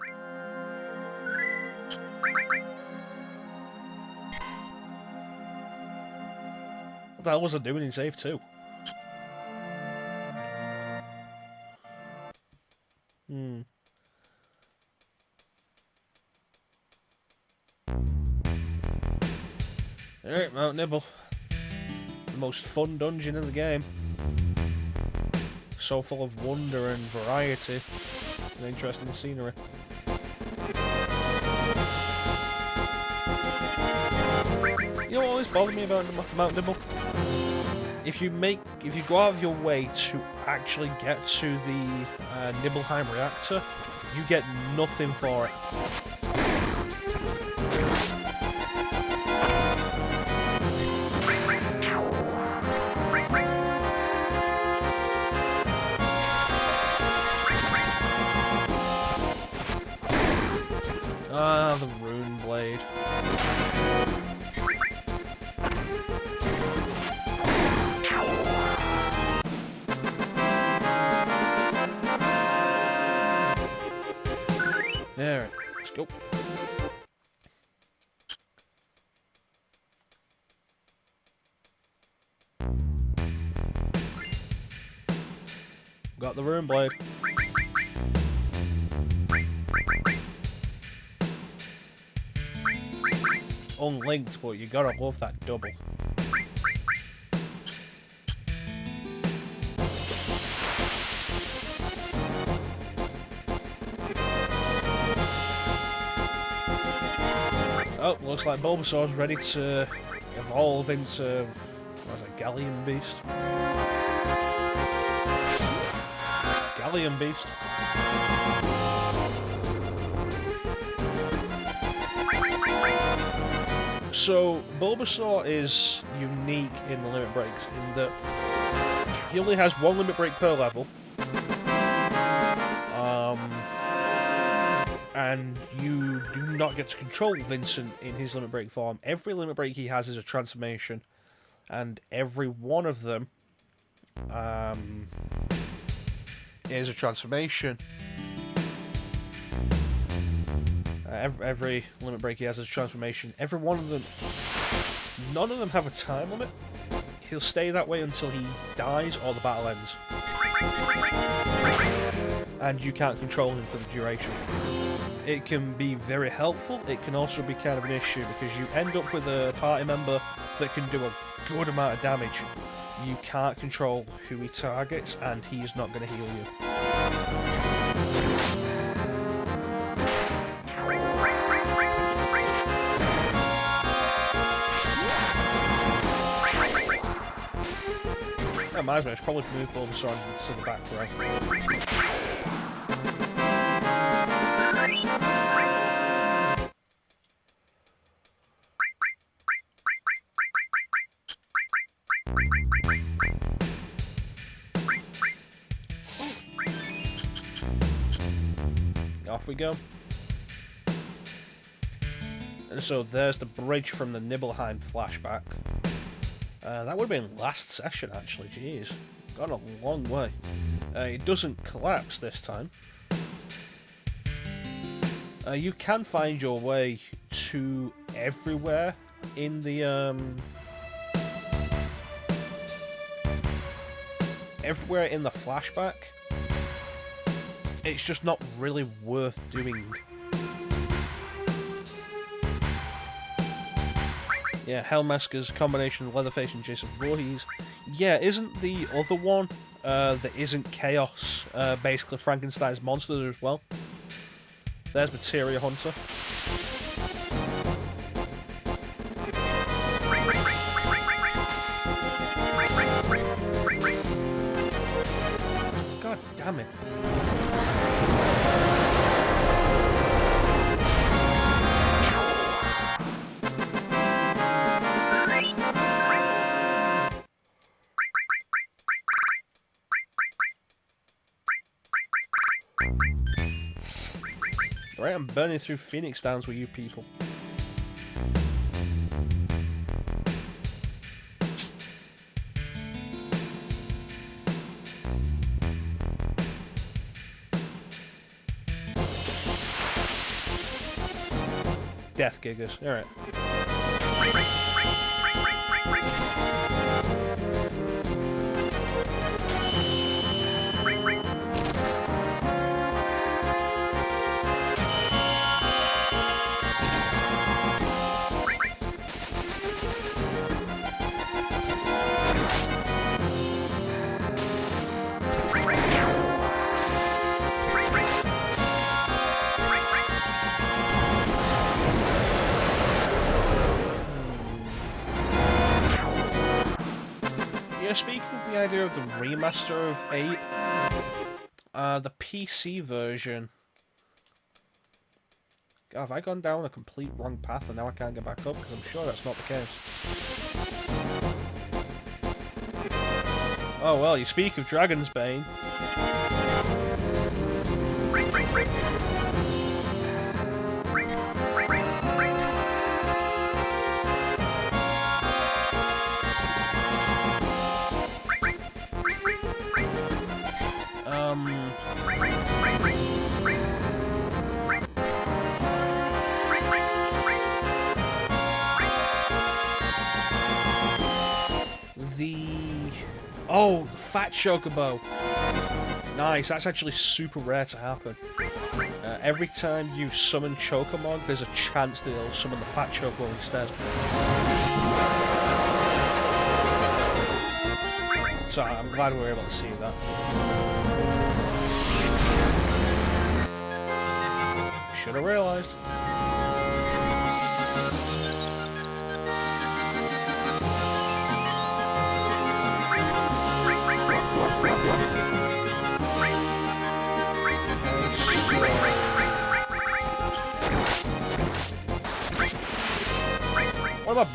What the hell was I doing in save 2? Alright, Mount Nibble. The most fun dungeon in the game. So full of wonder and variety and interesting scenery. You know what always bothered me about Mount Nibble? If you go out of your way to actually get to the Nibelheim reactor, you get nothing for it. Ah, the Rune Blade. There, let's go. Got the Rune Blade. unlinked, but you gotta love that double. Oh, looks like Bulbasaur's ready to evolve into, what is it, Galleon Beast? Galleon Beast. So, Bulbasaur is unique in the limit breaks in that he only has one limit break per level. And you do not get to control Vincent in his limit break form. Every limit break he has is a transformation, and every one of them is a transformation. Every limit break he has is a transformation. Every one of them, none of them have a time limit. He'll stay that way until he dies or the battle ends. And you can't control him for the duration. It can be very helpful, it can also be kind of an issue because you end up with a party member that can do a good amount of damage. You can't control who he targets and he's not going to heal you. That reminds me, I should probably move Bulbasaur to the back row. Off we go. And so there's the bridge from the Nibelheim flashback. That would have been last session actually, jeez. Gone a long way. It doesn't collapse this time. You can find your way to everywhere in the everywhere in the flashback. It's just not really worth doing. Yeah, Hellmasker's combination of Leatherface and Jason Voorhees. Yeah, isn't the other one that isn't Chaos basically Frankenstein's monster as well? There's Materia Hunter. God damn it. Right, I'm burning through Phoenix Downs with you people. Death Giggers, alright. Speaking of the idea of the remaster of 8, the PC version... God, have I gone down a complete wrong path and now I can't get back up? Because I'm sure that's not the case. Oh well, you speak of Dragon's Bane. Oh, the fat chocobo. Nice, that's actually super rare to happen. Every time you summon Chocomon, there's a chance that it'll summon the Fat Choco instead. So I'm glad we were able to see that. Should have realised. One of my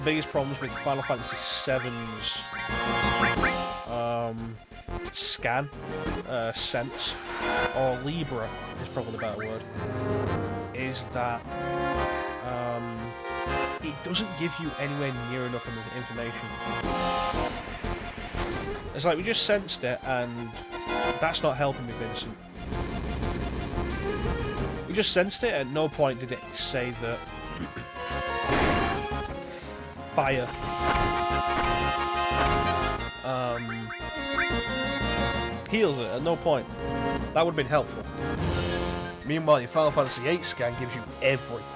biggest problems with Final Fantasy VII's scan, sense, or Libra is probably the better word, is that it doesn't give you anywhere near enough information. It's like we just sensed it, and that's not helping me, Vincent. We just sensed it, at no point did it say that fire heals it, at no point. That would have been helpful. Meanwhile, your Final Fantasy VIII scan gives you everything.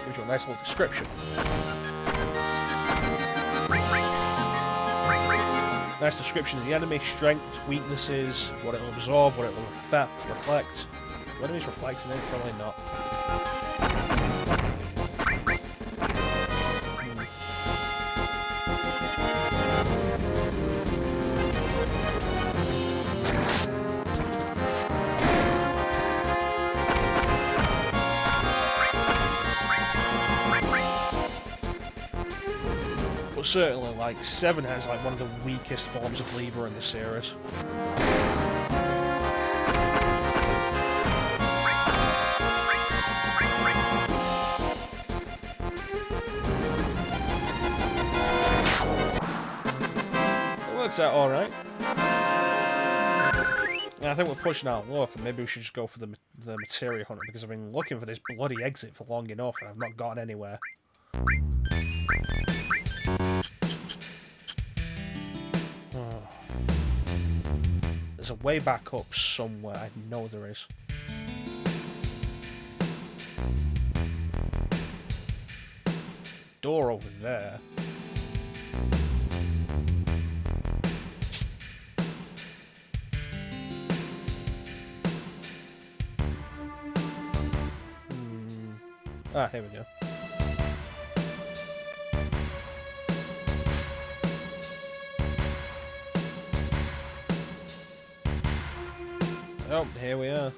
Gives you a nice little description. Nice description of the enemy, strengths, weaknesses, what it will absorb, what it will reflect. Do enemies reflect in it? Probably not. But certainly, like, 7 has like one of the weakest forms of Libra in the series. It works out alright. Yeah, I think we're pushing out luck, and maybe we should just go for the Materia Hunter, because I've been looking for this bloody exit for long enough, and I've not gotten anywhere. There's a way back up somewhere, I know there is. Door over there. Ah, here we go. Oh, here we are.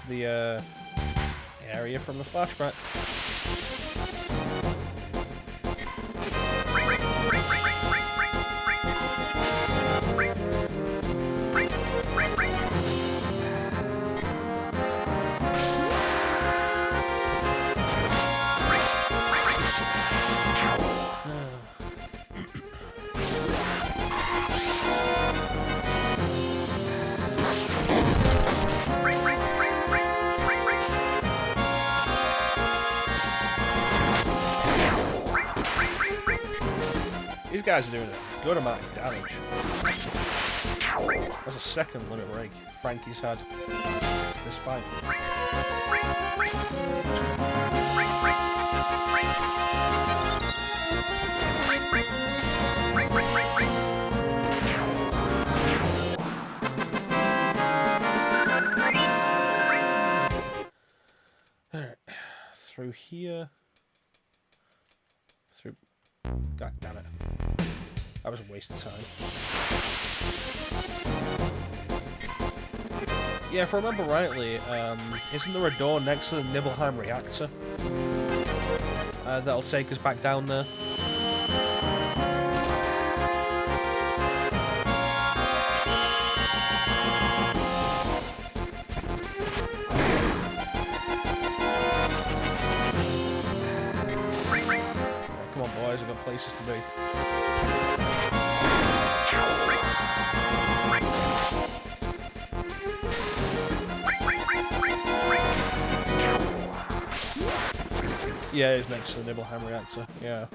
The area from the flashback. These guys are doing a good amount of damage. That's a second limit break Frankie's had this fight. Alright, through here. Through. God damn it. That was a waste of time. Yeah, if I remember rightly, isn't there a door next to the Nibelheim reactor? That'll take us back down there. Come on, boys, I've got places to be. Yeah, it's next to the Nibelheim reactor. Yeah.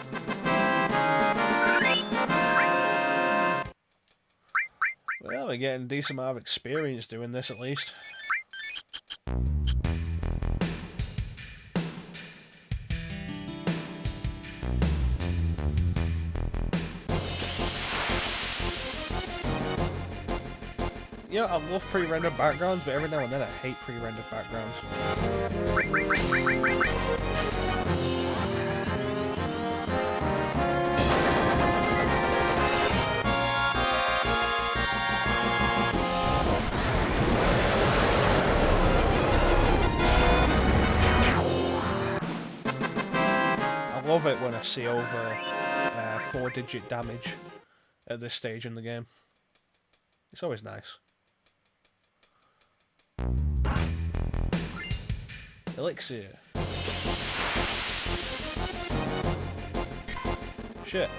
Well, we're getting a decent amount of experience doing this at least. Yeah, I love pre-rendered backgrounds, but every now and then I hate pre-rendered backgrounds. I love it when I see over 4-digit damage at this stage in the game. It's always nice. Elixir. Shit.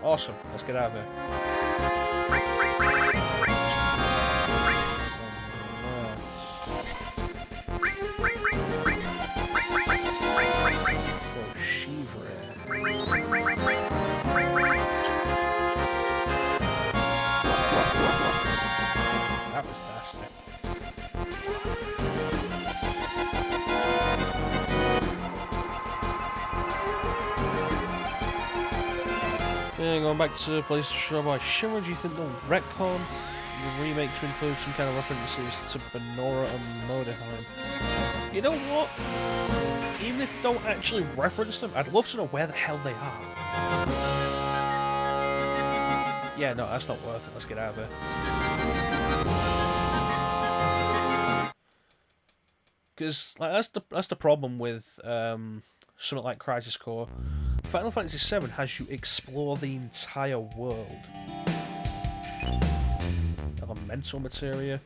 Awesome. Let's get out of here. That was nasty. Yeah, going back to Place Show by Shimmer, do you think they'll retcon the remake to include some kind of references to Benora and Modeheim? You know what? Even if they don't actually reference them, I'd love to know where the hell they are. Yeah, no, that's not worth it. Let's get out of here. Because like, that's the problem with something like Crisis Core. Final Fantasy VII has you explore the entire world. Elemental materia.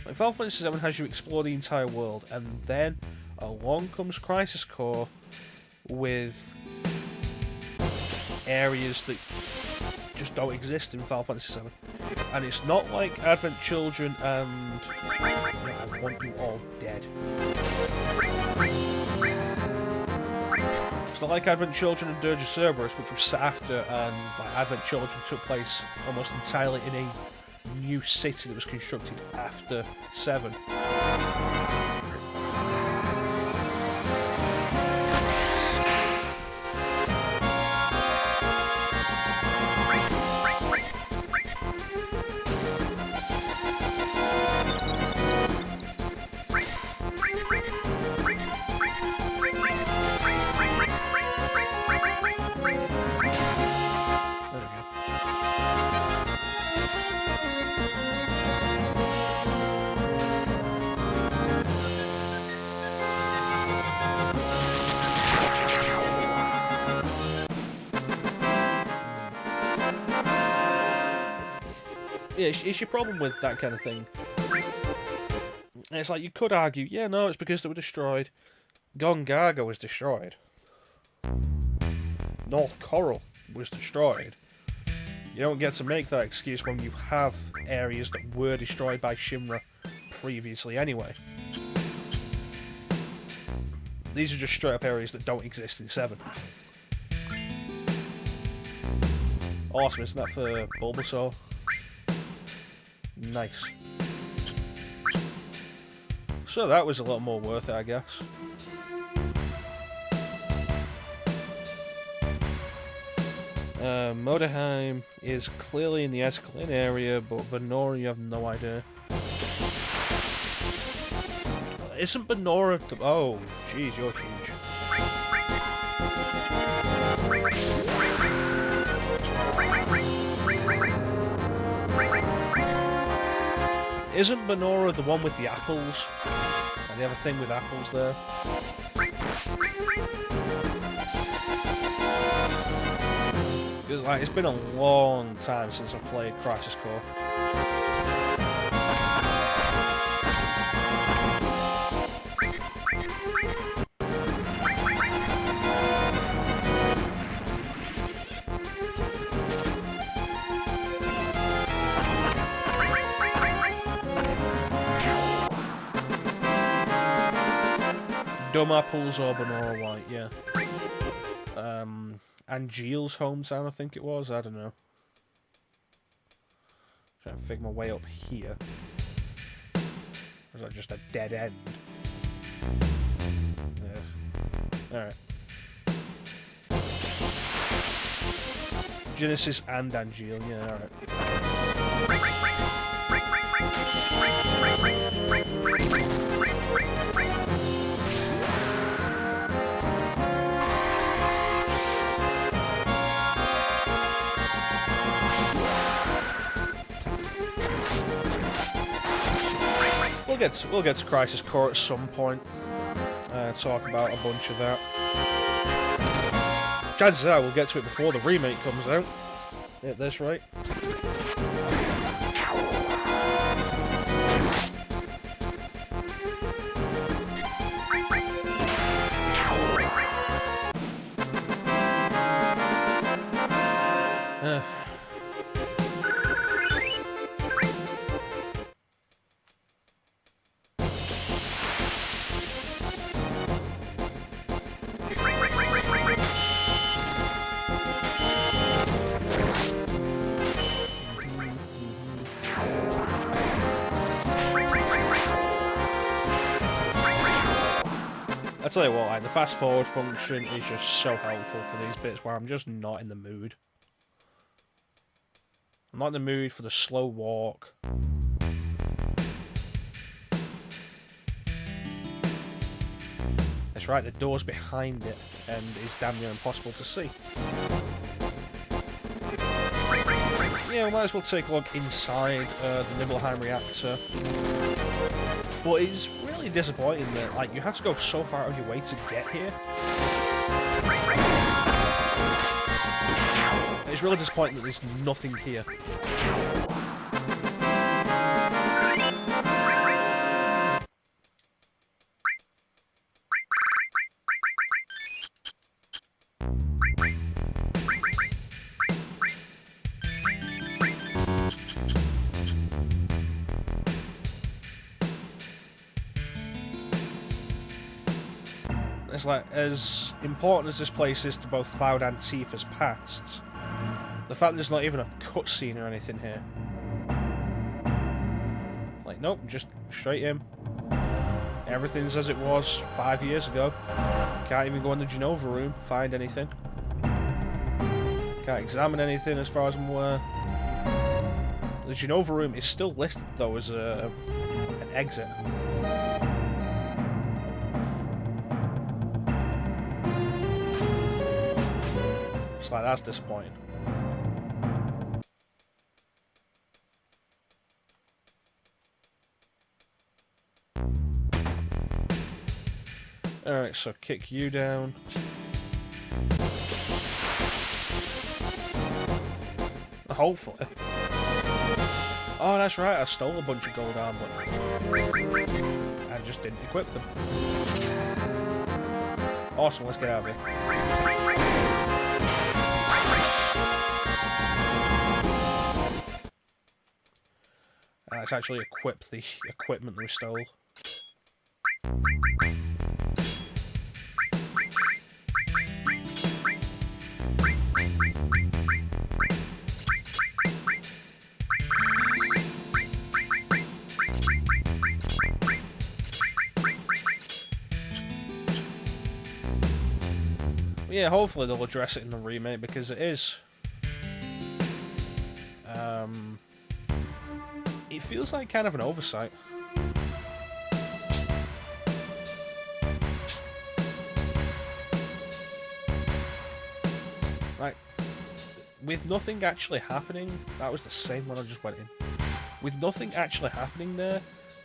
Like Final Fantasy VII has you explore the entire world, and then along comes Crisis Core with areas that just don't exist in Final Fantasy VII. And it's not like Advent Children and I Want You All Dead. It's not like Advent Children and Dirge of Cerberus, which was set after, and like Advent Children took place almost entirely in a new city that was constructed after 7. Yeah, it's your problem with that kind of thing. And it's like, you could argue, yeah, no, it's because they were destroyed. Gongaga was destroyed. North Corel was destroyed. You don't get to make that excuse when you have areas that were destroyed by Shinra previously anyway. These are just straight up areas that don't exist in 7. Awesome, isn't that for Bulbasaur? Nice. So that was a lot more worth it, I guess. Modeheim is clearly in the Escalin area, but Benora, you have no idea. Isn't Benora... Oh, jeez, you're huge. Isn't Benora the one with the apples? And they have a thing with apples there. Because like, it's been a long time since I've played Crisis Core. Domar pulls Orb and Aura White, yeah. Angeal's hometown, I think it was. I don't know. Trying to figure my way up here. Or is that just a dead end? Yeah. Alright. Genesis and Angeal, yeah, alright. We'll get to Crisis Core at some point. Talk about a bunch of that. Chances are we'll get to it before the remake comes out. At this rate. I tell you what, like, the fast forward function is just so helpful for these bits where I'm just not in the mood. I'm not in the mood for the slow walk. That's right, the door's behind it and it's damn near impossible to see. Yeah, we might as well take a look inside the Nibelheim reactor. But it's really disappointing that, like, you have to go so far out of your way to get here. It's really disappointing that there's nothing here. It's like, as important as this place is to both Cloud and Tifa's past, the fact there's not even a cutscene or anything here. Like, nope, just straight in. Everything's as it was 5 years ago. Can't even go in the Genova room, find anything. Can't examine anything as far as I'm aware. The Genova room is still listed, though, as an exit. It's like, that's disappointing. Alright, so kick you down. Hopefully. Oh, that's right, I stole a bunch of gold armor. I just didn't equip them. Awesome, let's get out of here. Let's actually equip the equipment we stole. Yeah, hopefully they'll address it in the remake, because it is. It feels like kind of an oversight. Like, with nothing actually happening, that was the same one I just went in. With nothing actually happening there,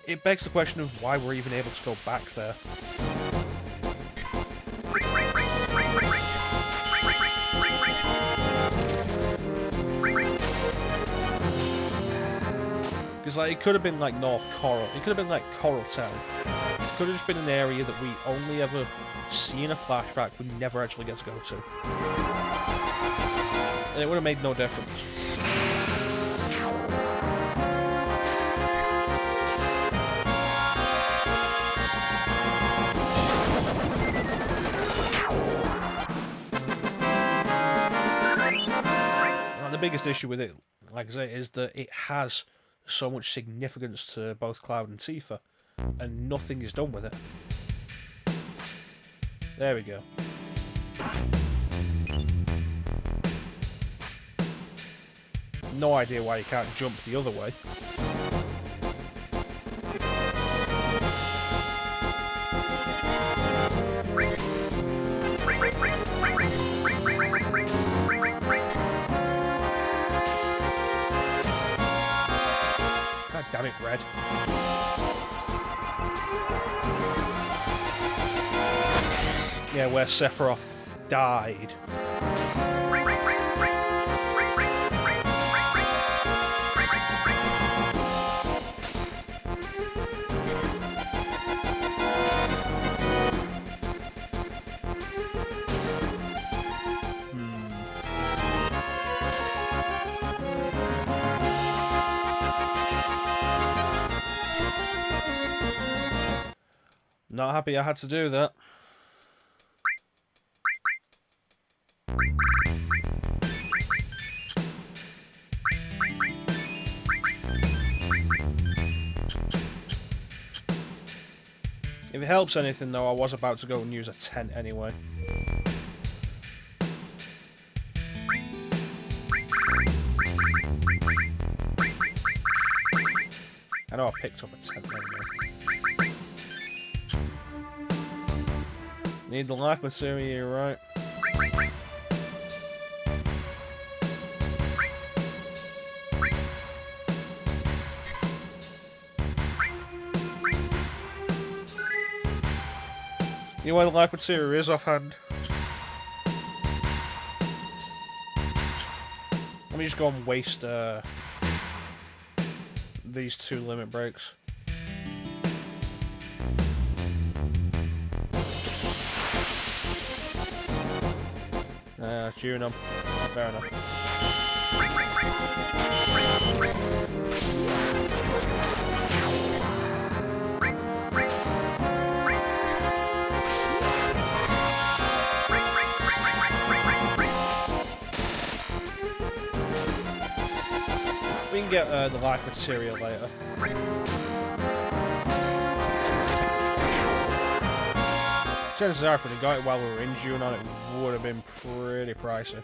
it begs the question of why we're even able to go back there. Because, like, it could have been like North Corel. It could have been like Corel Town. It could have just been an area that we only ever see in a flashback, we never actually get to go to. And it would have made no difference. biggest issue with it, like I say, is that it has so much significance to both Cloud and Tifa, and nothing is done with it. There we go. No idea why you can't jump the other way. God damn it, Red. Yeah, where Sephiroth died. Not happy I had to do that. If it helps anything though, I was about to go and use a tent anyway. I know I picked up a tent anyway. Need the life material, you're right. You know where the life material is offhand? Let me just go and waste these 2 limit breaks. Tune them. Fair enough. We can get the life material later. Chances are, if we'd have got it while we were in Junon, it would have been pretty pricey.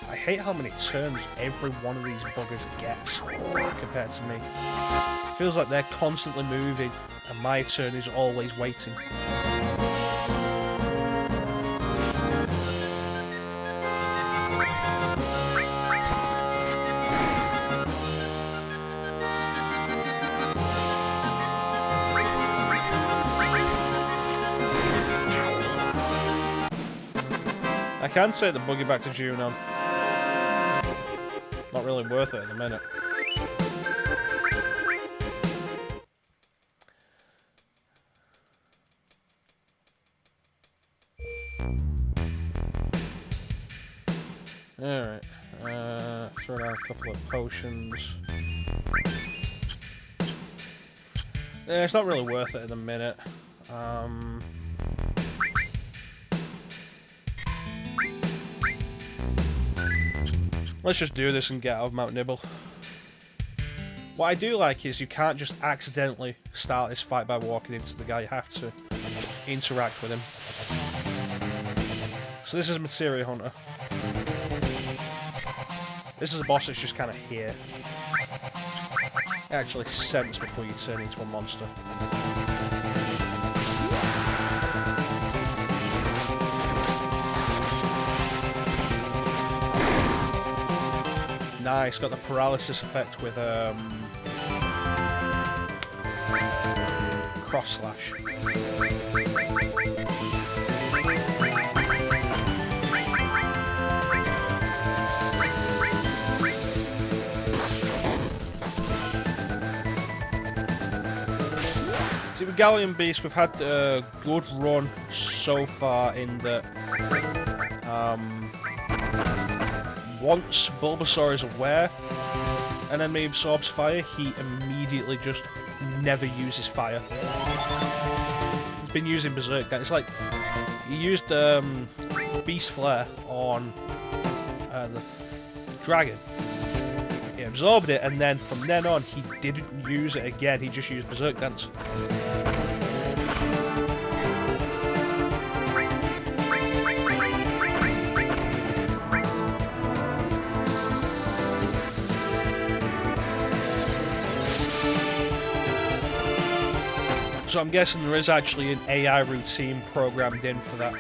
I hate how many turns every one of these buggers gets compared to me. It feels like they're constantly moving and my turn is always waiting. I can take the buggy back to Junon. Not really worth it in a minute. Alright. Throw down a couple of potions. Yeah, it's not really worth it in a minute. Let's just do this and get out of Mount Nibble. What I do like is you can't just accidentally start this fight by walking into the guy. You have to interact with him. So this is a Materia Hunter. This is a boss that's just kind of here. It actually sense before you turn into a monster. Nice, got the paralysis effect with cross slash. See, with Galleon Beast, we've had a good run so far in that once Bulbasaur is aware and enemy absorbs fire, he immediately just never uses fire. been using Berserk. It's like he used Beast Flare on the dragon. He absorbed it, and then from then on, he didn't use it again. He just used Berserk Dance. So I'm guessing there is actually an AI routine programmed in for that.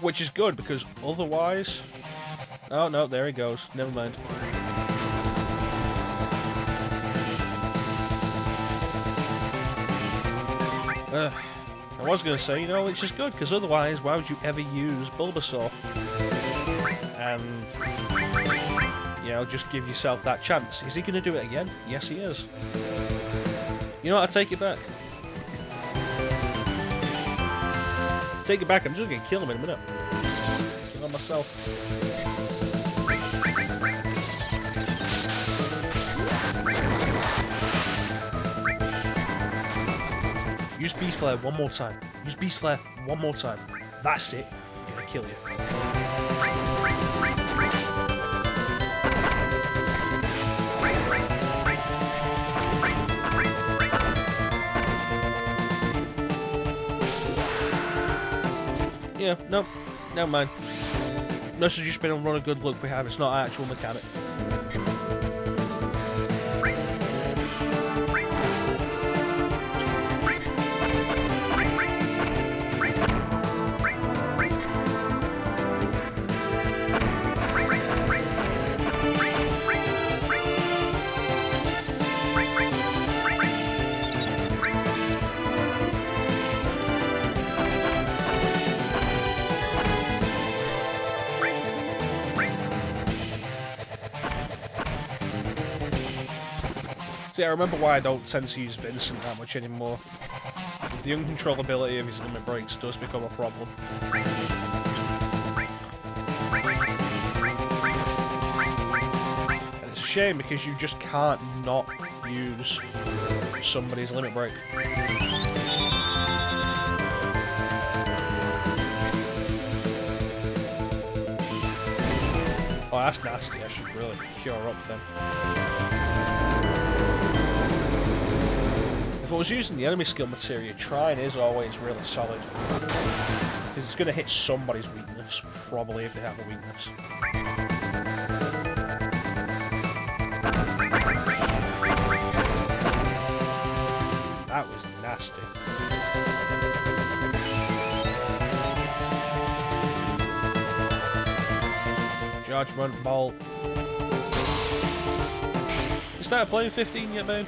Which is good, because otherwise... Oh no, there he goes. Never mind. I was going to say, you know, it's just good, because otherwise, why would you ever use Bulbasaur? And, you know, just give yourself that chance. Is he going to do it again? Yes, he is. You know what, I take it back. Take it back, I'm just going to kill him in a minute. Kill him myself. Use Beast Flare one more time. Use Beast Flare one more time. That's it. I'm gonna kill you. Yeah, no. Never mind. This has just been a run of good luck we have. It's not an actual mechanic. Yeah, I remember why I don't tend to use Vincent that much anymore. The uncontrollability of his limit breaks does become a problem. And it's a shame because you just can't not use somebody's limit break. Oh, that's nasty. I should really cure up then. If I was using the enemy skill materia, trying is always really solid. Because it's going to hit somebody's weakness, probably if they have a weakness. That was nasty. Judgment Bolt. You started playing 15 yet, man?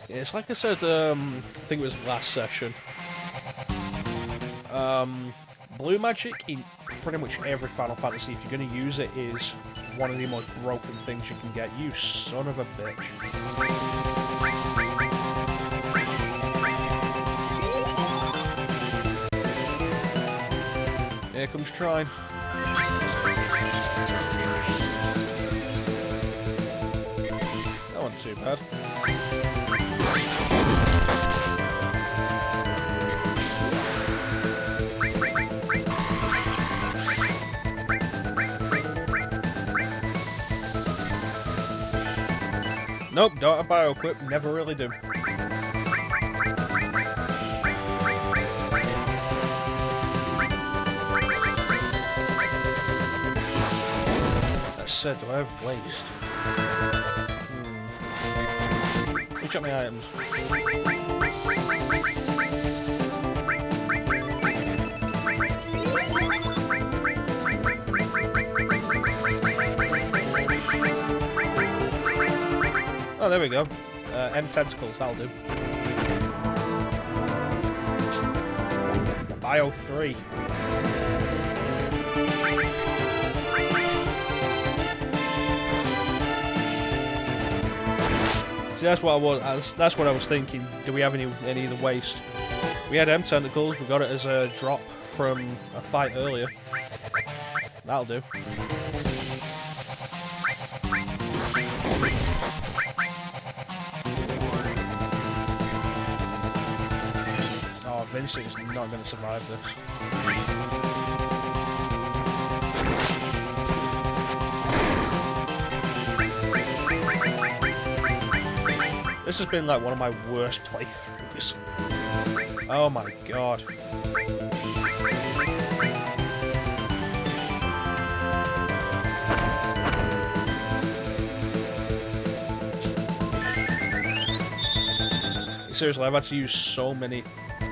It's like I said, I think it was last session. Blue magic in pretty much every Final Fantasy, if you're going to use it, is one of the most broken things you can get. You son of a bitch. Here comes Trine. That wasn't too bad. Nope, don't have bio-equip, never really do. That said, do I have waste? Let me check my items. Oh, there we go. M tentacles, that'll do. Bio 3. See, that's what I was thinking. Do we have any of the waste? We had M tentacles. We got it as a drop from a fight earlier. That'll do. Oh, Vincent is not going to survive this. This has been like one of my worst playthroughs. Oh my god. Seriously, I've had to use so many. Oh,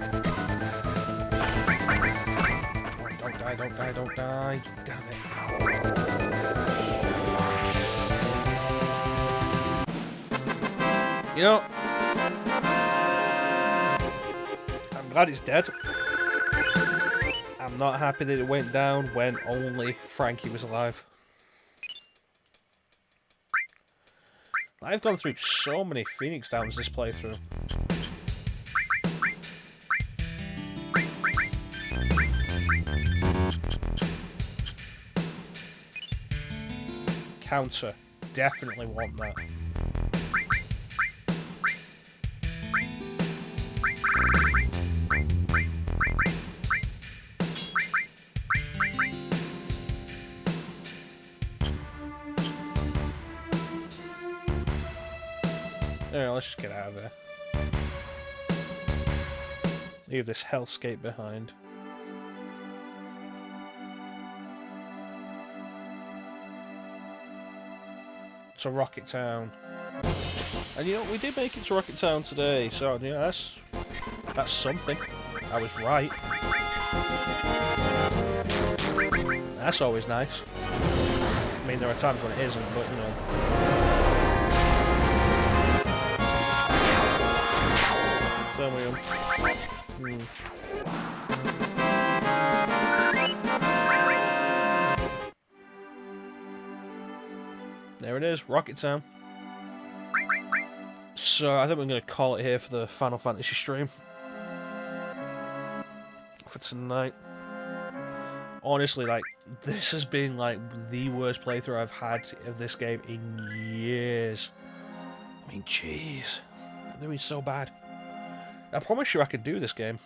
don't die, don't die, don't die. Damn it. You know, I'm glad it's dead. I'm not happy that it went down when only Frankie was alive. I've gone through so many Phoenix Downs this playthrough. Counter. Definitely want that. Alright, let's just get out of there. Leave this hellscape behind. To Rocket Town. And you know, we did make it to Rocket Town today, so yeah, that's something. I was right. That's always nice. I mean, there are times when it isn't, but you know. There we go. There it is, Rocket Town. So I think we're going to call it here for the Final Fantasy stream for tonight. Honestly, like, this has been like the worst playthrough I've had of this game in years. I mean, jeez, I'm doing so bad. I promise you I could do this game.